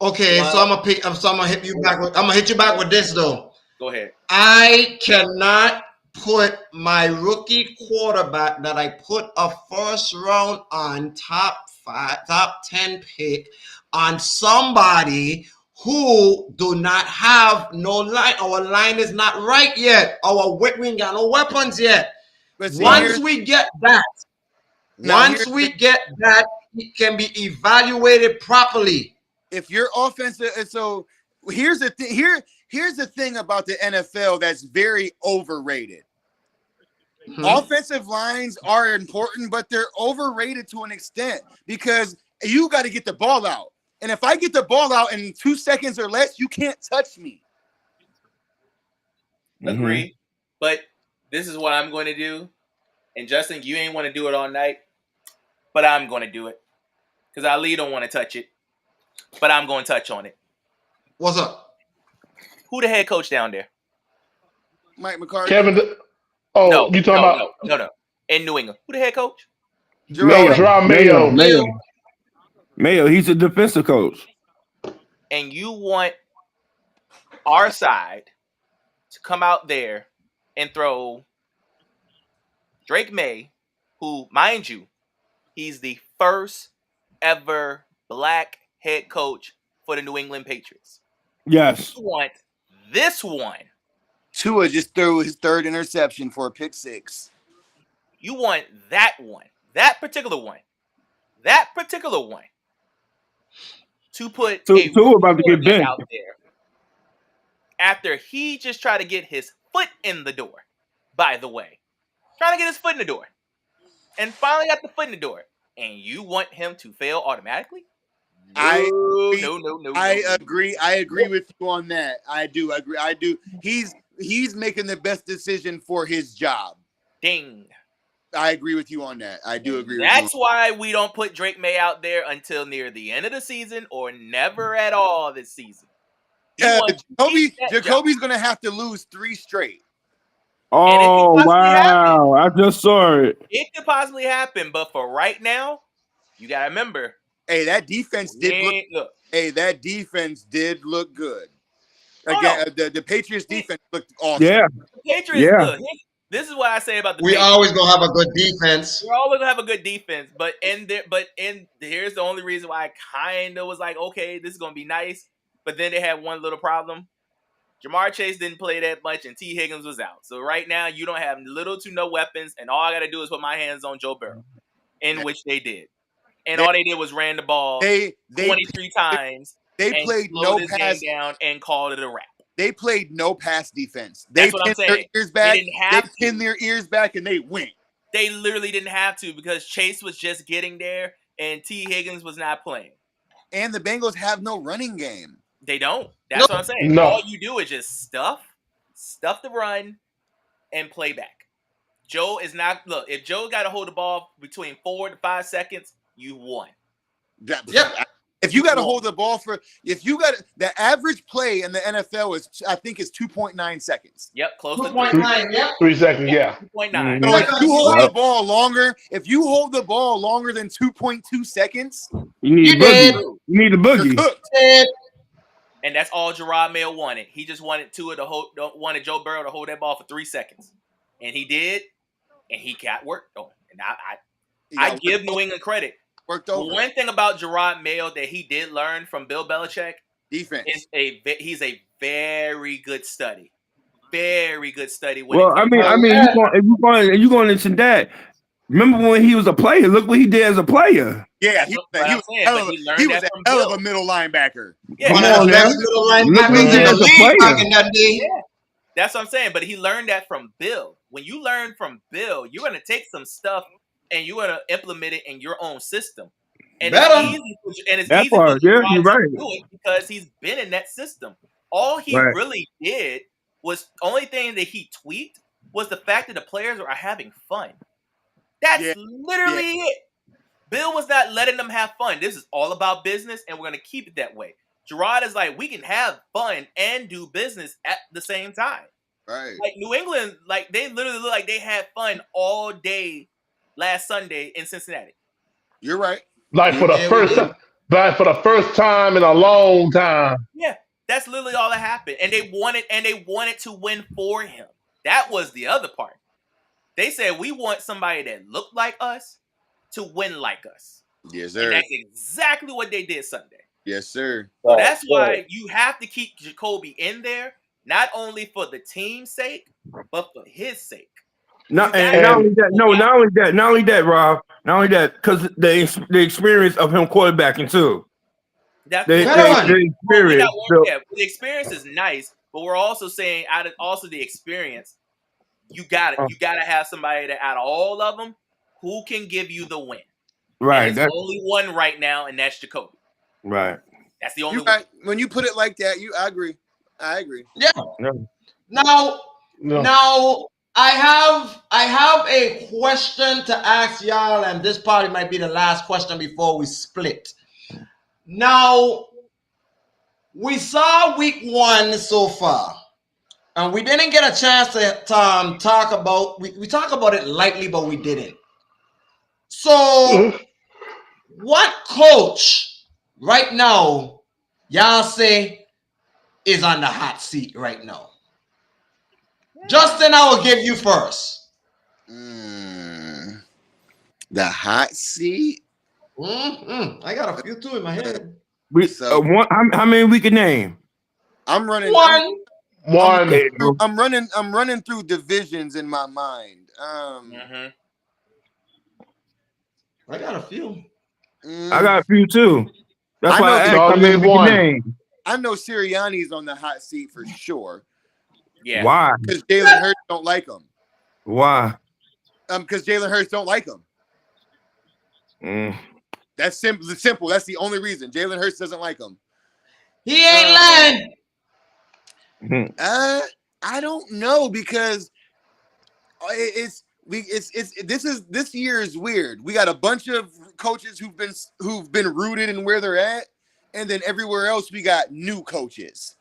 Okay, so I'm gonna hit you back. I'm gonna hit you back with this though. Go ahead. I cannot put my rookie quarterback that I put a first round on top 10 pick on somebody who do not have no line. Our line is not right yet. We ain't got no weapons yet. But see, Once we get that, it can be evaluated properly. if your offensive, so here's the thing. Here's the thing about the NFL that's very overrated. Offensive lines are important, but they're overrated to an extent because you got to get the ball out. And if I get the ball out in 2 seconds or less, you can't touch me. Agree. But this is what I'm going to do. And Justin, you ain't want to do it all night, but I'm going to do it. Because Ali don't want to touch it, but I'm going to touch on it. What's up? Who the head coach down there? Mike McCarthy. Kevin. No, you talking about? No. In New England. Who the head coach? Jerome Mayo. Mayo, he's a defensive coach. And you want our side to come out there and throw Drake May, who, mind you, he's the first ever black head coach for the New England Patriots. Yes. You want this one. Tua just threw his third interception for a pick 6. You want that one. That particular one. To put Tua about to get benched out there after he just tried to get his foot in the door. By the way, trying to get his foot in the door, and finally got the foot in the door, and you want him to fail automatically? No. I agree. I agree with you on that. I do agree. I do. He's making the best decision for his job. Ding. I agree with you on that. I do agree with you. That's why we don't put Drake May out there until near the end of the season or never at all this season. Jacoby's going to have to lose 3 straight. Oh, wow. I just saw it. It could possibly happen, but for right now, you got to remember. Hey, that defense did look. Hey, that defense did look good. Again, the Patriots defense looked awesome. Yeah. The Patriots look. This is what I say about the Patriots. Always gonna have a good defense. We're always gonna have a good defense, but here's the only reason why I kind of was like, okay, this is gonna be nice. But then they had one little problem. Jamar Chase didn't play that much, and T. Higgins was out. So right now, you don't have little to no weapons, and all I gotta do is put my hands on Joe Burrow, in which they did. And all they did was ran the ball 23 times. They played no pass down and called it a wrap. They played no pass defense. That's what I'm saying. Their ears back. They pinned their ears back and they went. They literally didn't have to because Chase was just getting there and T. Higgins was not playing. And the Bengals have no running game. They don't. That's what I'm saying. No. All you do is just stuff the run, and play back. Joe is not. Look, if Joe got to hold the ball between 4 to 5 seconds, you won. If you got to hold the ball the average play in the NFL is 2.9 seconds. Yep, close to 2.9. Yep. 3 seconds. Yeah. 2.9. So if you hold the ball longer, than 2.2 seconds, you need a boogie. And that's all Gerard Mayo wanted. He just wanted wanted Joe Burrow to hold that ball for 3 seconds, and he did, and he got work on. And I give New England credit. Worked over. One thing about Gerard Mayo that he did learn from Bill Belichick defense is he's a very good study. Very good study. Well, if you're going into that, remember when he was a player? Look what he did as a player. Yeah, he was a hell of a middle linebacker. Yeah, One of the best middle linebackers in the league back in that day. Yeah. That's what I'm saying. But he learned that from Bill. When you learn from Bill, you're going to take some stuff and you're going to implement it in your own system. And it's easy for you're right. to do it because he's been in that system. All he really did was only thing that he tweaked was the fact that the players are having fun. That's literally it. Bill was not letting them have fun. This is all about business, and we're going to keep it that way. Gerard is like, we can have fun and do business at the same time. Right. Like New England, like they literally look like they had fun all day last Sunday in Cincinnati. You're right. Like for the But for the first time in a long time. Yeah, that's literally all that happened. And they wanted to win for him. That was the other part. They said we want somebody that looked like us to win like us. Yes, And sir. that's exactly what they did Sunday. Yes, sir. So that's why you have to keep Jacoby in there, not only for the team's sake, but for his sake. Not only that, Rob. Not only that, because the experience of him quarterbacking too. That's the experience. The experience is nice, but we're also saying out of also the experience, you gotta have somebody that out of all of them who can give you the win. Right. There's only one right now, and that's Jacoby. Right. That's the only one. Right. When you put it like that, I agree. Yeah. No. Now I have a question to ask y'all, and this probably might be the last question before we split. Now, we saw week 1 so far, and we didn't get a chance to talk about. We talk about it lightly, but we didn't. So, what coach right now y'all say is on the hot seat right now? Justin, I will give you first. The hot seat? I got a few too in my head. How many we can name? I'm running one. I'm running through divisions in my mind. I got a few. I got a few too. That's why I asked how many we can name. I know Sirianni's on the hot seat for sure. Yeah. Why? Because Jalen Hurts don't like him. Why? Because Jalen Hurts don't like him. That's simple. That's the only reason. Jalen Hurts doesn't like him. He ain't lying. I don't know because this year is weird. We got a bunch of coaches who've been rooted in where they're at, and then everywhere else we got new coaches.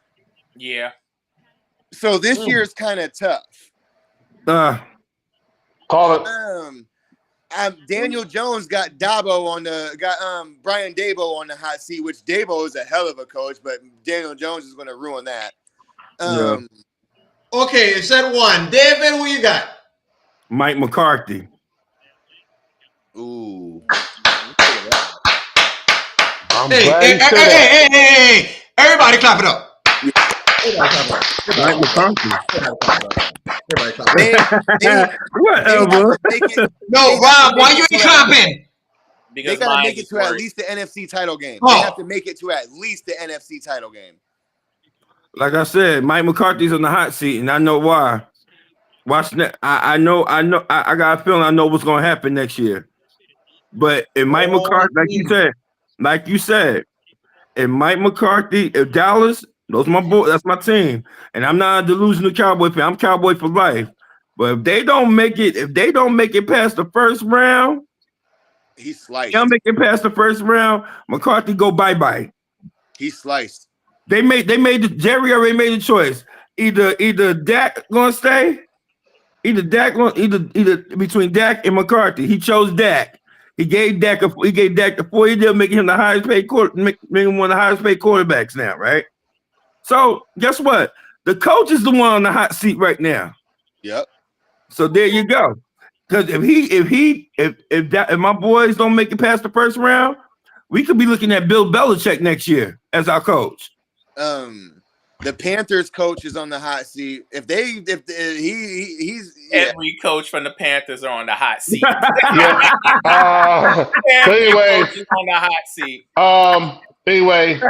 Yeah. So this year is kind of tough. Call it. Daniel Jones got Brian Dabo on the hot seat, which Dabo is a hell of a coach, but Daniel Jones is going to ruin that. Okay, you said one. David, who you got? Mike McCarthy. Ooh. Hey! Everybody clap it up. Mike McCarthy. Whatever. No, Rob, why you ain't clapping? They gotta make it to at least the NFC title game. Oh. They have to make it to at least the NFC title game. Like I said, Mike McCarthy's on the hot seat, and I know why. Watch that. I know. I got a feeling I know what's gonna happen next year. But if Mike McCarthy, like you said, if Mike McCarthy, if Dallas, those my boy, that's my team, and I'm not a delusional Cowboy fan. I'm Cowboy for life. But if they don't make it past the first round, he's sliced. McCarthy go bye-bye. He's sliced. Jerry already made the choice. Either Dak gonna stay, either between Dak and McCarthy. He chose Dak. He gave Dak the 4-year deal, making him the highest paid making him one of the highest paid quarterbacks now, right? So guess what? The coach is the one on the hot seat right now. Yep. So there you go. Because if my boys don't make it past the first round, we could be looking at Bill Belichick next year as our coach. The Panthers coach is on the hot seat. Every coach from the Panthers are on the hot seat. Anyway, coach is on the hot seat. Anyway.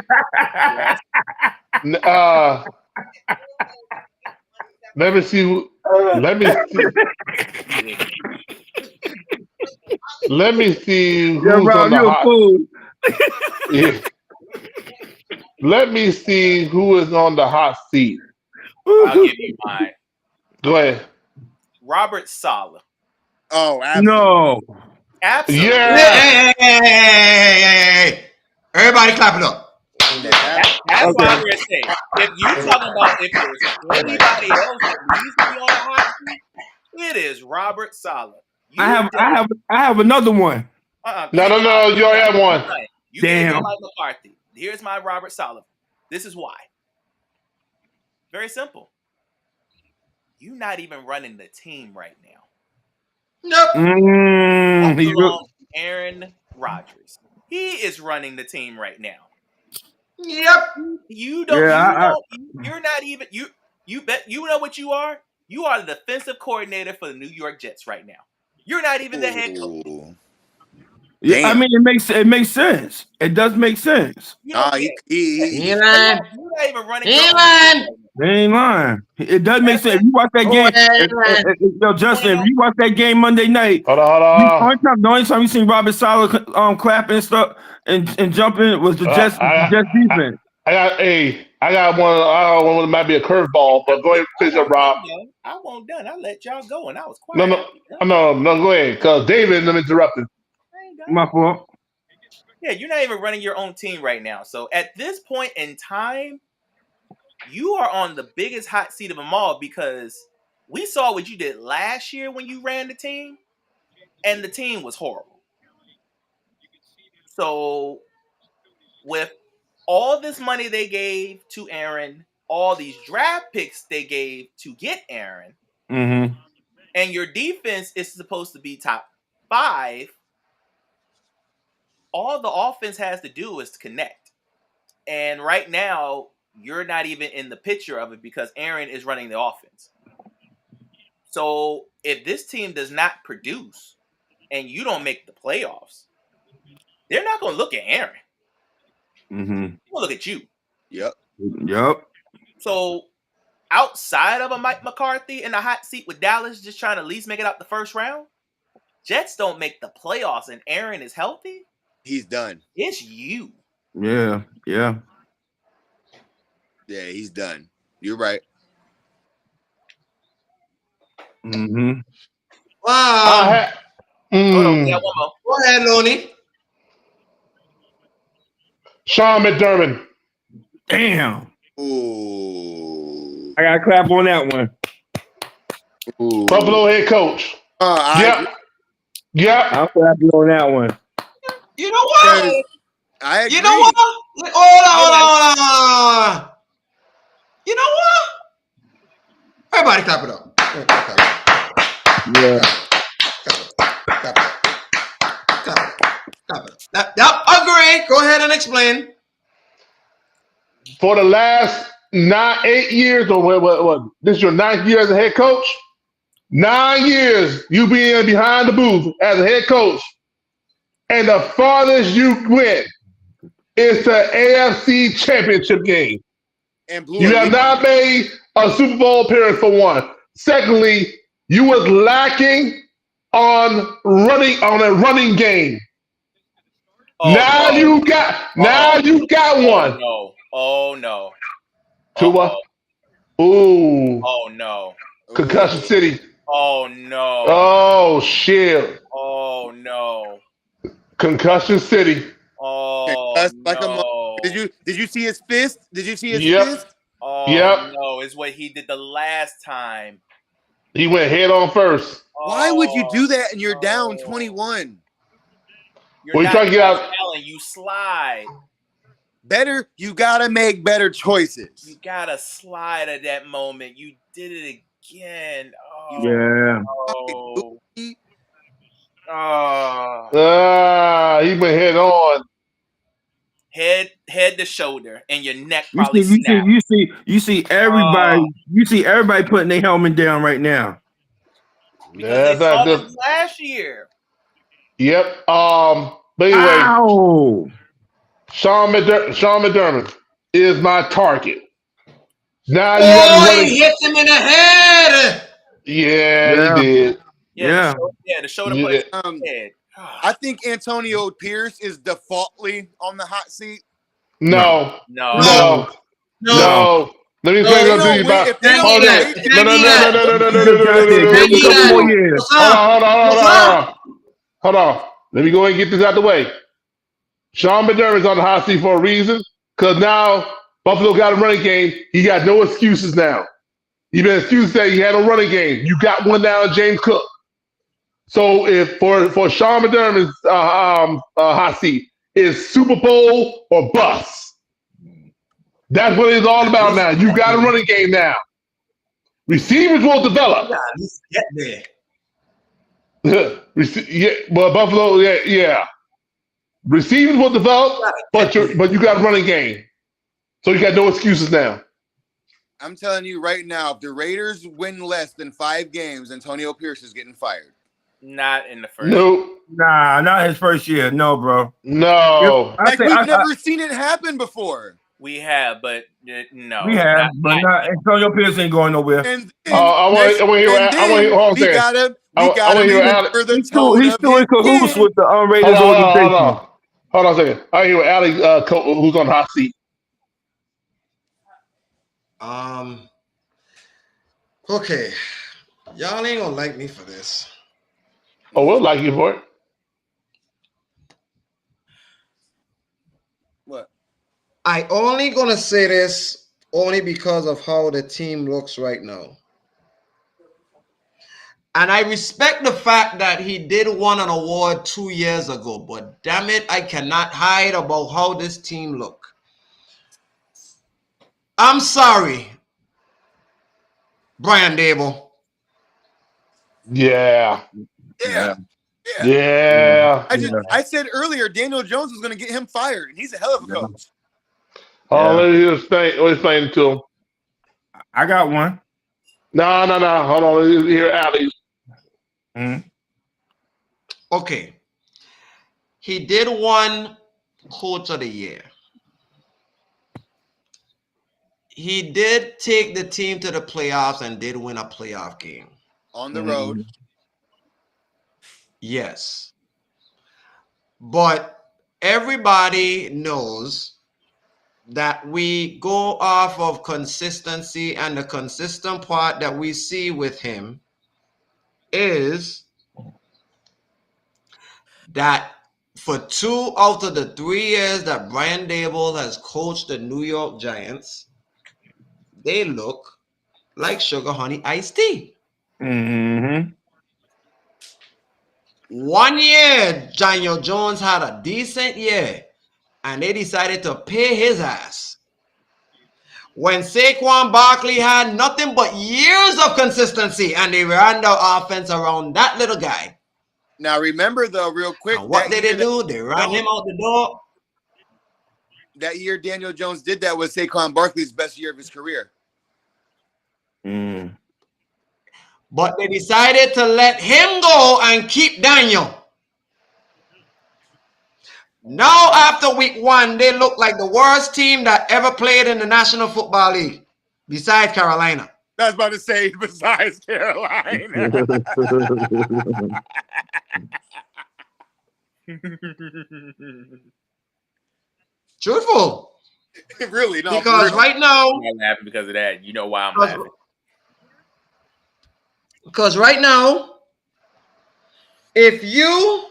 Let me see. Let me see who's on the hot seat. Let me see who is on the hot seat. I'll give you mine. Go ahead. Robert Saleh. Oh, absolutely. No. Absolutely. Yeah. Hey. Everybody clap it up. That's what I'm going to say. If you're talking about if there's anybody else that needs to be on the hot seat, it is Robert Saleh. I have another one. No. You already have one. You give it to Damn. Mike McCarthy. Here's my Robert Sullivan. This is why. Very simple. You're not even running the team right now. Nope. Aaron Rodgers. He is running the team right now. Yep. You don't. You're not even. You bet. You know what you are? You are the defensive coordinator for the New York Jets right now. You're not even the head coach. Yeah, I mean, it makes sense. It does make sense. You're not He even running. They ain't lying. It does make sense. If you watch that game, yo, Justin, if you watch that game Monday night, hold on. The only time you seen Robert Saleh clapping and stuff and jumping was the Jets defense. I got one that might be a curveball, but go ahead and finish up, Rob. I won't done. I let y'all go, and I was quiet. No, go ahead, because David is interrupting. My fault. Yeah, you're not even running your own team right now. So at this point in time, you are on the biggest hot seat of them all because we saw what you did last year when you ran the team, and the team was horrible. So with all this money they gave to Aaron, all these draft picks they gave to get Aaron, and your defense is supposed to be top 5, all the offense has to do is to connect. And right now, you're not even in the picture of it because Aaron is running the offense. So if this team does not produce and you don't make the playoffs, they're not going to look at Aaron. They're going to look at you. Yep. So outside of a Mike McCarthy in the hot seat with Dallas just trying to at least make it out the first round, Jets don't make the playoffs and Aaron is healthy, he's done. It's you. Yeah. Yeah, he's done. You're right. Wow. Hold on, we got one more. Go ahead, Looney. Sean McDermott. Damn. Ooh. I got to clap on that one. Ooh. Buffalo head coach. Yep. I'll clap you on that one. You know what? I agree. You know what? Hold on. You know what? Everybody clap it up. Yeah. Clap it. Yep, agree. Go ahead and explain. For the last 8 years, or what? This is your 9th year as a head coach? 9 years you being behind the booth as a head coach, and the farthest you went is the AFC Championship game. And you have not made a Super Bowl appearance for one. Secondly, you was lacking on a running game. Now you got one. Oh no. Tua. Ooh. Oh no. Concussion City. Oh no. Oh shit. Oh no. Concussion City. Oh no. Did you see his fist? Did you see his fist? Oh no, it's what he did the last time. He went head on first. Why would you do that and you're down 21? You're not trying to get out. You slide. Better, you gotta make better choices. You gotta slide at that moment. You did it again. Oh, yeah. He went head on. Head to shoulder, and your neck probably snapped. You see everybody putting their helmet down right now. Because they saw this last year. Yep. But anyway, Sean McDermott is my target. Now he hit him in the head. Yeah, he did. The shoulder place. Head. I think Antonio Pierce is defaultly on the hot seat. No. No. Let me tell you something about. Hold on. Let me go ahead and get this out the way. Sean McDermott's on the hot seat for a reason, because now Buffalo got a running game. He got no excuses now. You been excused that he had a running game. You got one down, James Cook. So if for Sean McDermott's hot seat, is Super Bowl or bust. That's what it's all about now. You got a running game now. Receivers will develop. Yeah, at least get there. Yeah, but Buffalo, yeah. Receivers will develop, but you got a running game. So you got no excuses now. I'm telling you right now, if the Raiders win less than 5 games, Antonio Pierce is getting fired. Not in the first. Nope. Nah, not his first year. No, bro. No. Like we've never seen it happen before. We have, but no. We have, but not Antonio Pierce ain't going nowhere. And I want to hear. we got him even further He's tone still of in cahoots his with the Raiders organization. Hold on a second. I hear Ali, who's on the hot seat. Okay. Y'all ain't gonna like me for this. Oh, we'll like you for it. What? I only gonna say this only because of how the team looks right now. And I respect the fact that he did win an award 2 years ago, but damn it, I cannot hide about how this team look. I'm sorry, Brian Dable. Yeah. I said earlier Daniel Jones was going to get him fired, and he's a hell of a coach. Oh, let me explain to him. I got one. No. Hold on. Let me hear Ali. Okay. He did one coach of the year. He did take the team to the playoffs and did win a playoff game. On the road. Yes. But everybody knows that we go off of consistency, and the consistent part that we see with him is that for 2 out of the 3 years that Brian Dable has coached the New York Giants, they look like sugar honey iced tea. 1 year, Daniel Jones had a decent year, and they decided to pay his ass. When Saquon Barkley had nothing but years of consistency, and they ran the offense around that little guy. Now remember though, real quick, and what did they do? They ran him out the door. That year, Daniel Jones did that with Saquon Barkley's best year of his career. But they decided to let him go and keep Daniel. Now, after week 1, they look like the worst team that ever played in the National Football League, besides Carolina. I was about to say, besides Carolina. Truthful. Really, no. Because right now, I'm laughing because of that. You know why I'm laughing. Because right now, if you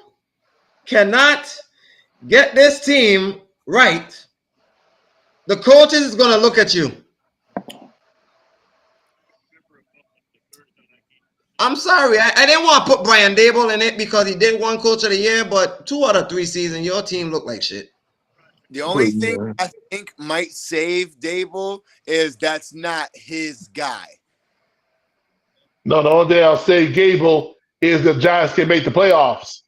cannot get this team right, the coaches is going to look at you. I'm sorry. I didn't want to put Brian Dable in it because he did one coach of the year, but 2 out of 3 seasons, your team looked like shit. The only thing I think might save Dable is that's not his guy. No, the only thing I'll say, Gable, is the Giants can make the playoffs.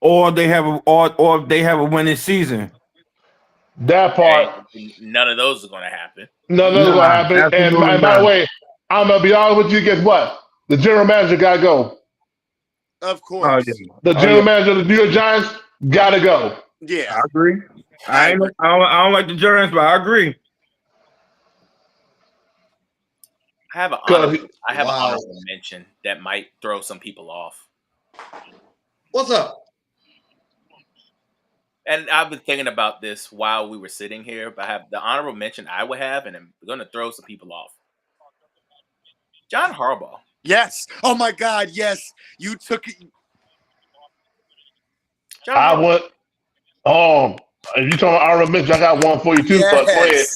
Or they have a winning season. That part. And none of those are going to happen. None of those will happen. And by the way, I'm going to be honest with you. Guess what? The general manager got to go. Of course. The general manager of the New York Giants got to go. Yeah. I agree. I don't like the Giants, but I agree. I have an honorable mention that might throw some people off. What's up? And I've been thinking about this while we were sitting here, but I have the honorable mention I would have, and I'm going to throw some people off. John Harbaugh. Yes. Oh my God. Yes. You took it. I went. If you're talking about honorable mention, I got one for you too. Yes. But go ahead.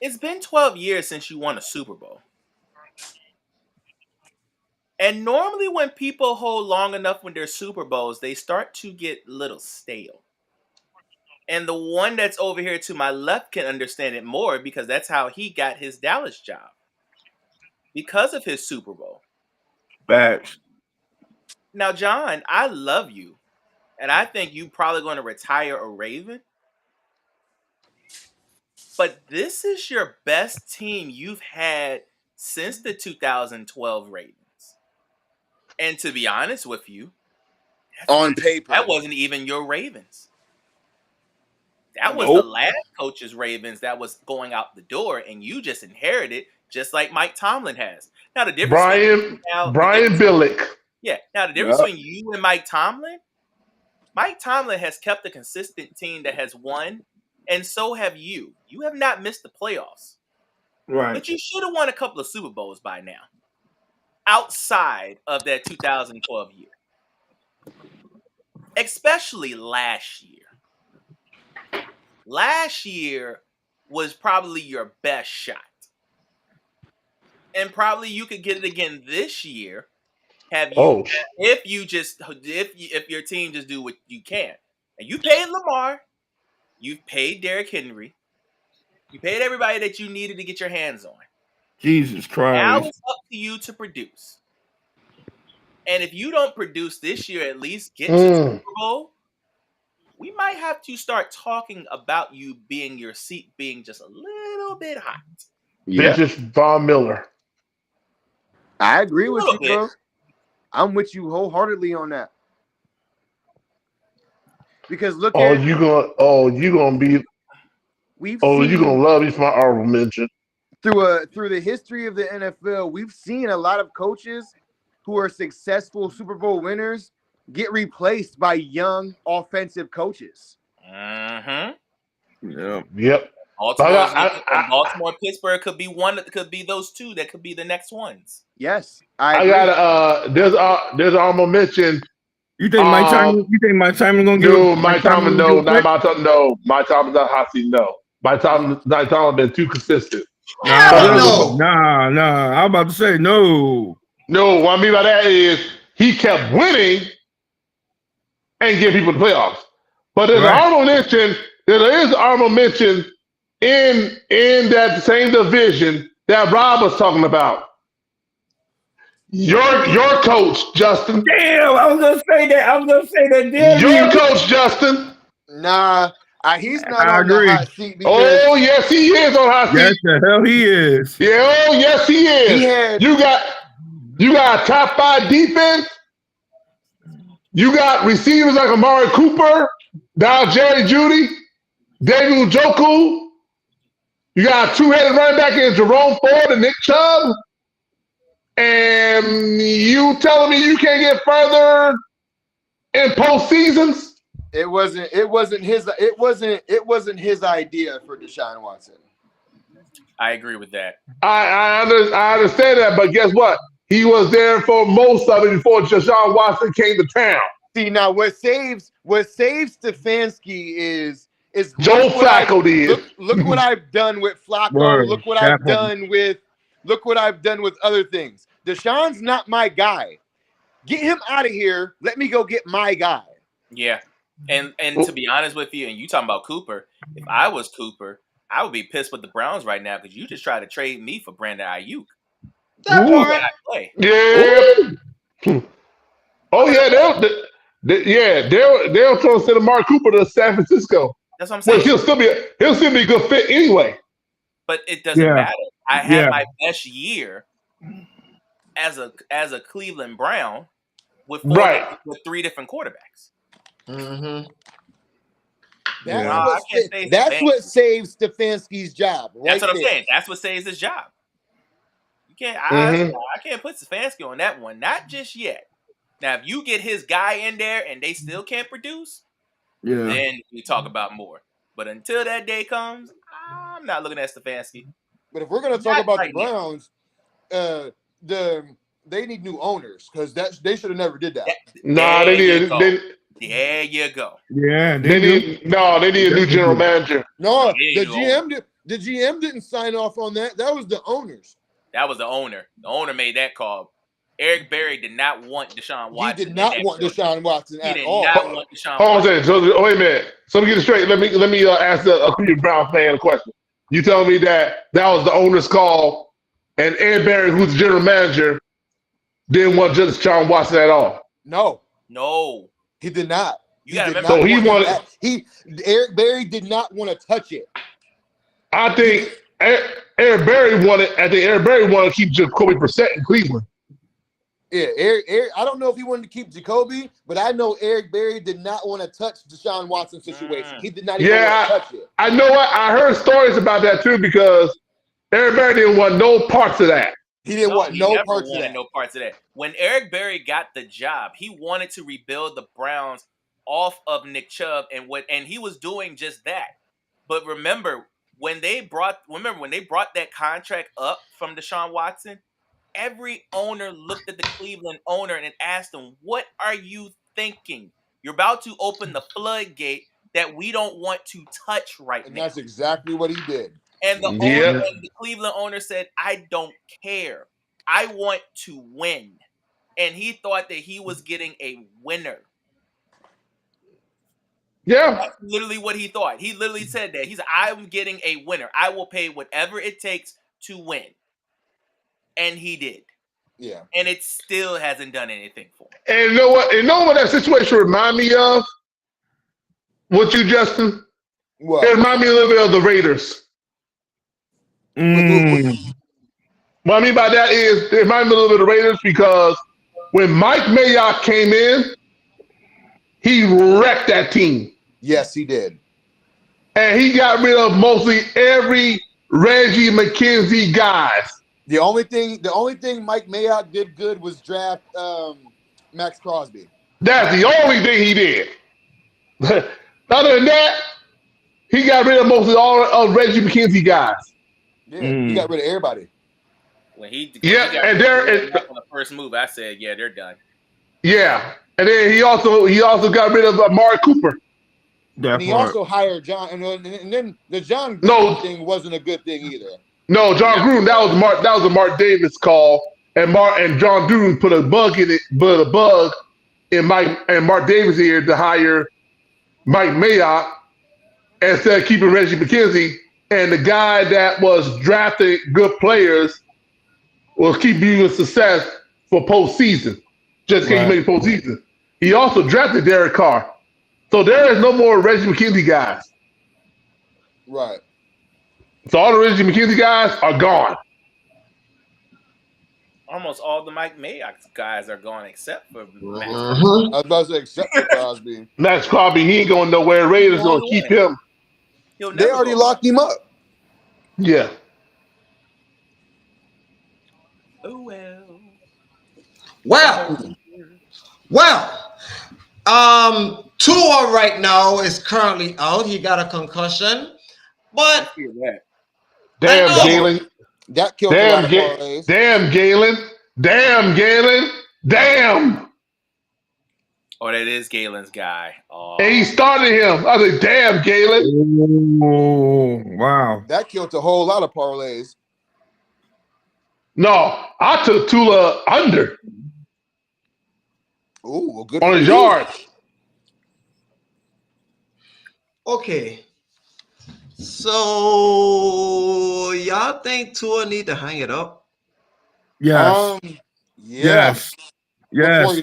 It's been 12 years since you won a Super Bowl. And normally when people hold long enough when they're Super Bowls, they start to get a little stale. And the one that's over here to my left can understand it more because that's how he got his Dallas job. Because of his Super Bowl. Facts. Now, John, I love you. And I think you're probably going to retire a Raven. But this is your best team you've had since the 2012 Ravens. And to be honest with you, On paper, that wasn't even your Ravens. That was the last coach's Ravens that was going out the door, and you just inherited, just like Mike Tomlin has. Now the difference Brian Billick. Yeah. Now the difference between you and Mike Tomlin has kept a consistent team that has won, and so have you. You have not missed the playoffs. Right. But you should have won a couple of Super Bowls by now. Outside of that 2012 year. Especially last year. Last year was probably your best shot. And probably you could get it again this year. If your team just do what you can. And you paid Lamar, you've paid Derrick Henry, you paid everybody that you needed to get your hands on. Jesus Christ. Now it's up to you to produce. And if you don't produce this year, at least get to the Super Bowl, we might have to start talking about you being your seat being just a little bit hot. Yeah. Just Von Miller. I agree with you, bro. I'm with you wholeheartedly on that. Because look at you're gonna love me for my honorable mention. Through the history of the NFL, we've seen a lot of coaches who are successful Super Bowl winners get replaced by young offensive coaches. Mm-hmm. Yeah. Yep. Baltimore, Pittsburgh could be one. That could be those two. That could be the next ones. Yes, I got there's honorable mention. You think Mike Tomlin? You think Mike Tomlin gonna get? No, Mike Tomlin. No, not Mike Tomlin. No, Mike Tomlin's not hot seat. No, Mike Tomlin been too consistent. Nah. I'm about to say no. No, what I mean by that is he kept winning and getting people to playoffs. But there's an honorable mention. There is an honorable mention in that same division that Rob was talking about. Your coach, Justin. Damn, I was gonna say that. Damn, your coach, Justin. Nah, he's not on the hot seat. Oh, yes, he is on hot seat. Yes, the hell he is. Yeah, oh, yes, he is. You got a top 5 defense. You got receivers like Amari Cooper, Jerry Jeudy, David Njoku. You got a 2-headed running back in Jerome Ford and Nick Chubb. And you telling me you can't get further in postseasons? It wasn't his idea for Deshaun Watson. I agree with that. I understand that, but guess what? He was there for most of it before Deshaun Watson came to town. See, now what saves Stefanski is Joe Flacco. Look what I've done with Flacco. Look what I've done with other things. Deshaun's not my guy. Get him out of here. Let me go get my guy. Yeah. And to be honest with you, and you talking about Cooper, if I was Cooper, I would be pissed with the Browns right now because you just tried to trade me for Brandon Ayuk. Yeah. Oh yeah, they'll try to send Mark Cooper to San Francisco. That's what I'm saying. Well, he'll still be a good fit anyway. But it doesn't matter. I had my best year as a Cleveland Brown with 3 different quarterbacks. Mm-hmm. That's what saves Stefanski's job. That's what I'm saying. That's what saves his job. You can't. I can't put Stefanski on that one. Not just yet. Now, if you get his guy in there and they still can't produce, then we talk about more. But until that day comes, I'm not looking at Stefanski. But if we're going to talk about the Browns, they need new owners because they should have never did that. There you go. Yeah, they need a new general manager. No, the GM didn't sign off on that. That was the owners. That was the owner. The owner made that call. Eric Berry did not want Deshaun Watson. He did not want Deshaun Watson He at did all. not want Deshaun Hold on a Watson. second. So, wait a minute. So let me get it straight. Let me ask a Cleveland Brown fan a question. You telling me that was the owner's call, and Ed Barry, who's the general manager, didn't want just Deshaun Watson at all? No, he did not. You gotta remember. So he wanted. Eric Berry did not want to touch it. I think Eric Berry wanted. I think Eric Berry wanted to keep Jacoby Brissett in Cleveland. Yeah, Eric. I don't know if he wanted to keep Jacoby, but I know Eric Berry did not want to touch Deshaun Watson's situation. He did not even want to touch it. I know what I heard stories about that too, because Eric Berry didn't want no parts of that. He didn't want no parts of that. When Eric Berry got the job, he wanted to rebuild the Browns off of Nick Chubb, and he was doing just that. But remember when they brought that contract up from Deshaun Watson, every owner looked at the Cleveland owner and asked him, "What are you thinking? You're about to open the floodgate that we don't want to touch right now." And that's exactly what he did. And the Cleveland owner said, "I don't care. I want to win." And he thought that he was getting a winner. Yeah. That's literally what he thought. He literally said that. He said, "I'm getting a winner. I will pay whatever it takes to win." And he did. Yeah. And it still hasn't done anything for him. And you know what? And know what that situation remind me of? What you, Justin? What? It remind me a little bit of the Raiders. What I mean by that is, it remind me a little bit of the Raiders because when Mike Mayock came in, he wrecked that team. Yes, he did. And he got rid of mostly every Reggie McKenzie guys. The only thing Mike Mayock did good was draft Max Crosby. That's the only thing he did. Other than that, he got rid of mostly all of Reggie McKenzie guys. Yeah, he got rid of everybody. When he got rid of on the first move, I said, "Yeah, they're done." Yeah, and then he also got rid of Amari Cooper. And he also hired John, and then the John thing wasn't a good thing either. No, John Gruden. That was a Mark Davis call, and John Gruden put a bug in Mark Davis' ear to hire Mike Mayock instead of keeping Reggie McKenzie. And the guy that was drafting good players was keep being success for postseason. Just can't make postseason. He also drafted Derek Carr. So there is no more Reggie McKenzie guys. Right. So all the Reggie McKenzie guys are gone. Almost all the Mike Mayock guys are gone except for Max. I was about to say except for Crosby. Max Crosby, he ain't going nowhere. Raiders going to keep him. They already locked him up. Yeah. Oh Well. Tua right now is currently out. He got a concussion. But damn, Galen. That killed a lot of parlays. Damn, Galen. Damn, Galen. Damn. Oh, that is Galen's guy. Oh. And he started him. I was like, damn, Galen. Oh, wow. That killed a whole lot of parlays. No, I took Tula under. Ooh, well, good on his yards. Okay. So y'all think Tua need to hang it up? Yes. Yes. Yes.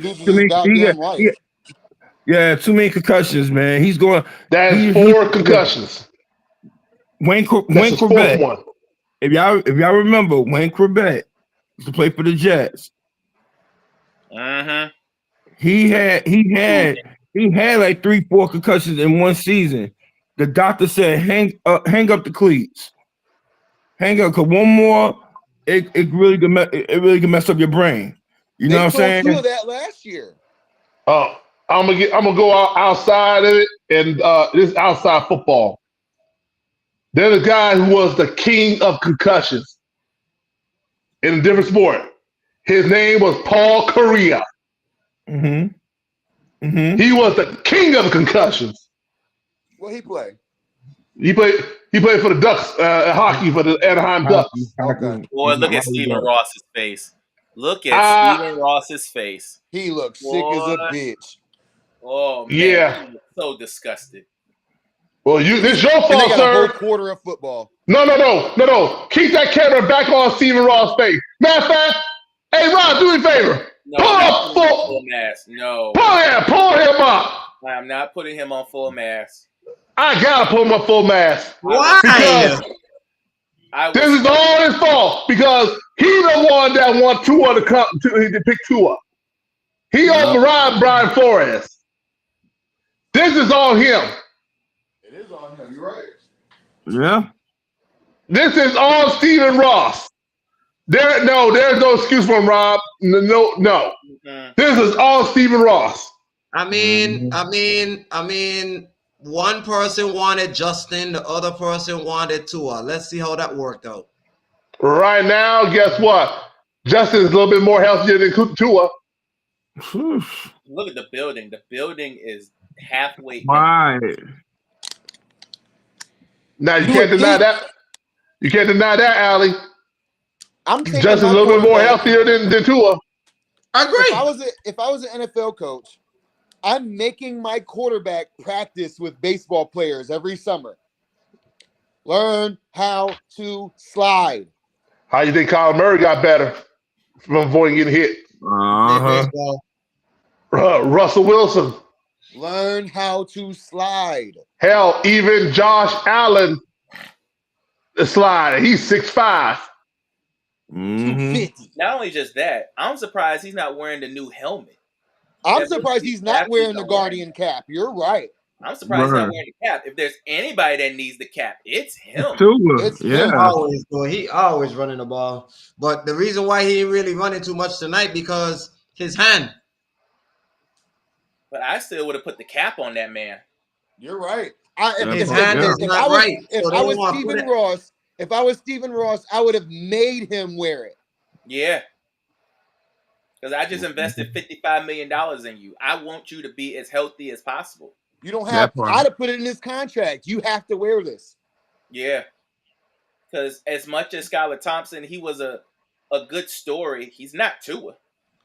Too many concussions, man. He's going. That's 4 concussions. Wayne Corbett. If y'all remember, Wayne Corbett used to play for the Jets. He had like 3-4 concussions in one season. The doctor said, hang up the cleats. Hang up, because one more, it really can mess up your brain. You know what I'm saying? They told that last year. I'm gonna go outside of it, and this is outside football. There's a guy who was the king of concussions in a different sport. His name was Paul Correa. He was the king of concussions. What he play? He played for the Ducks, hockey for the Anaheim Ducks. Boy, look at Stephen Ross's face. Look at Steven Ross's face. He looks sick as a bitch. Oh man, Yeah. he looks so disgusted. Well, this your And they fault, got a whole sir. quarter of football. No. Keep that camera back on Steven Ross' face. Matter of fact, hey, Rob, do me a favor. No, Pull I'm not up putting him on full. full mass. No, Pull him up. I'm not putting him on full mass. I gotta pull him up full mass. Why? Because this is all his fault. Because he the one that want Tua to pick Tua. He override Brian Flores. This is all him. It is on him. You're right. Yeah. This is all Steven Ross. There's no excuse for him, Rob. No. Mm-hmm. This is all Steven Ross. I mean, one person wanted Justin, the other person wanted Tua. Let's see how that worked out. Right now, guess what? Justin's a little bit more healthier than Tua. Look at the building. The building is halfway. Right. Now you can't deny that. You can't deny that, Allie. I'm taking Justin's a little bit more healthier than Tua. I agree. If I was an NFL coach, I'm making my quarterback practice with baseball players every summer. Learn how to slide. How you think Kyler Murray got better from avoiding getting hit? Russell Wilson. Learn how to slide. Hell, even Josh Allen slide. He's 6'5". 250. Not only just that, I'm surprised he's not wearing the new helmet. I'm surprised he's not wearing the Guardian cap. You're right. I'm surprised he's not wearing the cap. If there's anybody that needs the cap, it's him. It's He always running the ball. But the reason why he ain't really running too much tonight because his hand. But I still would have put the cap on that man. You're right. His hand is not right. If I was Steven Ross, I would have made him wear it. Yeah. Because I just invested $55 million in you. I want you to be as healthy as possible. You don't have. I'd have put it in his contract. You have to wear this. Yeah. Because as much as Skylar Thompson, he was a good story. He's not Tua.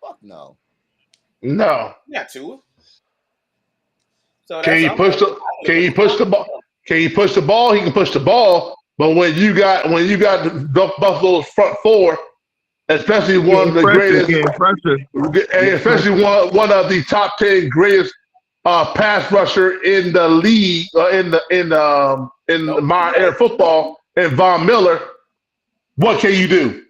Fuck no. No. Not Tua. So Can he push the ball? Can he push the ball? He can push the ball. But when you got the Buffalo's front four, especially one of the greatest, especially one of the top 10 greatest pass rusher in the league, in modern football, and Von Miller, what can you do?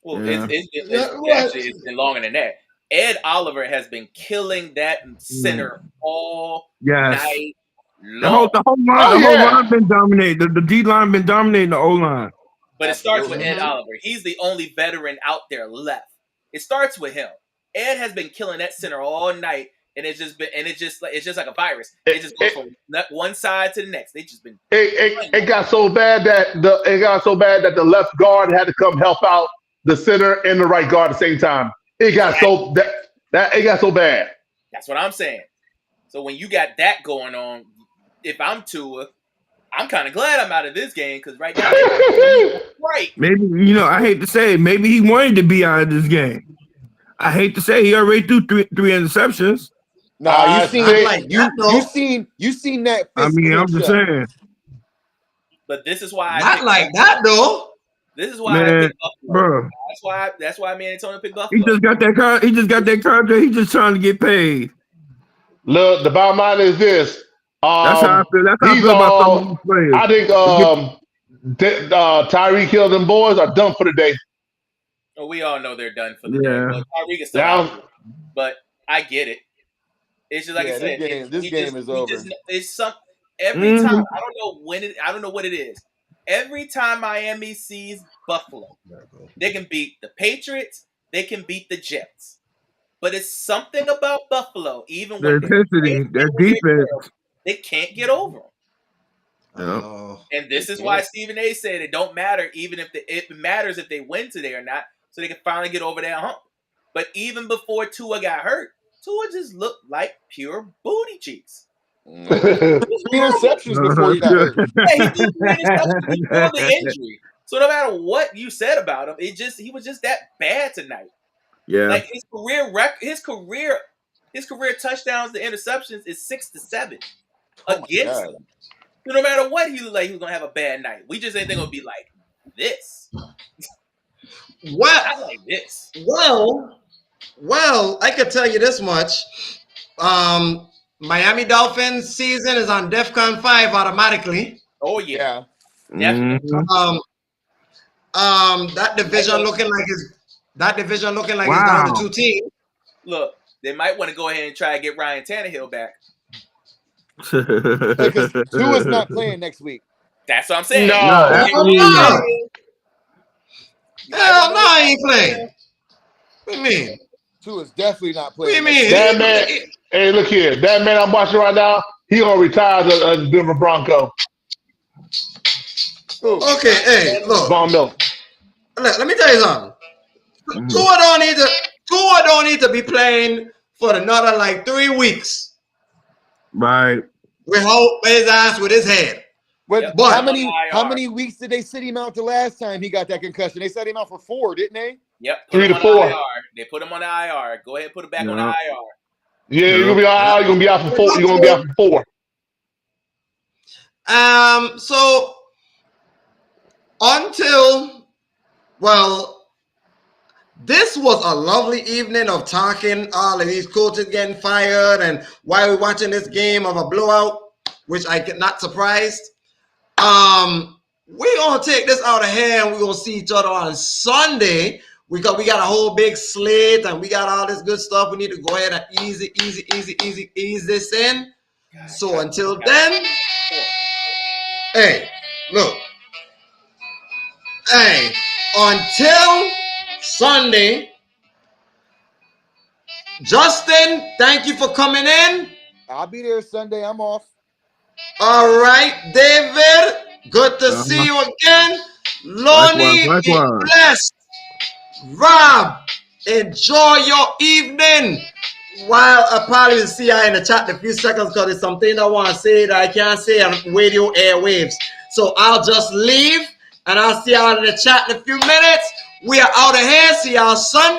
Well, it's been longer than that. Ed Oliver has been killing that center all night long. The whole line been dominated. The D line been dominating the O line. But it starts with Ed Oliver. He's the only veteran out there left. It starts with him. Ed has been killing that center all night, and it's just like a virus. It just goes from one side to the next. They just been. It got so bad that the left guard had to come help out the center and the right guard at the same time. It got so bad. That's what I'm saying. So when you got that going on, if I'm Tua, I'm kind of glad I'm out of this game because right now, right? Maybe I hate to say it, maybe he wanted to be out of this game. I hate to say he already threw three interceptions. No, you seen that? I mean, I'm just saying. But this is why not like that though. This is why I picked Buffalo. Bro. That's why me and Antonio picked Buffalo. He just got that contract. He's just trying to get paid. Look, the bottom line is this. That's how I feel. That's how I feel about some of these players. I think Tyreek Hill and boys are done for the day. Well, we all know they're done for the day. But Tyreek is still out. But I get it. It's just like I said. This game is over. It's every time. I don't know what it is. Every time Miami sees Buffalo, they can beat the Patriots, they can beat the Jets. But it's something about Buffalo, even their intensity, their defense. They can't get over them. And this is why Stephen A. said it don't matter even if it matters if they win today or not, so they can finally get over that hump. But even before Tua got hurt, Tua just looked like pure booty cheeks. 3 interceptions before he got hurt. Yeah, he threw 3 interceptions before the injury. So no matter what you said about him, he was just that bad tonight. Yeah. Like his career touchdowns to interceptions is 6 to 7 against them. So no matter what he looked like, he was gonna have a bad night. We just ain't think gonna be like this. Well, Not like this. Well, I could tell you this much. Miami Dolphins season is on DEFCON 5 automatically. Oh yeah. Definitely. That division looking like it's down to 2 teams. Look, they might want to go ahead and try to get Ryan Tannehill back. Because Tua's not playing next week. That's what I'm saying. No. Hell no, he ain't playing. What do you mean? Tua's definitely not What do playing. you mean? That man, hey, look here. That man I'm watching right now, he gonna retire as a Denver Bronco. Okay, hey, look. Von Miller. Let me tell you something. Tua don't need to be playing for another like 3 weeks. Right. We hold his ass with his head. But But how many weeks did they sit him out the last time he got that concussion? They set him out for 4, didn't they? Yep. 3 to 4. IR. They put him on the IR. Go ahead and put him back on the IR. Yeah, you're gonna be all right. You're gonna be out for 4. You're gonna be out for 4. So this was a lovely evening of talking all of these coaches getting fired and why we're watching this game of a blowout, which I get not surprised. We're gonna take this out of hand and we're gonna see each other on Sunday. We got a whole big slate and we got all this good stuff. We need to go ahead and ease this in. So until then, hey, look. Hey, until Sunday, Justin, thank you for coming in. I'll be there Sunday. I'm off. All right, David, good to see you again. Lonnie, be blessed. Rob, enjoy your evening. While I probably will see you in the chat in a few seconds because there's something I want to say that I can't say on radio airwaves. So I'll just leave and I'll see y'all in the chat in a few minutes. We are out of here. See y'all Sunday.